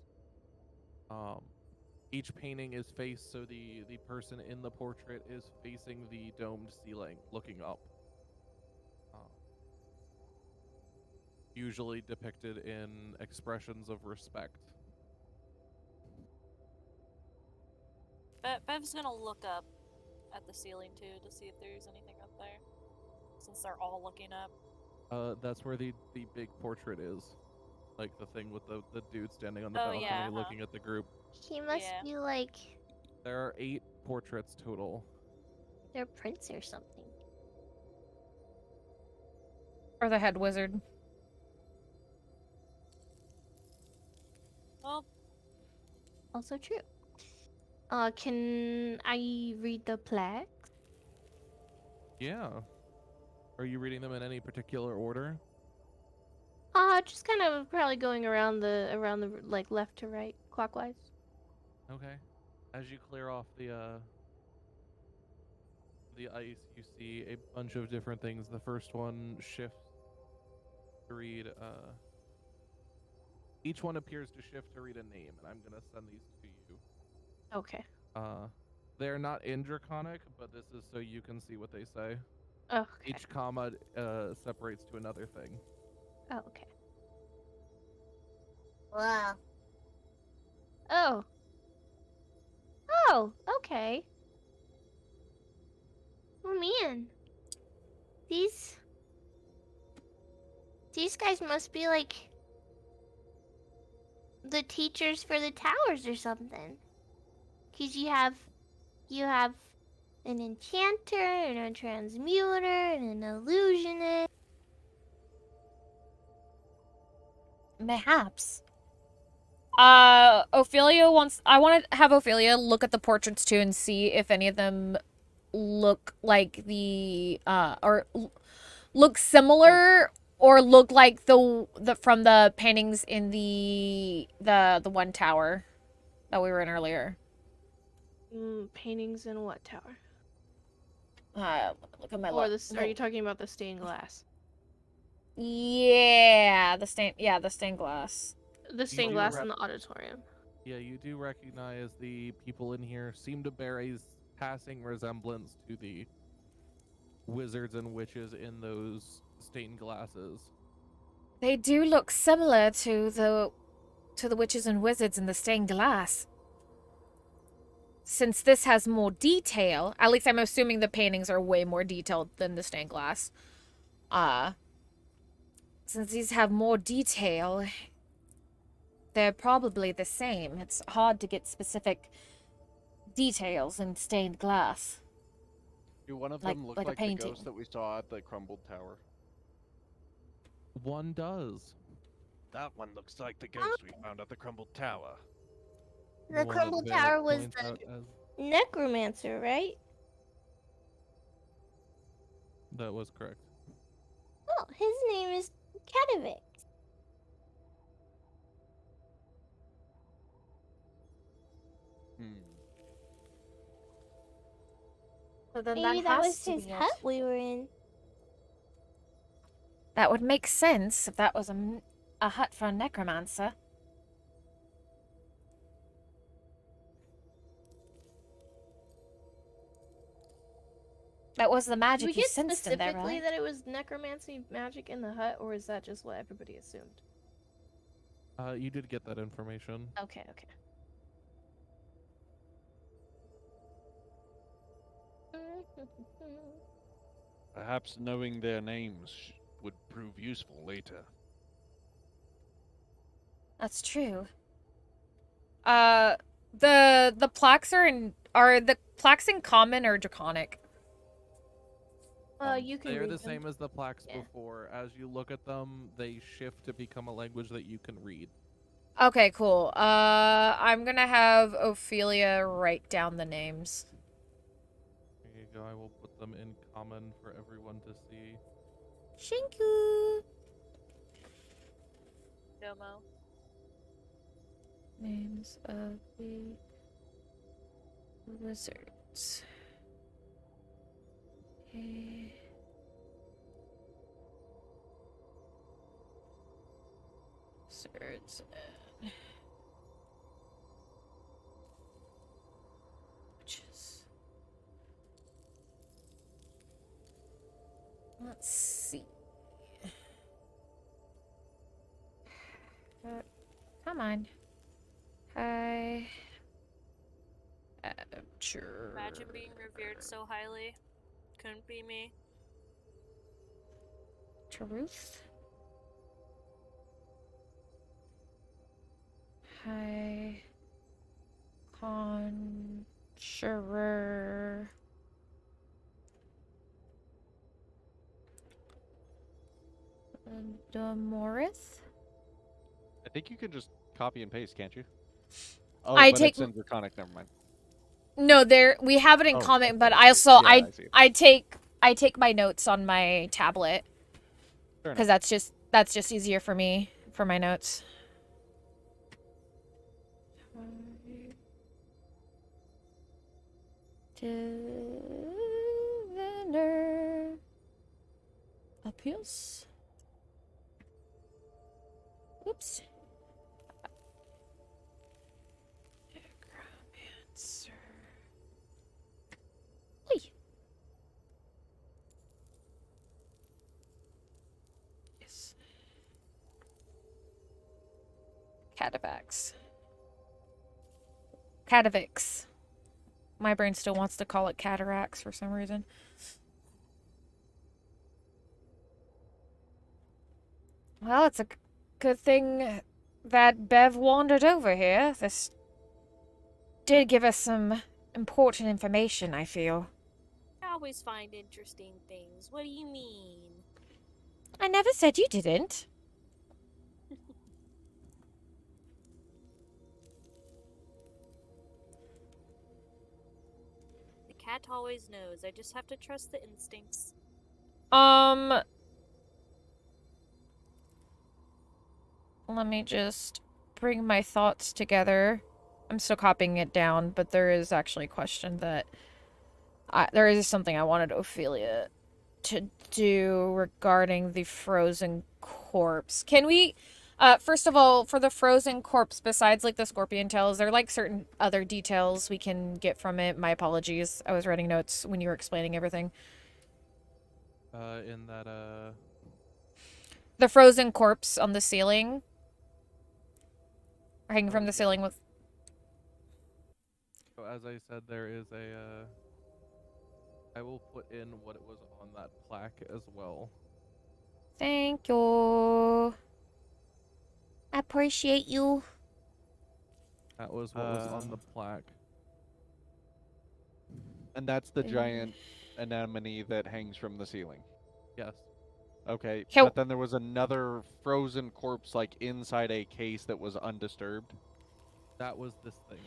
Each painting is faced so the person in the portrait is facing the domed ceiling, looking up. Usually depicted in expressions of respect.
Bev's gonna look up at the ceiling too to see if there's anything up there, since they're all looking up.
That's where the big portrait is, like the thing with the dude standing on the
Oh,
balcony
yeah,
looking at the group.
He must
Yeah.
be like
There are 8 portraits total.
their prince or something.
Or the head wizard.
Well,
Also true. Can I read the plaques?
Yeah. Are you reading them in any particular order?
Just kind of probably going around the like left to right clockwise.
Okay. As you clear off the ice, you see a bunch of different things. The first one shifts to read each one appears to shift to read a name, and I'm gonna send these to you.
Okay.
They're not in Draconic, but this is so you can see what they say.
Okay.
Each comma separates to another thing.
Oh, okay.
Wow.
Oh.
Oh, okay. Oh man. These guys must be like the teachers for the towers or something. 'Cause you have an enchanter and a transmuter and an illusionist.
Perhaps. Ophelia wants. I want to have Ophelia look at the portraits too and see if any of them look like look similar or look like the from the paintings in the one tower that we were in earlier.
Paintings in what tower?
Look at my
Or this? Are you talking about the stained glass?
Yeah, the stained glass.
The stained
do
glass
rep-
in the auditorium.
Yeah, you do recognize the people in here seem to bear a passing resemblance to the wizards and witches in those stained glasses.
They do look similar to the witches and wizards in the stained glass. Since this has more detail, at least I'm assuming the paintings are way more detailed than the stained glass. Since these have more detail, they're probably the same. It's hard to get specific details in stained glass.
Do one of
Like-
them look
like a
like the
painting.
ghost that we saw at the crumbled tower?
One does.
That one looks like the ghost we found at the crumbled tower.
The
one that
crumbled
Varric
tower was
points
the
out as-
necromancer, right?
That was correct.
Oh, his name is Kadavik.
Hmm.
So then
Maybe that
has
was
to
his
be it.
hut we were in.
That would make sense if that was a hut for a necromancer. That was the
Did
magic
we
you
get
sensed in there,
specifically
right?
that it was necromancy magic in the hut, or is that just what everybody assumed?
You did get that information.
Okay, okay.
Perhaps knowing their names would prove useful later.
That's true. The plaques are the plaques in common or draconic?
You can
They're
read
the
them.
same as the plaques
Yeah.
before. As you look at them, they shift to become a language that you can read.
Okay, cool. I'm gonna have Ophelia write down the names.
There you go. I will put them in common for everyone to see.
Shinku.
Domo.
Names of the wizards. Okay. Wizards and witches. Let's see. Come on. Hi. Sure.
Imagine being revered so highly. Couldn't be me.
Truth. Hi. Conjurer. Demorith?
I think you can just copy and paste, can't you? Oh,
I
but
take-
it's in draconic. Never mind.
No, we have it in
Oh,
common, but
okay.
I also
Yeah, I see.
I take my notes on my tablet
Fair
because
enough.
that's just easier for me for my notes. Diviner. Appeals. Oops. Necromancer. Oi. Yes. Catavax. Catavix. My brain still wants to call it cataracts for some reason. Well, it's a good thing that Bev wandered over here. This did give us some important information, I feel.
I always find interesting things. What do you mean?
I never said you didn't.
The cat always knows. I just have to trust the instincts.
Let me just bring my thoughts together. I'm still copying it down, but there is actually a question that there is something I wanted Ophelia to do regarding the frozen corpse. Can we, first of all, for the frozen corpse, besides like the scorpion tail, is there like certain other details we can get from it? My apologies. I was writing notes when you were explaining everything.
In that
The frozen corpse on the ceiling. Hanging from
Oh,
the
yeah.
ceiling with.
So as I said, there is a I will put in what it was on that plaque as well.
Thank you. Appreciate you.
That was what was on the plaque.
And that's the giant anemone that hangs from the ceiling.
Yes.
Okay,
How-
but then there was another frozen corpse like inside a case that was undisturbed.
That was this thing.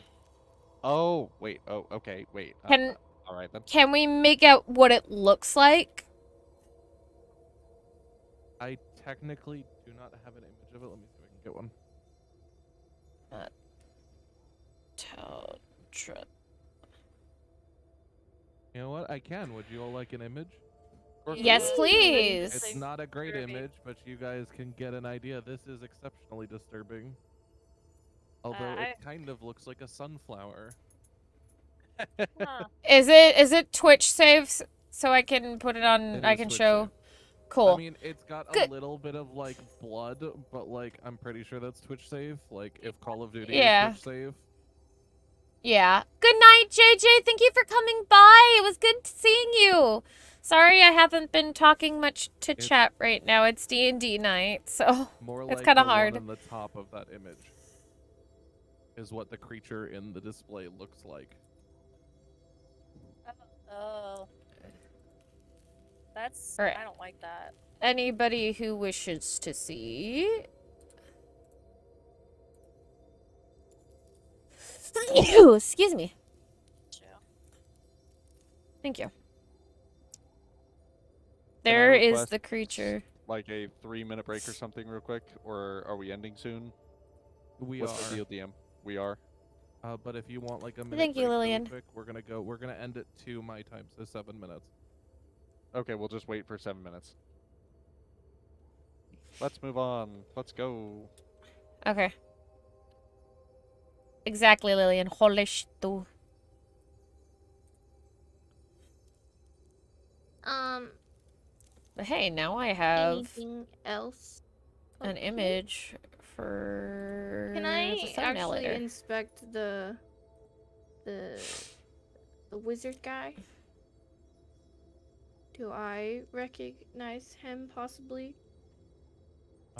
Oh, wait. Oh, okay. Wait.
Can
all right then.
can we make out what it looks like?
I technically do not have an image of it. Let me see if I can get one. You know what? I can. Would you all like an image?
Yes, please.
It's not a great image, but you guys can get an idea. This is exceptionally disturbing. Although it kind of looks like a sunflower.
Huh.
Is it Twitch safe so I can put it on?
It
I
is
can
Twitch
show.
safe.
Cool.
I mean, it's got
Good.
a little bit of like blood, but like I'm pretty sure that's Twitch save. Like if Call of Duty
Yeah.
is Twitch save.
Yeah. Good night, JJ. Thank you for coming by. It was good seeing you. Sorry I haven't been talking much to chat right now. It's D&D night, so
More
it's
like
kind
the
of hard.
one on the top of that image is what the creature in the display looks like.
Oh. That's...
Alright.
I don't like that.
Anybody who wishes to see. Excuse me. Thank you. There is
request,
the creature.
Like a 3-minute break or something, real quick, or are we ending soon?
We
What's
are.
the deal, DM? We are.
But if you want like a minute
Thank you,
break real
Lillian.
quick, we're gonna end it to my time, so 7 minutes.
Okay, we'll just wait for 7 minutes. Let's move on. Let's go.
Okay. Exactly, Lillian. Holy shit. But hey, now I have
Anything else?
an
Okay.
image for
Can
the
I
thumbnail
actually
later.
inspect the wizard guy? Do I recognize him possibly?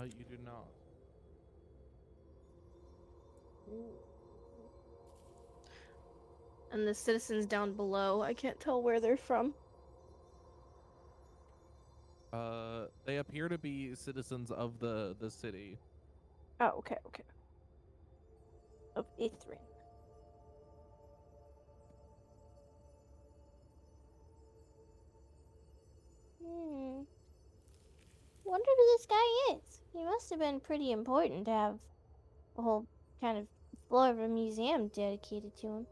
You do not.
And the citizens down below, I can't tell where they're from.
They appear to be citizens of the city.
Oh, okay. Of Ithrin.
Wonder who this guy is. He must have been pretty important to have a whole kind of floor of a museum dedicated to him.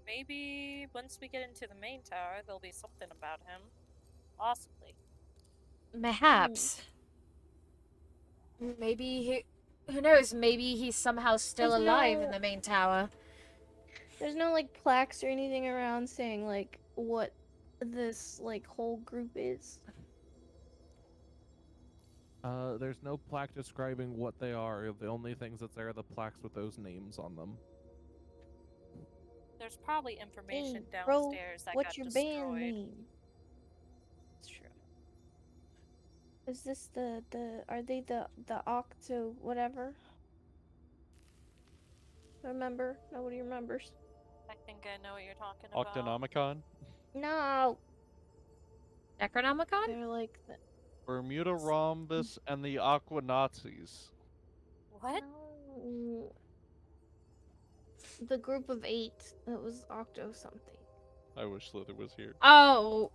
Maybe once we get into the main tower, there'll be something about him. Possibly.
Perhaps. Maybe he... Who knows? Maybe he's somehow still
There's
alive
no-
in the main tower.
There's no like plaques or anything around saying like what this like whole group is.
There's no plaque describing what they are. The only things that's there are the plaques with those names on them.
There's probably information
Hey, bro,
downstairs that
what's
got
your
destroyed.
band name?
It's true. Is this the are they the Octo whatever? Remember? Nobody remembers.
I think I know what you're talking about.
Octonomicon?
No.
Necronomicon?
They're like the,
Bermuda Rhombus and the Aqua Nazis.
What?
No.
the group of 8 that was Octo something.
I wish Slither was here.
Oh.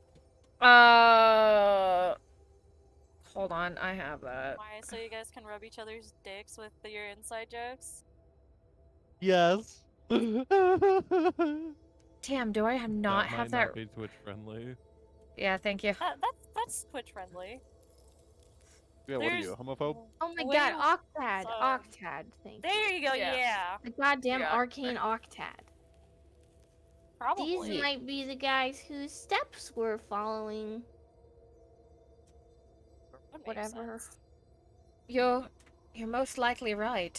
Hold on, I have that.
Why? So you guys can rub each other's dicks with your inside jokes?
Yes.
Damn, do I not
that
have
might
that?
not be Twitch friendly.
Yeah, thank you.
That's Twitch friendly.
Yeah, what are you,
There's
a homophobe?
Oh my
way
god,
w-
Octad.
so-
Octad, thank you.
There you go.
Yeah.
Yeah,
The goddamn
Yeah.
arcane Octad.
probably.
These might be the guys whose steps we're following.
Would make
Whatever.
sense.
You're most likely right.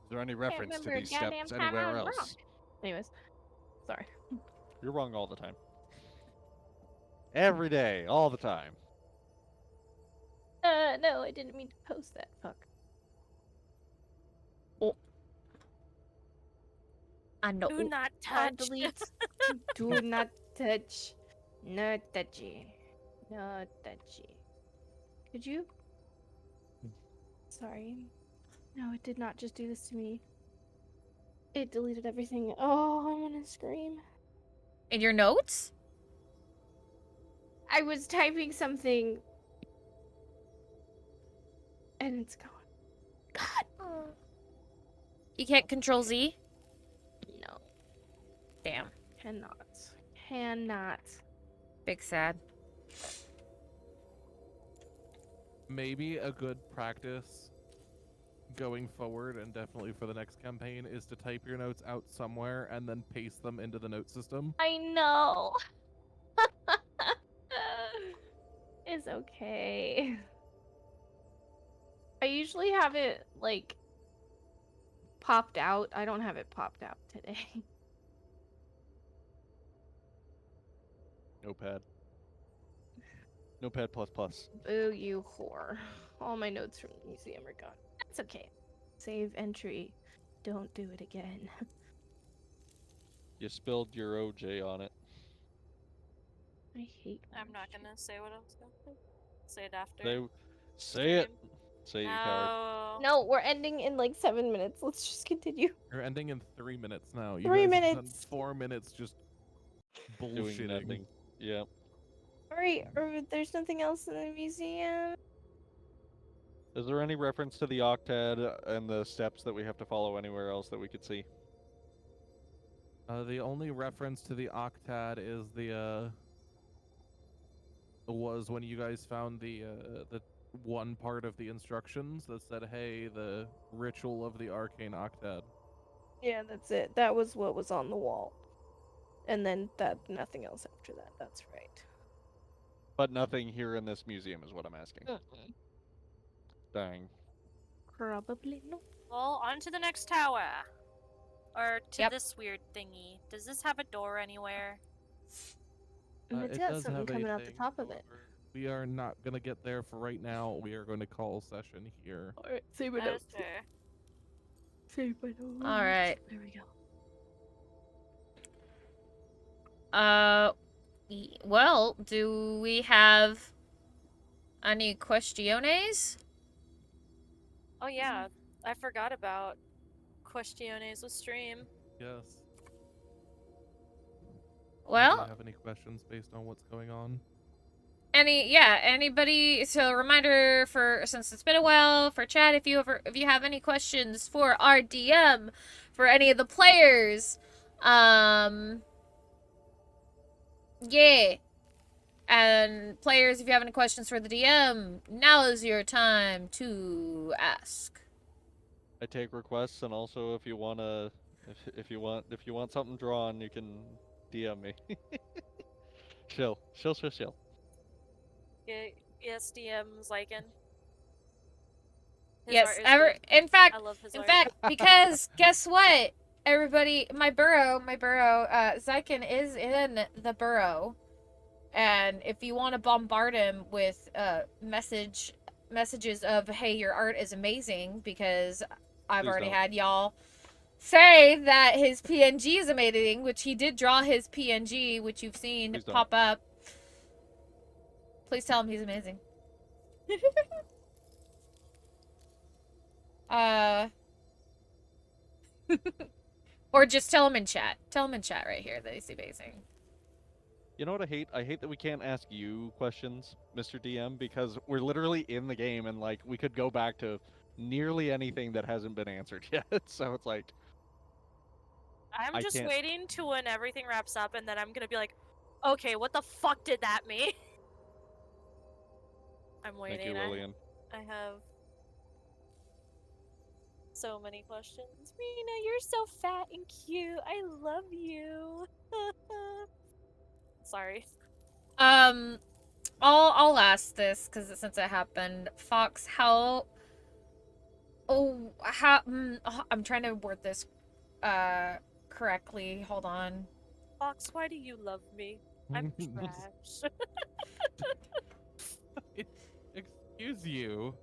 Is there any reference to
remember
these
a goddamn
steps
time I
anywhere
was
else?
Anyways, sorry.
You're wrong all the time. Every day, all the time.
No, I didn't mean to post that. Fuck.
I know.
Do not
Ah,
touch.
delete. Do not touch. No touchy. No touchy. Could you? Sorry. No, it did not just do this to me. It deleted everything. Oh, I'm gonna scream.
In your notes?
I was typing something. And it's gone. God!
You can't control Z?
No.
Damn.
Cannot. Cannot.
Big sad.
Maybe a good practice going forward, and definitely for the next campaign, is to type your notes out somewhere and then paste them into the note system.
I know. It's okay. I usually have it, like, popped out. I don't have it popped out today.
Notepad. Notepad plus plus.
Boo, you whore. All my notes from the museum are gone. That's okay. Save entry. Don't do it again.
You spilled your OJ on it.
I hate
I'm not
when
gonna say what I was gonna say it after.
Say it. Say it, you coward.
No.
No, we're ending in like 7 minutes. Let's just continue.
You're ending in 3 minutes now. You
3
guys have done
minutes.
4 minutes just
Doing
bullshitting.
nothing. Yeah.
Alright, there's nothing else in the museum.
Is there any reference to the octad and the steps that we have to follow anywhere else that we could see?
The only reference to the octad is was when you guys found the one part of the instructions that said, "Hey, the ritual of the arcane octad."
Yeah, that's it. That was what was on the wall. And then nothing else after that. That's right.
But nothing here in this museum is what I'm asking. Dang.
Probably not.
Well, on to the next tower. Or to
Yep.
this weird thingy. Does this have a door anywhere?
And
It
it's got
does
something
have a
coming out the
thing,
top of it.
however, we are not gonna get there for right now. We are going to call session here.
Alright, save my
That is
notes.
fair.
Save my notes.
Alright.
There we go.
Well, do we have any questiones?
Oh yeah, I forgot about questiones with stream.
Yes. Do
Well,
you have any questions based on what's going on?
anybody, so reminder for, since it's been a while, for chat, if you have any questions for our DM, for any of the players, yeah. And players, if you have any questions for the DM, now is your time to ask.
I take requests, and also if you wanna, if you want something drawn, you can DM me. Chill.
Yes, DM Xyken. His
Yes,
art is good.
in fact,
I love his
in
art.
fact, because guess what? Everybody, my burrow, Xyken is in the burrow. And if you want to bombard him with messages of, hey, your art is amazing, because I've
Please
already
don't.
had y'all say that his PNG is amazing, which he did draw his PNG, which you've seen
Please don't.
pop up. Please tell him he's amazing. Or just tell him in chat. Tell him in chat right here that he's amazing.
You know what I hate? I hate that we can't ask you questions, Mr. DM, because we're literally in the game and like we could go back to nearly anything that hasn't been answered yet. So it's like,
I'm
I
just
can't-
waiting to when everything wraps up, and then I'm gonna be like, okay, what the fuck did that mean? I'm waiting.
Thank you, Lillian.
I have so many questions. Rena, you're so fat and cute. I love you. Sorry.
I'll ask this because since it happened, Fox, how? Oh, how? I'm trying to word this, correctly. Hold on.
Fox, why do you love me? I'm trash.
Excuse you.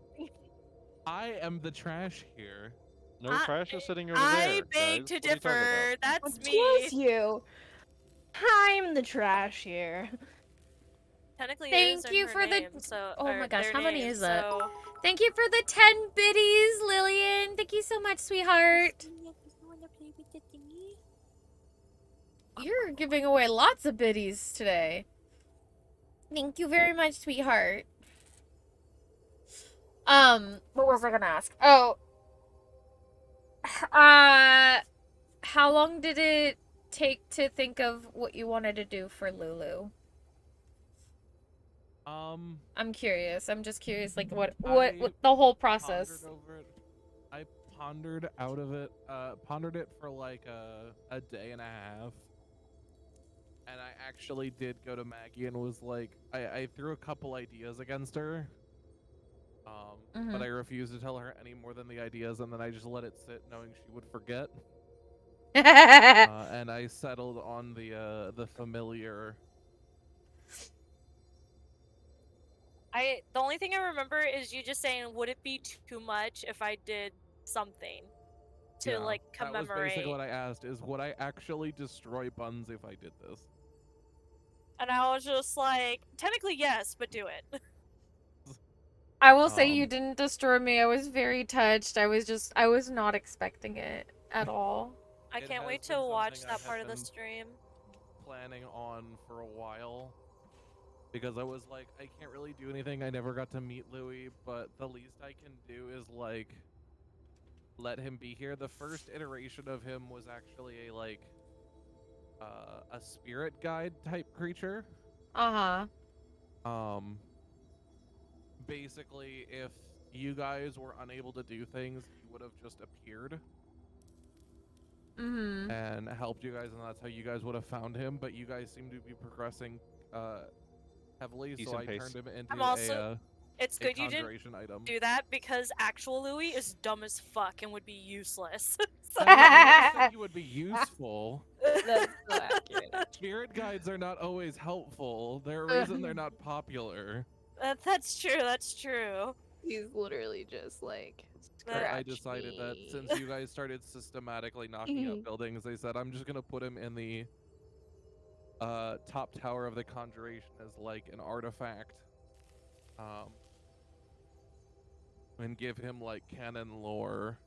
I am the trash here.
No, trash is sitting over
I
there.
beg
guys.
to
What are you talking
differ.
about?
That's
Excuse
me.
you. I'm the trash here.
Technically, it is
Thank
in
you
her
for the.
name, so,
Oh
or
my gosh,
their
how many
name,
is that?
so...
Thank you for the 10 biddies, Lillian. Thank you so much, sweetheart. You're giving away lots of biddies today. Thank you very much, sweetheart. What was I gonna ask? Oh, how long did it take to think of what you wanted to do for Lulu? I'm curious. I'm just curious, like what the whole process.
I pondered out of it. Pondered it for like a day and a half. And I actually did go to Maggie and was like, I threw a couple ideas against her. But I refused to tell her any more than the ideas, and then I just let it sit, knowing she would forget. And I settled on the familiar.
The only thing I remember is you just saying, would it be too much if I did something to, like, commemorate?
That was basically what I asked, is would I actually destroy Buns if I did this?
And I was just like, technically yes, but do it.
I will say you didn't destroy me. I was very touched. I was not expecting it at all.
I can't wait to watch that part of the stream.
Planning on for a while. Because I was like, I can't really do anything. I never got to meet Louis, but the least I can do is like let him be here. The first iteration of him was actually a spirit guide type creature. Basically, if you guys were unable to do things, he would have just appeared. And helped you guys, and that's how you guys would have found him. But you guys seem to be progressing heavily, so I turned him into
it's good you didn't
item.
do that, because actual Louis is dumb as fuck and would be useless.
So I never said he would be useful.
That's so accurate.
Spirit guides are not always helpful. There's a reason they're not popular.
That's true, that's true.
He's literally just like,
I decided that since you guys started systematically knocking up buildings, they said, I'm just going to put him in the top tower of the Conjuration as like an artifact. And give him like canon lore.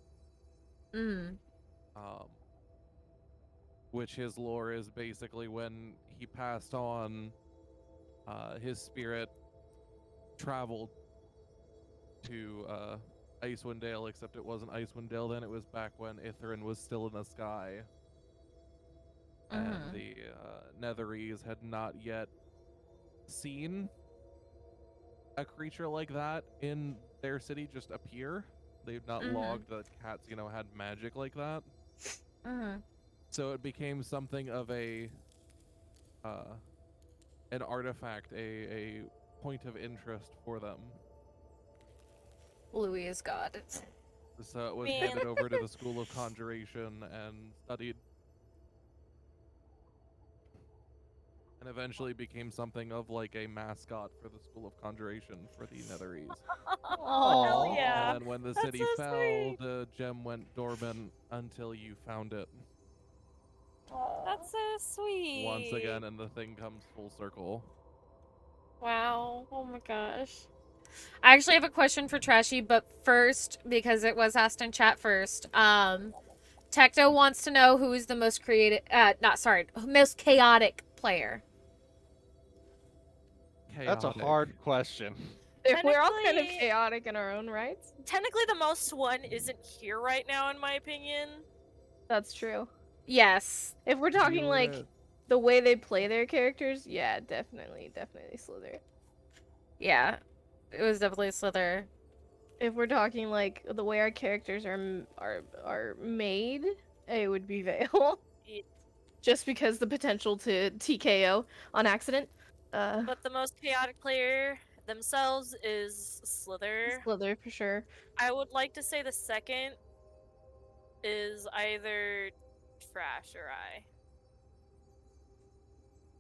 Which his lore is basically when he passed on, his spirit traveled to Icewind Dale, except it wasn't Icewind Dale then, it was back when Ithrin was still in the sky. And the Netherese had not yet seen a creature like that in their city just appear. They've not logged that cats, had magic like that. So it became something of an artifact, a point of interest for them.
Louis is God.
So it was handed over to the School of Conjuration and studied. And eventually became something of like a mascot for the School of Conjuration for the Netherese.
Oh, hell yeah.
And then when the city fell, the gem went dormant until you found it.
That's so sweet.
Once again, and the thing comes full circle.
Wow. Oh my gosh. I actually have a question for Trashy, but first, because it was asked in chat first, Tecto wants to know who is the most most chaotic player.
That's a hard question.
We're all kind of chaotic in our own rights.
Technically, the most one isn't here right now, in my opinion.
That's true.
Yes.
If we're talking
You
like
would-
the way they play their characters, yeah, definitely Sliithrr.
Yeah. It was definitely Sliithrr.
If we're talking like the way our characters are made, it would be Vale.
Yeah.
Just because the potential to TKO on accident.
But the most chaotic player themselves is Sliithrr.
Sliithrr for sure.
I would like to say the second is either Trash or I.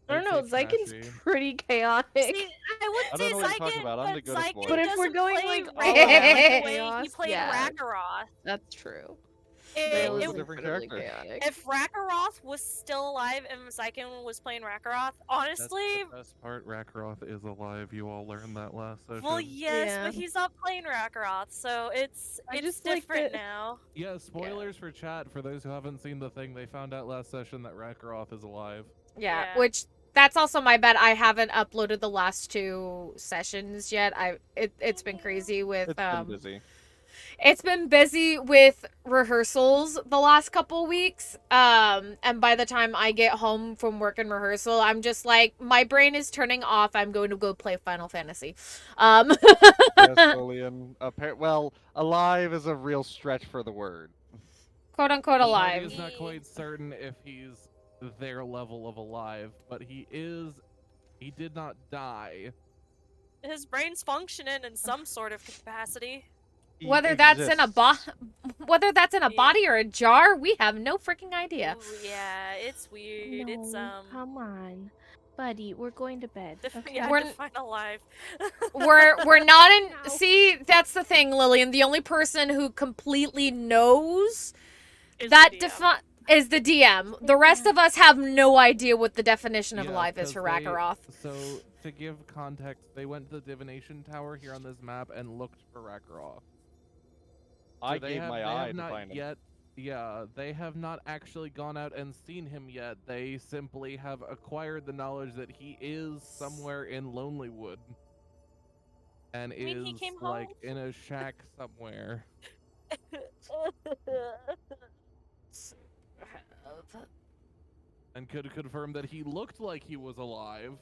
I don't know,
I'd say
Xyken's
Trashy.
pretty chaotic.
See, I wouldn't
I
say
don't know what you're talking
Xyken,
about. I'm the
but
good
Xyken
boy.
But if we're
doesn't
going,
play
like, all
Ragnarok
out
the way
chaos,
he played
yeah.
Ragnaroth.
That's true.
It-
was
Vale
a
is
different
incredibly
character.
chaotic.
If Ragnaroth was still alive and Xyken was playing Ragnaroth,
That's
honestly,
the best part. Rakroth is alive. You all learned that last session.
well, yes,
Yeah.
but he's not playing Ragnaroth, so it's
I
it's
just like
different
that-
now.
Yeah, spoilers for chat. For those who haven't seen the thing, they found out last session that Rakroth is alive.
Yeah.
Yeah.
Which that's also my bad. I haven't uploaded the last 2 sessions yet. It's been crazy with
It's been busy.
It's been busy with rehearsals the last couple weeks. And by the time I get home from work and rehearsal, I'm just like, my brain is turning off. I'm going to go play Final Fantasy.
Yes, Lillian. Well, alive is a real stretch for the word.
Quote unquote
The party
alive.
is not quite certain if he's their level of alive, but he did not die.
His brain's functioning in some sort of capacity.
He
Whether that's in a
exists.
whether that's in a
Yeah.
body or a jar, we have no freaking idea.
Ooh, yeah, it's weird. It's
come on, buddy, we're going to bed. Okay?
yeah,
We're-
define alive.
We're not in.
No.
See, that's the thing, Lillian. The only person who completely knows
Is
that
the DM.
is the DM. The rest of us have no idea what the definition of
Yeah,
alive is for
'cause they-
Rakaroth.
So, to give context, they went to the divination tower here on this map and looked for Rakroth.
I
they
gave
have,
my
they
eye
have
to
not
find him.
yet. Yeah, they have not actually gone out and seen him yet. They simply have acquired the knowledge that he is somewhere in Lonelywood, and
You mean he
is
came
like
home?
in a shack somewhere. And could confirm that he looked like he was alive.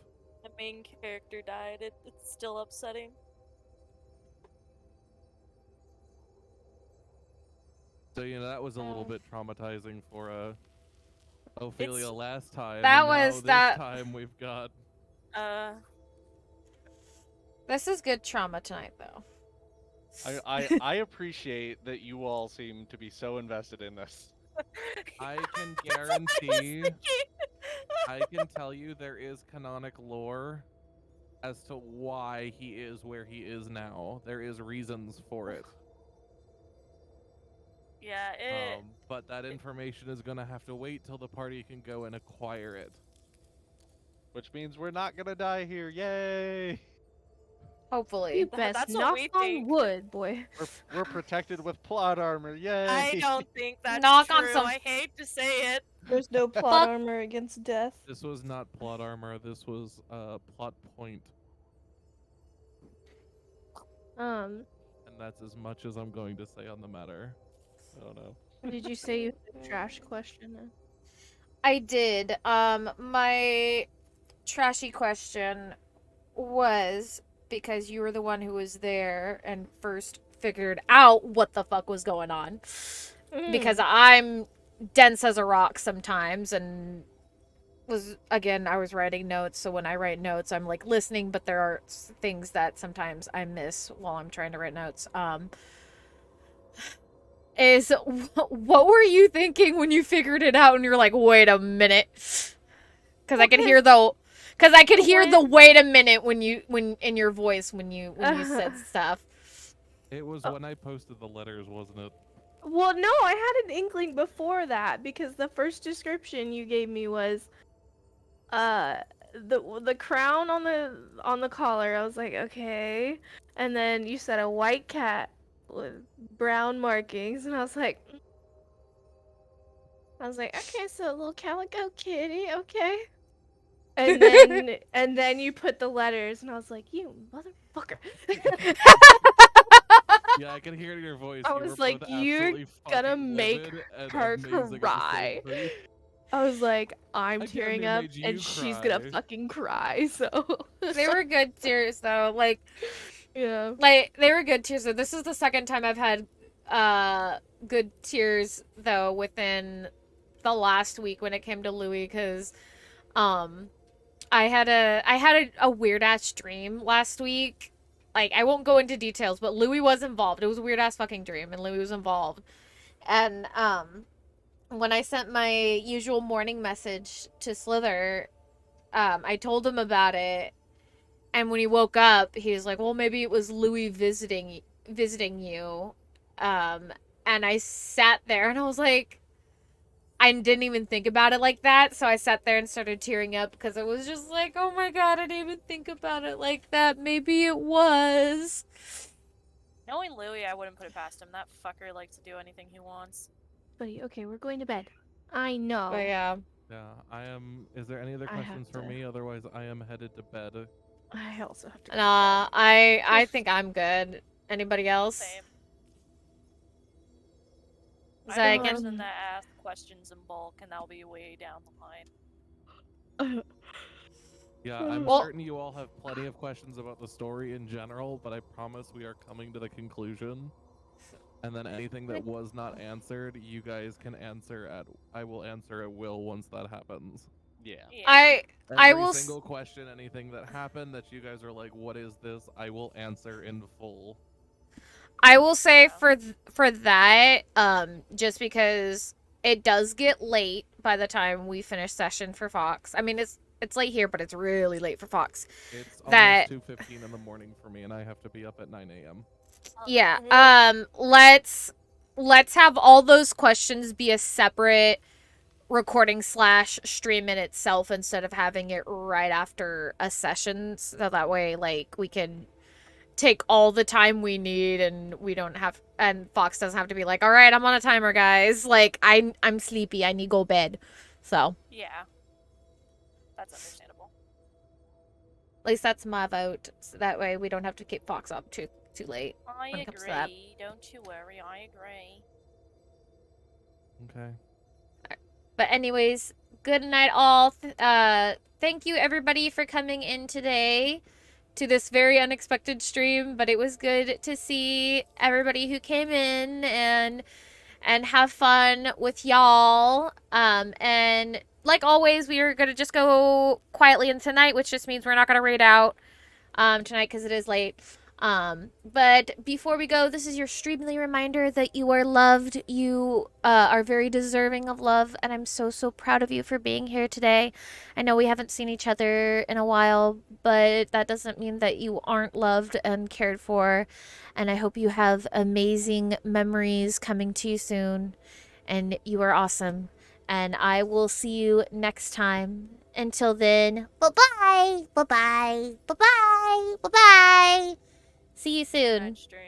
The main character died. It's still upsetting.
So that was a little bit traumatizing for Ophelia
It's-
last time.
That
and now
was
this
that-
time we've got.
This is good trauma tonight, though.
I appreciate that you all seem to be so invested in this.
I can
That's what I was
guarantee.
thinking.
I can tell you there is canonic lore as to why he is where he is now. There is reasons for it.
Yeah,
But that information is gonna have to wait till the party can go and acquire it.
Which means we're not gonna die here. Yay!
Hopefully.
You best
that's what
knock
we
on
think.
wood, boy.
We're protected with plot armor. Yay!
I don't think that's
Knock
true.
on some-
I hate to say it.
There's no plot armor against death.
This was not plot armor. This was plot point,
Um,
and that's as much as I'm going to say on the matter.
I don't know.
did you say you had a trash question?
I did. My trashy question was because you were the one who was there and first figured out what the fuck was going on. Because I'm dense as a rock sometimes and I was writing notes, so when I write notes I'm like listening, but there are things that sometimes I miss while I'm trying to write notes. What were you thinking when you figured it out and you're like, wait a minute? Because I could hear the wait a minute when in your voice when you said stuff.
It was when I posted the letters, wasn't it?
Well, no, I had an inkling before that because the first description you gave me was the crown on the collar. I was like, okay. And then you said a white cat with brown markings, and I was like, okay, so a little calico kitty, okay. And then you put the letters, and I was like, you motherfucker.
Yeah, I can hear it in your voice.
I
You
was
were
like,
both
"You're
absolutely
gonna
fucking
make
livid and
her
amazing at the
cry."
same time.
I was like, I'm
I damn
tearing
near
up
made
and
you
she's gonna
cry.
fucking cry, so
They were good tears though.
yeah.
Like they were good tears. So this is the second time I've had good tears though within the last week when it came to Louis, because I had a weird ass dream last week. Like I won't go into details, but Louis was involved. It was a weird ass fucking dream, and Louis was involved. And when I sent my usual morning message to Sliithrr, I told him about it, and when he woke up, he was like, "Well, maybe it was Louis visiting you." And I sat there and I was like, I didn't even think about it like that. So I sat there and started tearing up because it was just like, oh my god, I didn't even think about it like that. Maybe it was.
Knowing Louis, I wouldn't put it past him. That fucker likes to do anything he wants.
Buddy, okay, we're going to bed. I know.
But yeah.
Yeah, I am. Is there any other
I have
questions for
to-
me? Otherwise, I am headed to bed.
I also have to go to
Nah,
bed.
I think I'm good. Anybody else?
Same. I'm the
Xyken?
person that asks questions in bulk, and that'll be way down the line.
Yeah, I'm
Well-
certain you all have plenty of questions about the story in general, but I promise we are coming to the conclusion. And then anything that was not answered, you guys can answer at. I will answer at will once that happens.
Yeah.
I
Every
will
single question, anything that happened that you guys are like, "What is this?" I will answer in full.
say
Yeah.
for that, just because it does get late by the time we finish session for Fox. I mean, it's late here, but it's really late for Fox.
It's
That-
almost 2:15 in the morning for me, and I have to be up at 9 a.m.
Yeah. Let's have all those questions be a separate recording / stream in itself instead of having it right after a session, so that way like we can take all the time we need and we don't have, and Fox doesn't have to be like, all right, I'm on a timer, guys, like I'm sleepy, I need to go bed. So
Yeah. That's understandable.
at least that's my vote, so that way we don't have to keep Fox up too late.
I
When it comes to that.
agree. Don't you worry. I agree.
Okay.
But anyways, good night all. Thank you everybody for coming in today to this very unexpected stream, but it was good to see everybody who came in and have fun with y'all. And like always, we are gonna just go quietly in tonight, which just means we're not gonna raid out tonight because it is late. But before we go, this is your streamly reminder that you are loved. You are very deserving of love, and I'm so proud of you for being here today. I know we haven't seen each other in a while, but that doesn't mean that you aren't loved and cared for. And I hope you have amazing memories coming to you soon. And you are awesome. And I will see you next time. Until then, bye-bye. Bye-bye. Bye-bye. Bye-bye. See you soon.
Night stream.